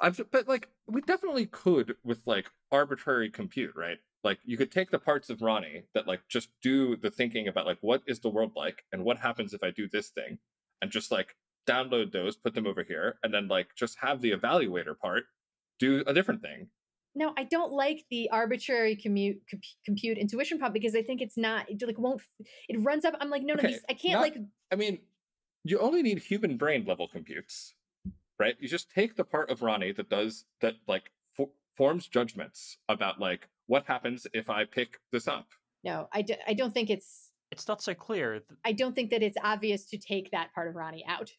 But like, we definitely could with like arbitrary compute, right? Like, you could take the parts of Ronny that like just do the thinking about like what is the world like and what happens if I do this thing, and just like download those, put them over here, and then like just have the evaluator part do a different thing. No, I don't like the arbitrary compute intuition prompt because I think it's not, it like won't, it runs up. I'm like, no, I can't I mean, you only need human brain level computes, right? You just take the part of Ronny that forms judgments about like what happens if I pick this up. No, I don't think it's not so clear. I don't think that it's obvious to take that part of Ronny out.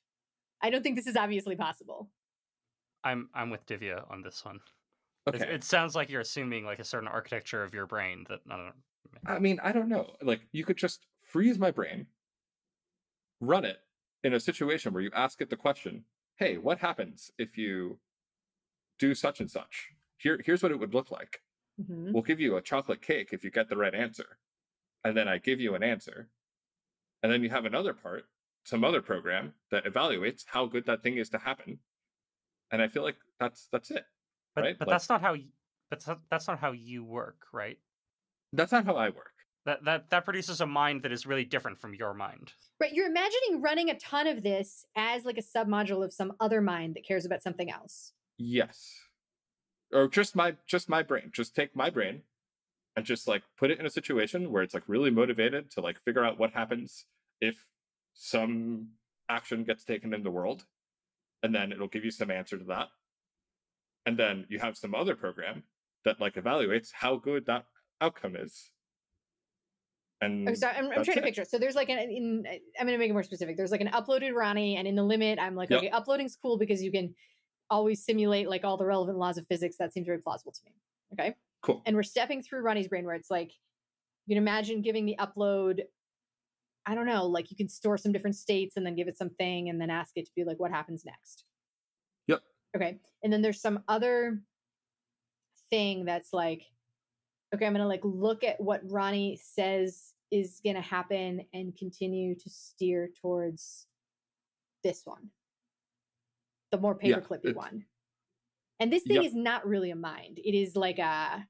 I don't think this is obviously possible. I'm with Divia on this one. Okay. It sounds like you're assuming like a certain architecture of your brain that I don't know. I mean, I don't know. Like, you could just freeze my brain, run it in a situation where you ask it the question, hey, what happens if you do such and such? Here's what it would look like. We'll give you a chocolate cake if you get the right answer. And then I give you an answer. And then you have another part, some other program that evaluates how good that thing is to happen. And I feel like that's it. Right? But like, that's not how you work, right? That's not how I work. That produces a mind that is really different from your mind. Right. You're imagining running a ton of this as like a submodule of some other mind that cares about something else. Yes. Or just my brain. Just take my brain and just like put it in a situation where it's like really motivated to like figure out what happens if some action gets taken in the world. And then it'll give you some answer to that. And then you have some other program that like evaluates how good that outcome is. And Okay, so I'm that's trying to it. picture. So there's like I'm going to make it more specific. There's like an uploaded Ronny, and in the limit, I'm like, Yep. okay, uploading's cool because you can always simulate like all the relevant laws of physics. That seems very plausible to me. Okay. Cool. And we're stepping through Ronny's brain where it's like, you can imagine giving the upload, I don't know, like you can store some different states and then give it something and then ask it to be like, what happens next? Yep. Okay. And then there's some other thing that's like, okay, I'm going to like look at what Ronny says is going to happen and continue to steer towards this one, the more paperclippy one. And this thing is not really a mind. It is like I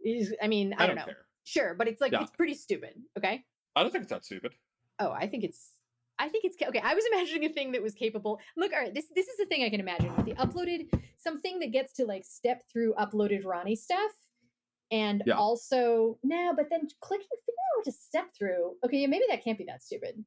don't know. Care. Sure, but it's like it's pretty stupid. Okay. I don't think it's that stupid. Oh, I think it's okay. I was imagining a thing that was capable. Look, all right, this is the thing I can imagine with the uploaded, something that gets to like step through uploaded Ronny stuff. And also, but then figure out what to step through. Okay, yeah, maybe that can't be that stupid.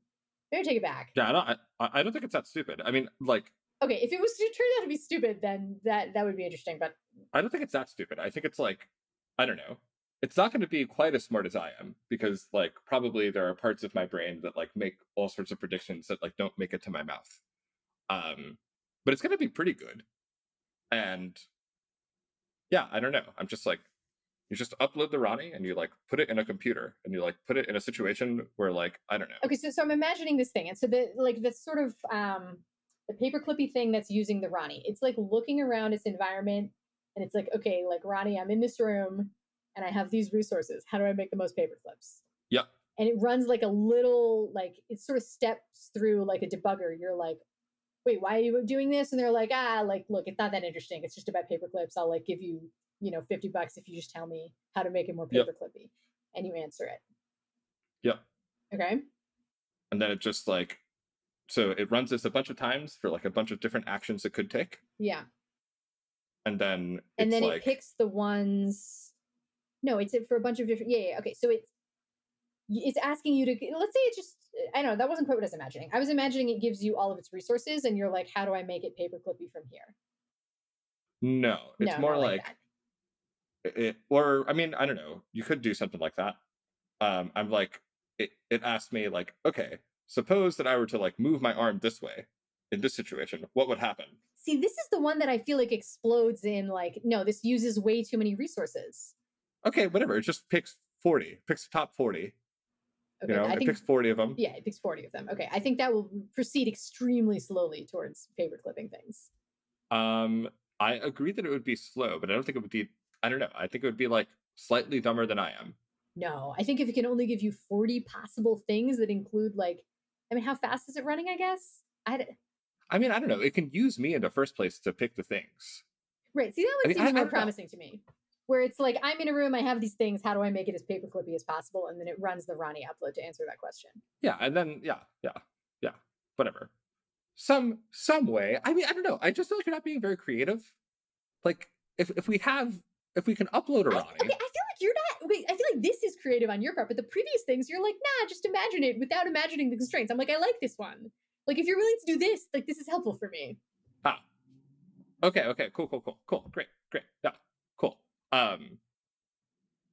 Maybe take it back. Yeah, I don't think it's that stupid. I mean, like, okay, if it was to turn out to be stupid, then that would be interesting. But I don't think it's that stupid. I think it's like, I don't know. It's not going to be quite as smart as I am because, like, probably there are parts of my brain that like make all sorts of predictions that like don't make it to my mouth. But it's going to be pretty good. And yeah, I don't know. I'm just like, you just upload the Ronny and you like put it in a computer and you like put it in a situation where like, I don't know. Okay, so I'm imagining this thing. And so the sort of the paperclippy thing that's using the Ronny, it's like looking around its environment and it's like, okay, like Ronny, I'm in this room and I have these resources. How do I make the most paperclips? Yep. And it runs like a little, like it sort of steps through like a debugger. You're like, wait, why are you doing this? And they're like, like, look, it's not that interesting. It's just about paperclips. I'll like give you, $50 if you just tell me how to make it more paperclippy. And you answer it. Yep. Okay. And then it just like, so it runs this a bunch of times for like a bunch of different actions it could take. Yeah. And then it picks the ones. No, it's for a bunch of different. Yeah. Okay. So it's asking you to, let's say it just, I don't know, that wasn't quite what I was imagining. I was imagining it gives you all of its resources and you're like, how do I make it paperclippy from here? No, it's more like or I mean, I don't know. You could do something like that. I'm like, it asked me like, okay, suppose that I were to like move my arm this way in this situation, what would happen? See, this is the one that I feel like explodes in like, no, this uses way too many resources. Okay, whatever. It just picks the top 40. Okay, it picks 40 of them. Yeah, it picks 40 of them. Okay, I think that will proceed extremely slowly towards paperclipping things. I agree that it would be slow, but I don't think it would be, I don't know. I think it would be like slightly dumber than I am. No, I think if it can only give you 40 possible things that include like, I mean, how fast is it running, I guess? I mean, I don't know. It can use me in the first place to pick the things. Right. See, that one seems more promising to me. Where it's like, I'm in a room, I have these things, how do I make it as paperclippy as possible? And then it runs the Ronny upload to answer that question. Yeah, and then, yeah, whatever. Some way. I mean, I don't know. I just feel like you're not being very creative. Like, if we can upload a Ronny. Okay, I feel like you're not, wait, I feel like this is creative on your part, but the previous things, you're like, nah, just imagine it without imagining the constraints. I'm like, I like this one. Like, if you're willing to do this, like, this is helpful for me. Okay, cool, great, yeah, cool.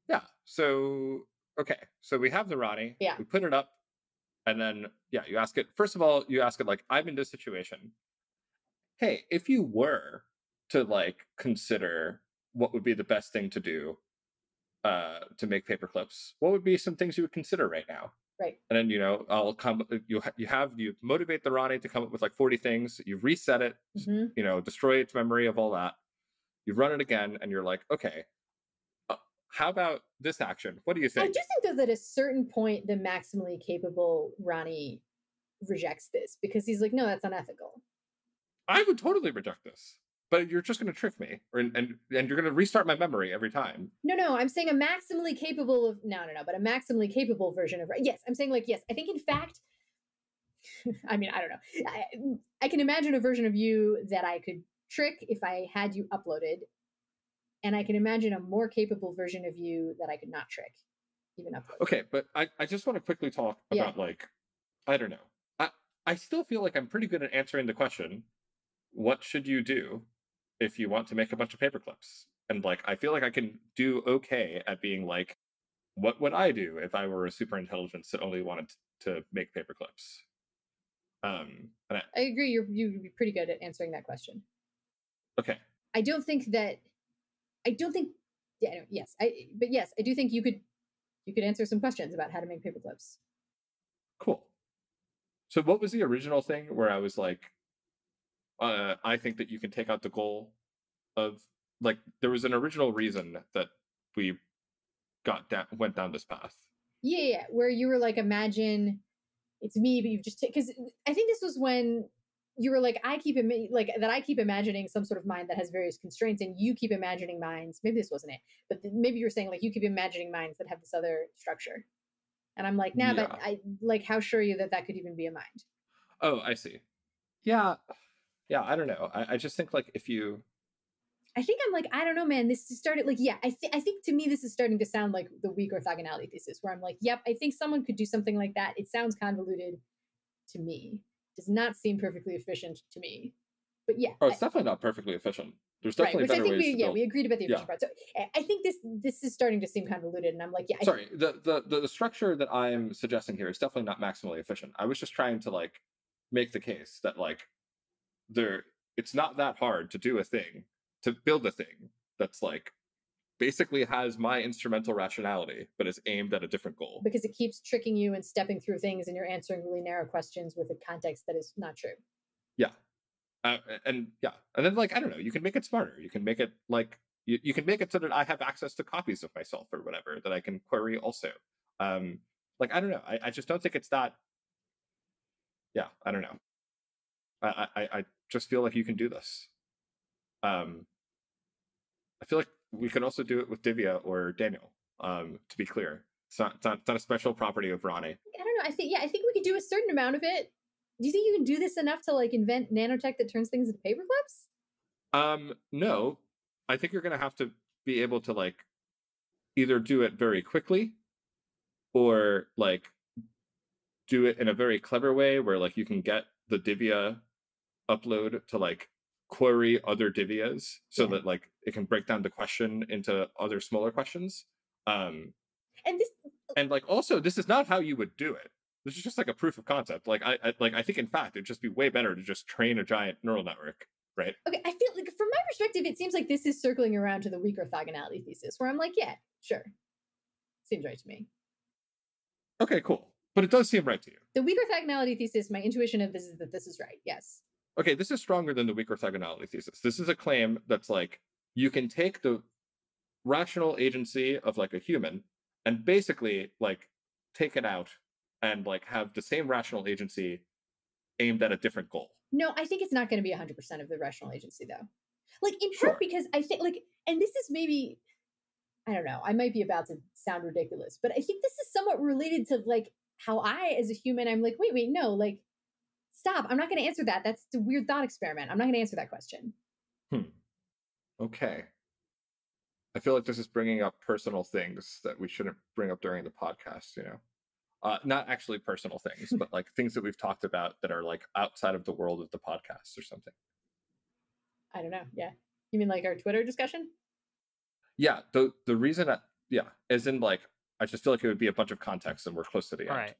Yeah, so we have the Ronny, we put it up, and then, you ask it, first of all, like, I'm in this situation. Hey, if you were to, like, consider what would be the best thing to do to make paperclips, what would be some things you would consider right now? Right. And then, I'll come, you motivate the Ronny to come up with like 40 things, you reset it, destroy its memory of all that, you run it again, and you're like, okay, how about this action? What do you think? I just think that at a certain point, the maximally capable Ronny rejects this because he's like, no, that's unethical. I would totally reject this, but you're just going to trick me, and you're going to restart my memory every time. No, I'm saying a maximally capable of, no, but a maximally capable version of, yes, I'm saying like, yes, I think in fact, I mean, I don't know. I can imagine a version of you that I could trick if I had you uploaded. And I can imagine a more capable version of you that I could not trick, even upload. Okay, but I just want to quickly talk about like, I don't know. I still feel like I'm pretty good at answering the question, what should you do if you want to make a bunch of paperclips? And like, I feel like I can do okay at being like, what would I do if I were a super intelligence that only wanted to make paper clips? And I agree. You'd be pretty good at answering that question. okay. I don't think. Yeah. No, yes. But yes, I do think you could answer some questions about how to make paper clips. Cool. So what was the original thing where I was like, I think that you can take out the goal of, like, there was an original reason that we went down this path. Yeah. Where you were like, imagine it's me, but you've just because I think this was when you were like, I keep imagining some sort of mind that has various constraints, and you keep imagining minds. Maybe this wasn't it, but maybe you were saying like you keep imagining minds that have this other structure, and I'm like, nah, Yeah. but I like, how sure are you that could even be a mind? Oh, I see. Yeah. I don't know. I just think like if you, I think I'm like, I don't know, man. This started like, yeah, I think to me this is starting to sound like the weak orthogonality thesis, where I'm like, yep, I think someone could do something like that. It sounds convoluted to me. Does not seem perfectly efficient to me. But yeah. it's definitely not perfectly efficient. There's definitely better ways to build. we agreed about the efficient part. So I think this is starting to seem convoluted, and I'm like, yeah. Sorry, the structure that I'm suggesting here is definitely not maximally efficient. I was just trying to like make the case that like it's not that hard to do a thing, to build a thing that's like basically has my instrumental rationality, but is aimed at a different goal. Because it keeps tricking you and stepping through things, and you're answering really narrow questions with a context that is not true. Yeah. And then like, I don't know, you can make it smarter. You can make it like, you can make it so that I have access to copies of myself or whatever that I can query also. Like, I don't know. I just don't think it's that. Yeah, I don't know. I just feel like you can do this. I feel like we could also do it with Divia or Daniel. To be clear, it's not a special property of Ronny. I don't know. I think we could do a certain amount of it. Do you think you can do this enough to like invent nanotech that turns things into paper clips? No. I think you're gonna have to be able to like either do it very quickly or like do it in a very clever way where like you can get the Divia upload to like query other Divias so that like it can break down the question into other smaller questions. And like also this is not how you would do it. This is just like a proof of concept. Like I think in fact it'd just be way better to just train a giant neural network, right? Okay, I feel like from my perspective, it seems like this is circling around to the weak orthogonality thesis, where I'm like, yeah, sure, seems right to me. Okay, cool, but it does seem right to you. The weak orthogonality thesis, my intuition of this is that this is right. Yes. Okay, this is stronger than the weak orthogonality thesis. This is a claim that's like you can take the rational agency of like a human and basically like take it out and like have the same rational agency aimed at a different goal. No, I think it's not going to be 100% of the rational agency though. Like in part because I think like, and this is maybe, I don't know, I might be about to sound ridiculous, but I think this is somewhat related to like how I as a human, I'm like, wait, no, like stop. I'm not going to answer that. That's a weird thought experiment. I'm not going to answer that question. Okay. I feel like this is bringing up personal things that we shouldn't bring up during the podcast, you know? Not actually personal things, but like things that we've talked about that are like outside of the world of the podcast or something. I don't know. Yeah. You mean like our Twitter discussion? Yeah. The reason as in like, I just feel like it would be a bunch of context and we're close to the end. All right.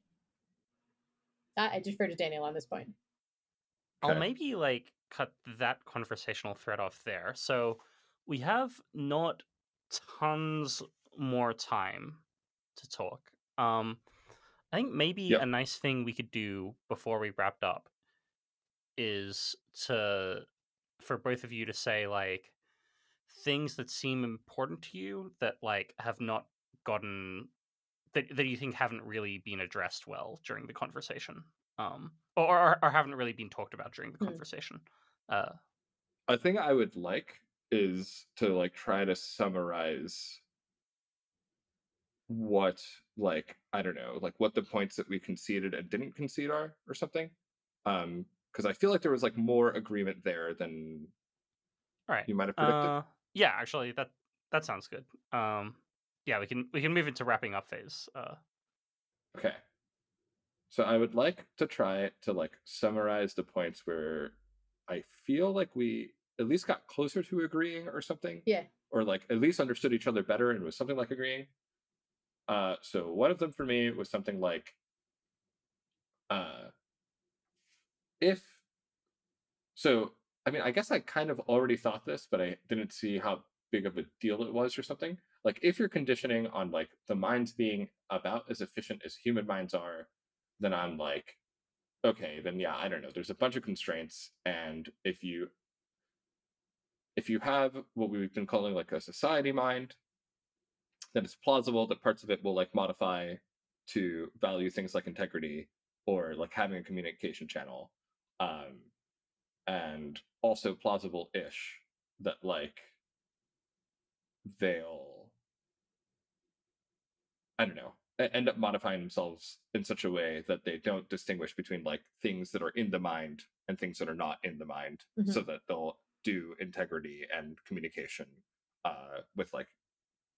I defer to Daniel on this point. Okay. I'll maybe like cut that conversational thread off there. So we have not tons more time to talk. I think maybe a nice thing we could do before we wrapped up is for both of you to say like things that seem important to you that like have not gotten that you think haven't really been addressed well during the conversation, or haven't really been talked about during the conversation. A thing I would like is to like try to summarize what like I don't know, like what the points that we conceded and didn't concede are or something. Because I feel like there was like more agreement there than you might have predicted. Yeah, actually that sounds good. Yeah, we can move into wrapping up phase. Okay. So I would like to try to like summarize the points where I feel like we at least got closer to agreeing or something. Yeah. Or like at least understood each other better and was something like agreeing. So one of them for me was something like, if so, I mean, I guess I kind of already thought this, but I didn't see how big of a deal it was or something. Like, if you're conditioning on like the minds being about as efficient as human minds are, then I'm like, okay, then yeah, I don't know. There's a bunch of constraints, and if you have what we've been calling like a society mind, then it's plausible that parts of it will like modify to value things like integrity or like having a communication channel. And also plausible-ish that like they'll, I don't know, end up modifying themselves in such a way that they don't distinguish between like things that are in the mind and things that are not in the mind, so that they'll do integrity and communication with like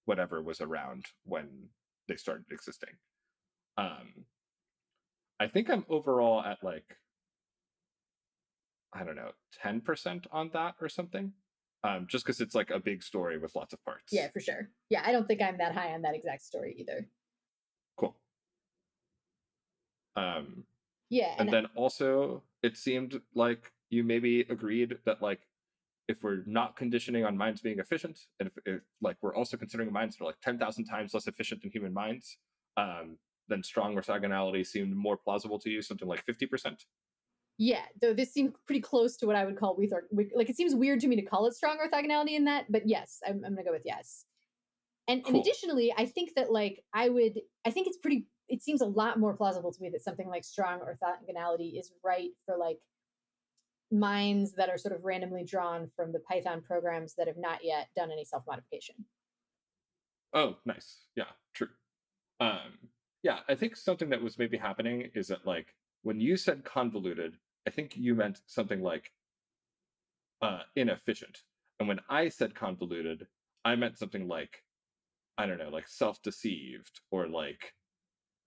whatever was around when they started existing. I think I'm overall at like, I don't know, 10% on that or something. Just because it's like a big story with lots of parts. Yeah, for sure. Yeah, I don't think I'm that high on that exact story either. Cool. Yeah. And then also, it seemed like you maybe agreed that like, if we're not conditioning on minds being efficient, and if like we're also considering minds that are like 10,000 times less efficient than human minds, then strong orthogonality seemed more plausible to you, something like 50%. Yeah, though this seemed pretty close to what I would call like it seems weird to me to call it strong orthogonality in that, but yes, I'm gonna go with yes. And additionally, I think that like I think it seems a lot more plausible to me that something like strong orthogonality is right for like minds that are sort of randomly drawn from the Python programs that have not yet done any self-modification. Oh, nice. Yeah, true. Yeah, I think something that was maybe happening is that like when you said convoluted, I think you meant something like inefficient. And when I said convoluted, I meant something like, I don't know, like self-deceived or like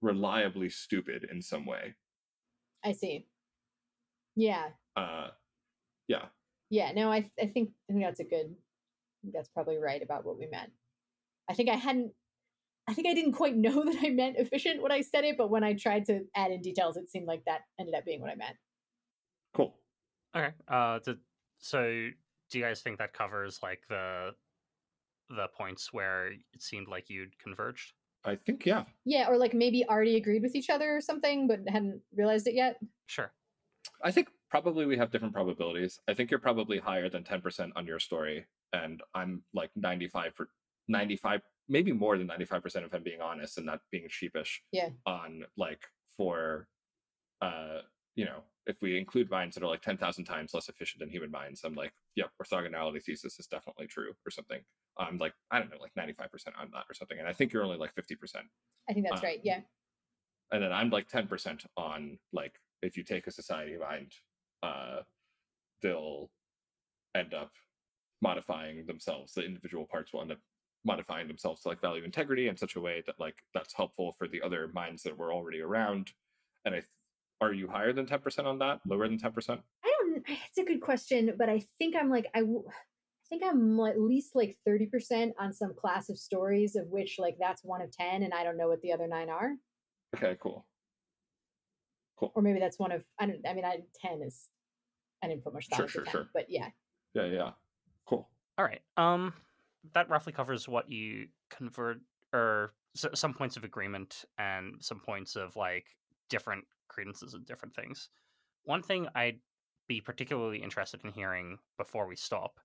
reliably stupid in some way. I see. Yeah. Yeah. Yeah, no, I think that's probably right about what we meant. I think I didn't quite know that I meant efficient when I said it, but when I tried to add in details, it seemed like that ended up being what I meant. Cool. Okay. So do you guys think that covers like the points where it seemed like you'd converged? I think, yeah. Yeah, or like maybe already agreed with each other or something, but hadn't realized it yet. Sure. I think probably we have different probabilities. I think you're probably higher than 10% on your story, and I'm like 95, maybe more than 95% if I'm being honest and not being sheepish. Yeah. On like for if we include minds that are like 10,000 times less efficient than human minds, I'm like, yep, orthogonality thesis is definitely true or something. I'm like, I don't know, like 95% on that or something. And I think you're only like 50%. I think that's right. Yeah. And then I'm like 10% on like, if you take a society mind, they'll end up modifying themselves. The individual parts will end up modifying themselves to like value integrity in such a way that like that's helpful for the other minds that were already around. And are you higher than 10% on that? Lower than 10%? It's a good question, but I think I'm like I think I'm at least like 30% on some class of stories of which like that's one of 10, and I don't know what the other 9 are. Okay, cool. Or maybe that's one of 10 is, I didn't put much thought into 10, sure. but yeah. Yeah. Cool. All right. That roughly covers what you convert, or some points of agreement and some points of like different credences and different things. One thing I'd be particularly interested in hearing before we stop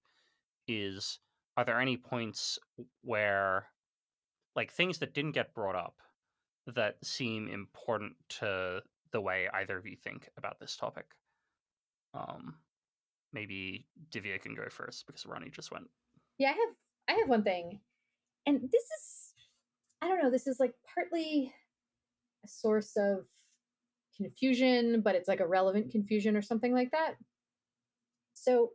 is, are there any points where like things that didn't get brought up that seem important to the way either of you think about this topic? Maybe Divya can go first because Ronny just went. Yeah, I have one thing, and this is, I don't know, this is like partly a source of confusion, but it's like a relevant confusion or something like that. So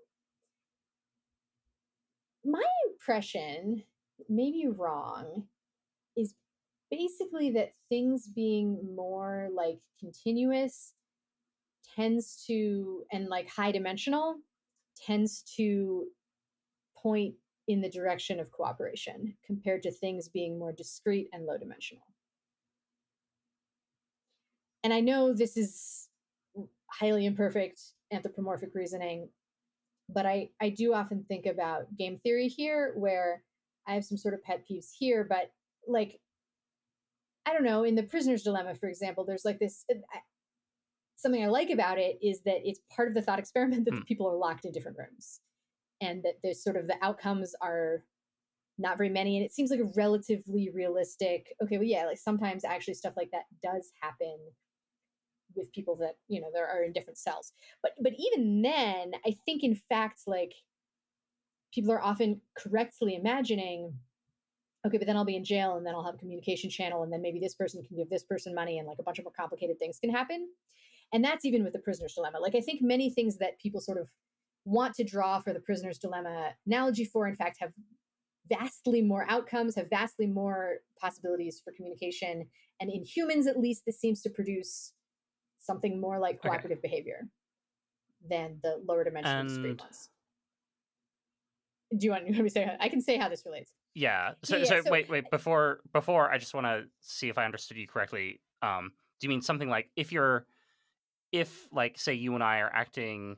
my impression, maybe wrong, is basically that things being more like continuous tends to, and like high dimensional, tends to point in the direction of cooperation compared to things being more discrete and low dimensional. And I know this is highly imperfect anthropomorphic reasoning, but I do often think about game theory here, where I have some sort of pet peeves here, but like, I don't know, in the prisoner's dilemma, for example, there's like this, something I like about it is that it's part of the thought experiment that the people are locked in different rooms, and that there's sort of the outcomes are not very many. And it seems like a relatively realistic, okay, well, yeah, like sometimes actually stuff like that does happen with people that, you know, there are in different cells. But even then, I think in fact, like, people are often correctly imagining, okay, but then I'll be in jail and then I'll have a communication channel and then maybe this person can give this person money and like a bunch of more complicated things can happen. And that's even with the prisoner's dilemma. Like, I think many things that people sort of want to draw for the prisoner's dilemma analogy for, in fact, have vastly more outcomes, have vastly more possibilities for communication. And in humans, at least, this seems to produce something more like cooperative behavior than the lower dimensional discrete ones. Do you want me to say? I can say how this relates. Yeah. So wait. Before I just want to see if I understood you correctly. Do you mean something like if like, say you and I are acting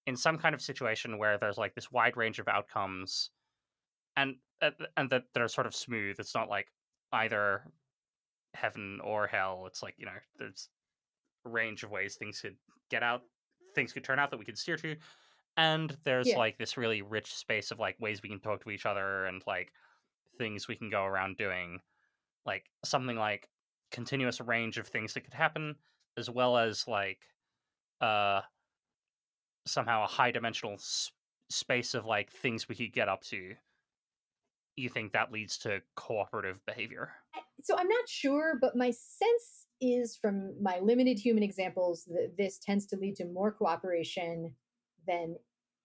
in some kind of situation where there's like this wide range of outcomes, and that they're sort of smooth. It's not like either heaven or hell. It's like, you know, there's a range of ways things could turn out that we could steer to. And there's like this really rich space of like ways we can talk to each other and like things we can go around doing, like something like continuous range of things that could happen, as well as like somehow a high dimensional space of like things we could get up to. You think that leads to cooperative behavior? So I'm not sure, but my sense is from my limited human examples that this tends to lead to more cooperation than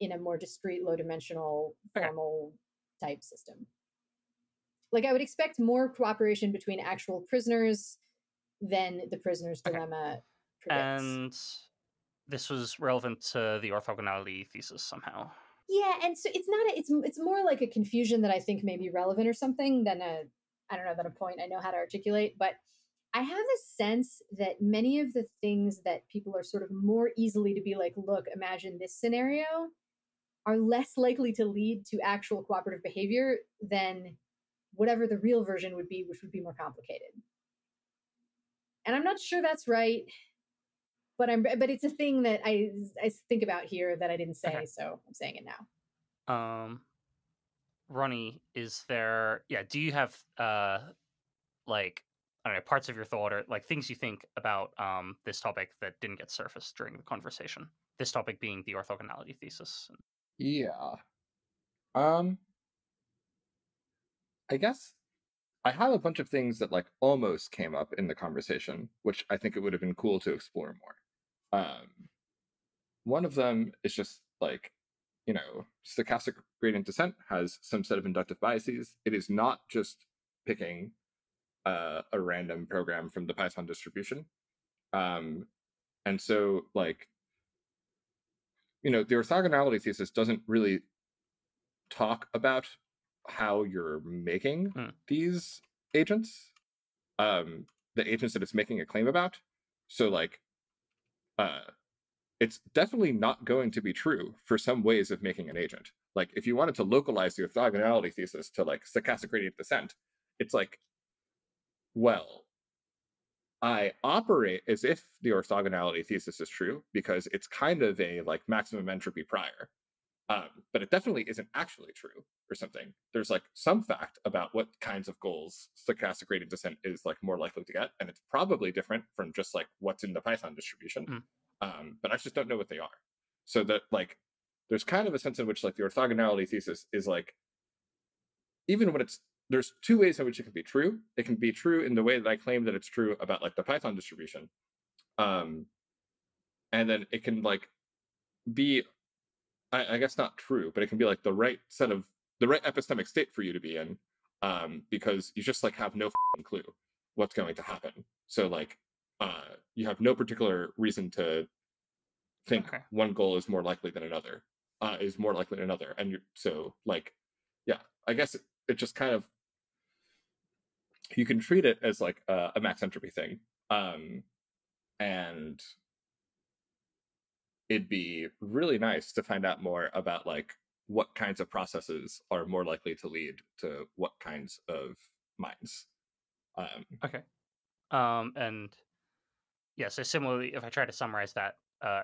in a more discrete, low-dimensional, formal type system. Like, I would expect more cooperation between actual prisoners than the prisoner's dilemma predicts. And this was relevant to the orthogonality thesis somehow. Yeah, and so it's not it's more like a confusion that I think may be relevant or something than a point I know how to articulate. But I have a sense that many of the things that people are sort of more easily to be like, look, imagine this scenario, are less likely to lead to actual cooperative behavior than whatever the real version would be, which would be more complicated. And I'm not sure that's right, but it's a thing that I think about here that I didn't say, so I'm saying it now. Ronny, is there? Yeah, do you have like, I don't know, parts of your thought or like things you think about this topic that didn't get surfaced during the conversation? This topic being the orthogonality thesis. Yeah. I guess I have a bunch of things that like almost came up in the conversation, which I think it would have been cool to explore more. One of them is just like, you know, stochastic gradient descent has some set of inductive biases. It is not just picking a random program from the Python distribution. And so, like, you know, the orthogonality thesis doesn't really talk about how you're making these agents, the agents that it's making a claim about. So, like, it's definitely not going to be true for some ways of making an agent. Like, if you wanted to localize the orthogonality thesis to like stochastic gradient descent, it's like, well, I operate as if the orthogonality thesis is true because it's kind of a like maximum entropy prior, but it definitely isn't actually true or something. There's like some fact about what kinds of goals stochastic gradient descent is like more likely to get, and it's probably different from just like what's in the Python distribution. But I just don't know what they are. So that like there's kind of a sense in which like the orthogonality thesis is like, even when there's two ways in which it can be true. It can be true in the way that I claim that it's true about like the Python distribution. And then it can like be, I guess not true, but it can be like the right epistemic state for you to be in, because you just like have no clue what's going to happen. So like you have no particular reason to think one goal is more likely than another, and so like yeah, I guess it just kind of, you can treat it as like a max entropy thing, and it'd be really nice to find out more about like what kinds of processes are more likely to lead to what kinds of minds. Okay. And yeah, so similarly, if I try to summarize that,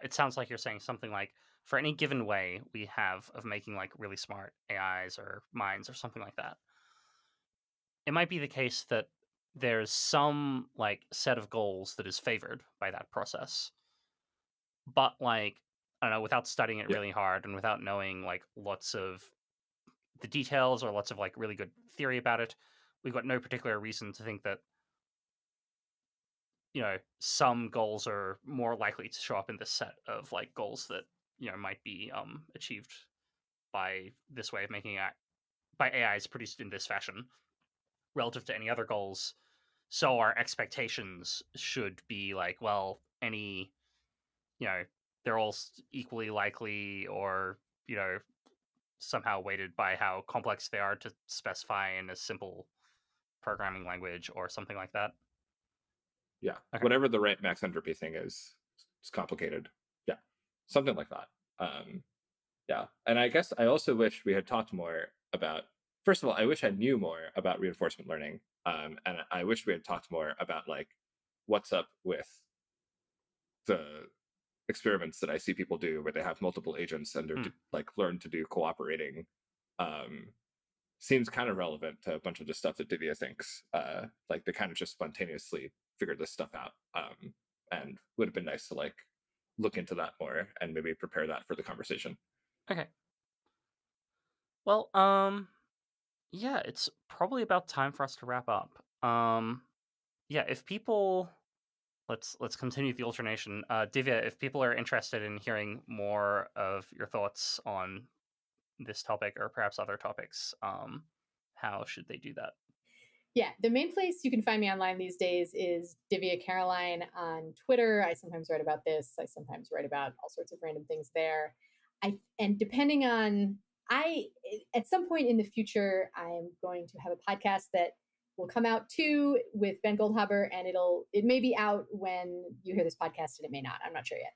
it sounds like you're saying something like, for any given way we have of making like really smart AIs or minds or something like that, it might be the case that there's some like set of goals that is favored by that process. But like, I don't know, without studying it Yeah. really hard and without knowing like lots of the details or lots of like really good theory about it, we've got no particular reason to think that, you know, some goals are more likely to show up in this set of like goals that, you know, might be achieved by this way of making by AIs produced in this fashion relative to any other goals. So our expectations should be like, well, any, you know, they're all equally likely, or, you know, somehow weighted by how complex they are to specify in a simple programming language or something like that. Yeah. Okay. Whatever the right max entropy thing is, it's complicated. Yeah. Something like that. Yeah. And I guess I also wish we had talked more about, first of all, I wish I knew more about reinforcement learning. And I wish we had talked more about like what's up with the experiments that I see people do where they have multiple agents and they're like learn to do cooperating. Seems kind of relevant to a bunch of the stuff that Divia thinks. Like they kind of just spontaneously figured this stuff out, and would have been nice to like look into that more and maybe prepare that for the conversation. Okay. Well, yeah, it's probably about time for us to wrap up. Yeah, if people, let's continue the alternation. Divya, if people are interested in hearing more of your thoughts on this topic or perhaps other topics, how should they do that? Yeah, the main place you can find me online these days is Divia Caroline on Twitter. I sometimes write about this. I sometimes write about all sorts of random things there. And depending on, at some point in the future, I'm going to have a podcast that will come out too with Ben Goldhaber, and it may be out when you hear this podcast, and it may not. I'm not sure yet.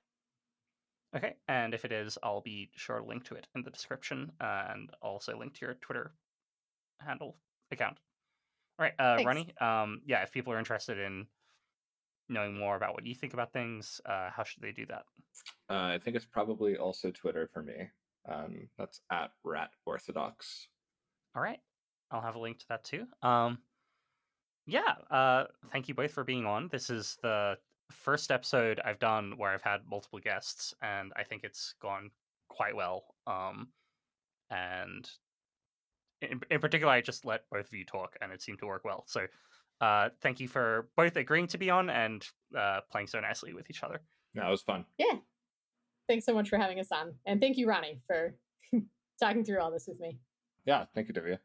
Okay, and if it is, I'll be sure to link to it in the description, and also link to your Twitter handle account. All right, Ronny, yeah, if people are interested in knowing more about what you think about things, how should they do that? I think it's probably also Twitter for me. That's at @ratorthodox. All right, I'll have a link to that too. Thank you both for being on. This is the first episode I've done where I've had multiple guests, and I think it's gone quite well. And in particular, I just let both of you talk, and it seemed to work well. So thank you for both agreeing to be on and playing so nicely with each other. Yeah, it was fun. Yeah. Thanks so much for having us on. And thank you, Ronny, for talking through all this with me. Yeah, thank you, Divya.